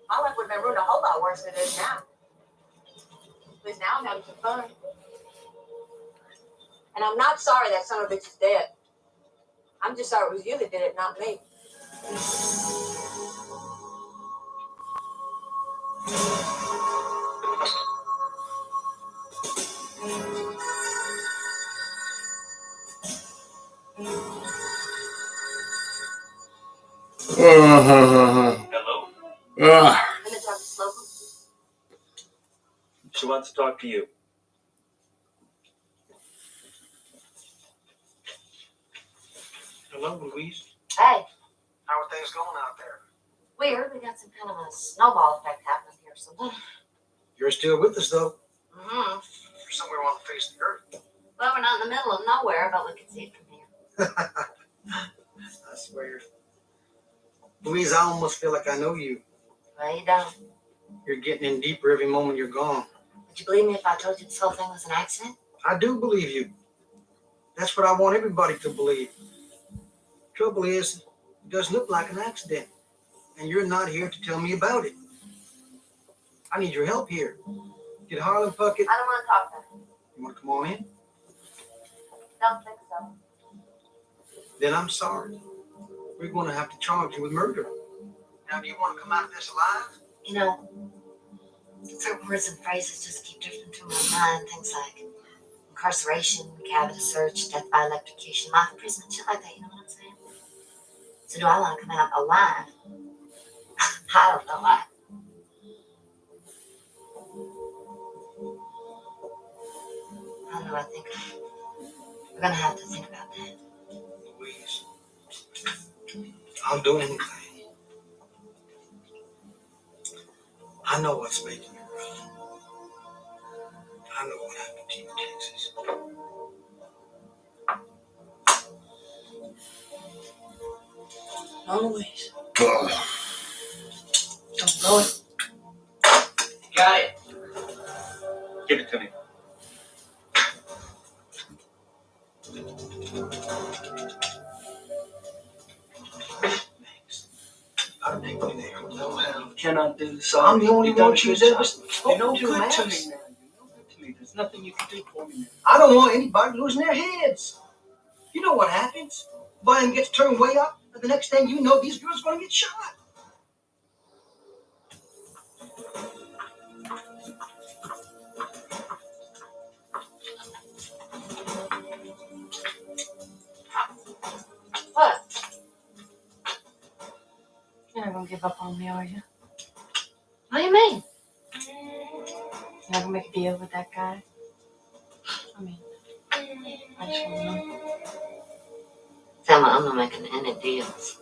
My life would have been ruined a whole lot worse than it is now. At least now I'm having some fun. And I'm not sorry that son of a bitch is dead. I'm just sorry it was you that did it, not me.
Hello?
I'm gonna talk to Slocum.
She wants to talk to you. Hello, Louise.
Hey,
How are things going out there?
weird. We got some kind of a snowball effect happening here or something.
You're still with us, though.
Mm-hmm.
You're somewhere on the face of the earth.
Well, we're not in the middle of nowhere, but we can see it from here.
I swear. Louise, I almost feel like I know you.
Well, you don't.
You're getting in deeper every moment you're gone.
Would you believe me if I told you this whole thing was an accident?
I do believe you. That's what I want everybody to believe. Trouble is, it doesn't look like an accident. And you're not here to tell me about it. I need your help here. Did Harlan Puckett...
I don't want to talk to him.
You want to come on in?
Don't think so.
Then I'm sorry. We're going to have to charge you with murder. Now, do you want to come out of this alive?
You know, certain words and phrases just keep drifting through my mind. Things like incarceration, cavity search, death by electrocution, life in prison, shit like that. You know what I'm saying? So do I want to come out alive? I don't know. I don't know. I think we're gonna have to think about that.
Louise, I'll do anything. I know what's making you run. I know what happened to you in Texas.
No, Louise.
Oh.
I'm going. Got it.
Give it to me. I'm taking you there. No help. Cannot do this. I'm the only one who's ever spoken to, good to me now. You're no good to me. There's nothing you can do for me now. I don't want anybody losing their heads. You know what happens? Volume gets turned way up, and the next thing you know, these girls are going to get shot.
gonna give up on me, are you?
What do you mean?
You're not gonna make a deal with that guy? I mean, I just wanna know.
Selma, I'm not making any deals.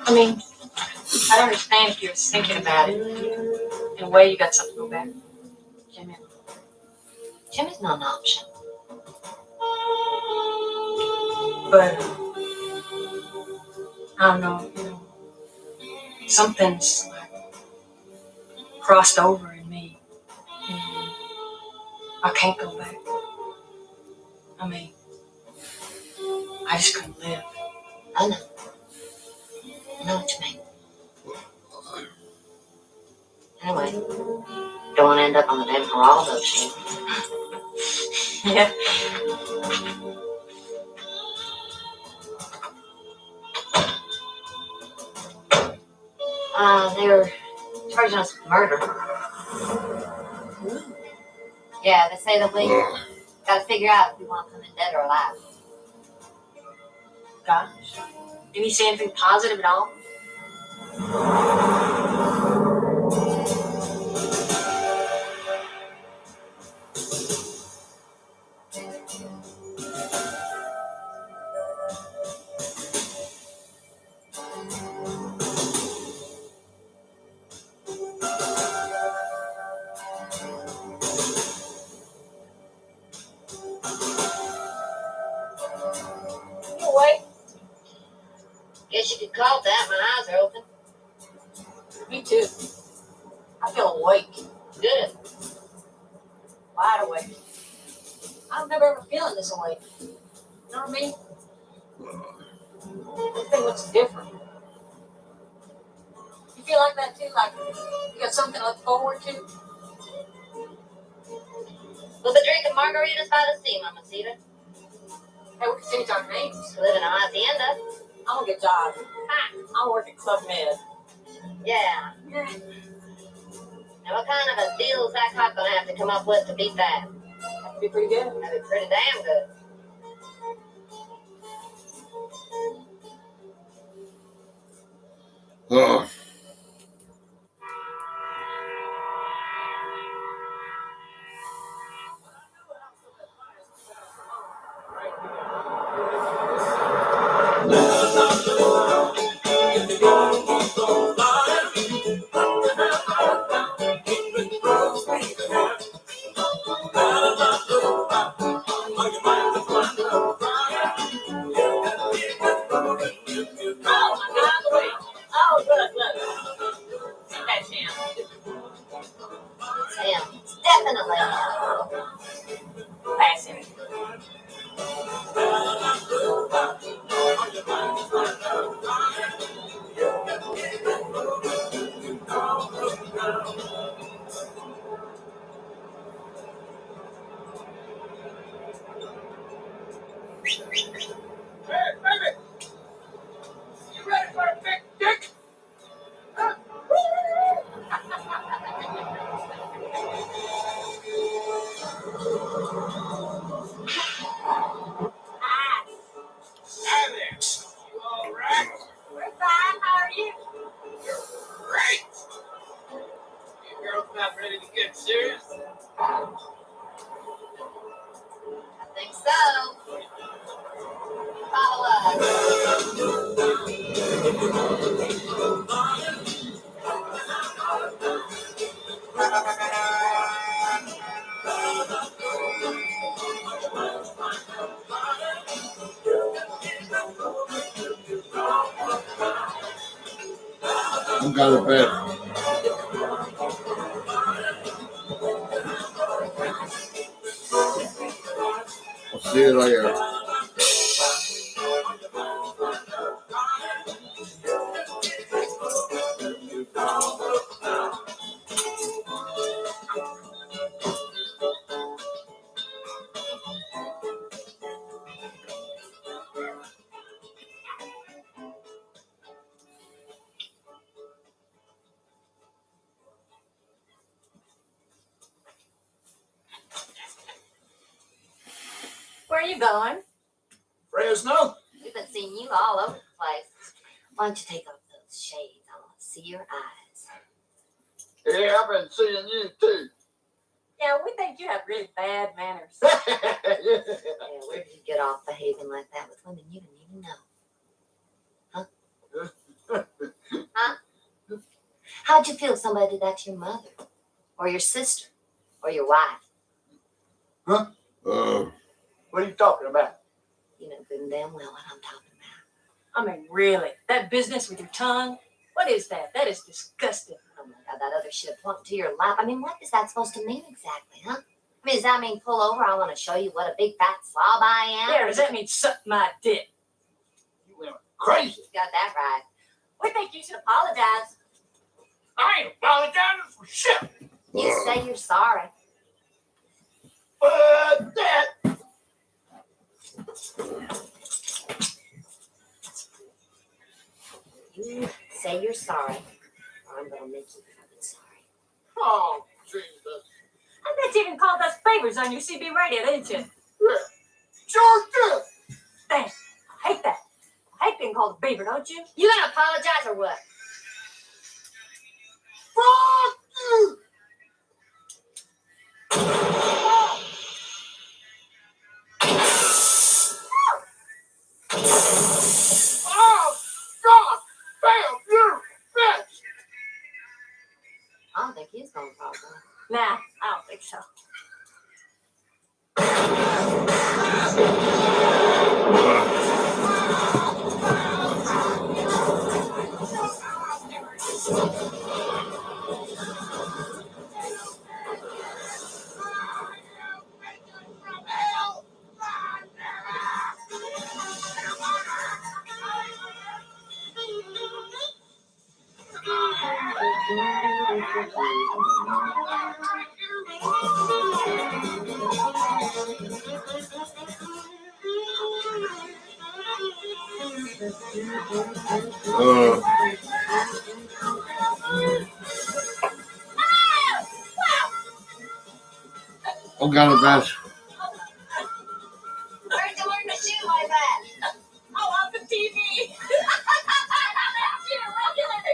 I mean, I understand if you're thinking about it. In a way, you got something to go back. Jimmy.
Jimmy's not an option.
But I don't know, you know, something's like crossed over in me. And I can't go back. I mean, I just couldn't live.
I know. I know what you mean. Anyway, don't want to end up on the David Geraldo show.
Yeah.
They're charging us with murder. Yeah, they say that we gotta figure out if we want to come in dead or alive.
Gosh. Did he say anything positive at all? You awake?
Guess you could call it that. My eyes are open.
Me too. I feel awake.
Good.
Wide awake. I don't remember ever feeling this awake. You know what I mean? Everything looks different. You feel like that too? Like you got something to look forward to?
We'll be drinking margaritas by the sea, Mama Cedar.
Hey, we can change our names.
Living on Hacienda.
I'm gonna get a job. I'll work at Club Med.
Yeah. Now, what kind of a deal is that cop gonna have to come up with to beat that?
That'd be pretty good.
That'd be pretty damn good.
Oh,
Oh, good. See that, Sam?
Sam. It's definitely him.
Pass him.
Hey, baby! You ready for a big dick? Huh? Hi there. You all right?
We're fine. How are you?
Great. You girls not ready to get serious?
I think so. Follow us.
I'm going to bed. I'll see you later.
Where are you going?
Fresno?
We've been seen you all over the place. Why don't you take off those shades? I want to see your eyes.
Yeah, I've been seeing you too.
Yeah, we think you have really bad manners.
Yeah, where did you get off behaving like that with women you didn't even know? Huh? How'd you feel if somebody did that to your mother? Or your sister? Or your wife?
What are you talking about?
You know good and damn well what I'm talking
I mean, really, that business with your tongue? What is that? That is disgusting.
about. Oh my God, that other shit pointing to your lap. I mean, what is that supposed to mean exactly, huh? I mean, does that mean pull over? I want to show you what a big fat slob I am?
Yeah, does that mean suck my dick?
You went crazy.
You got that right.
We think you should apologize.
I ain't apologizing for shit.
You say you're sorry.
That.
You say you're sorry, or I'm gonna make you fucking sorry.
Oh, Jesus.
I bet you even called us favors on your CB radio, didn't you?
Yeah. Sure did.
Thanks. I hate that. I hate being called a beaver, don't you?
You gonna apologize or what?
Fuck you. Oh, God. Damn, you bitch.
I don't think he's gonna apologize.
Nah, I don't think so.
Oh, got a best.
Where'd you learn to shoot like that?
Oh, off the TV.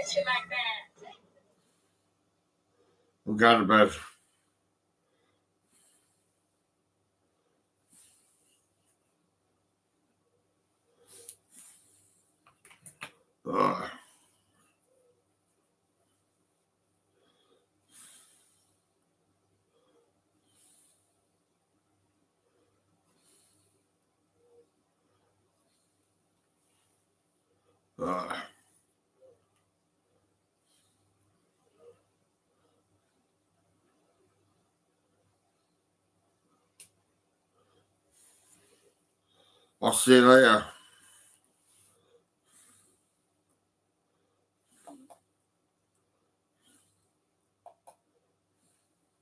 Shit like that.
Oh, got a best. I'll see you later.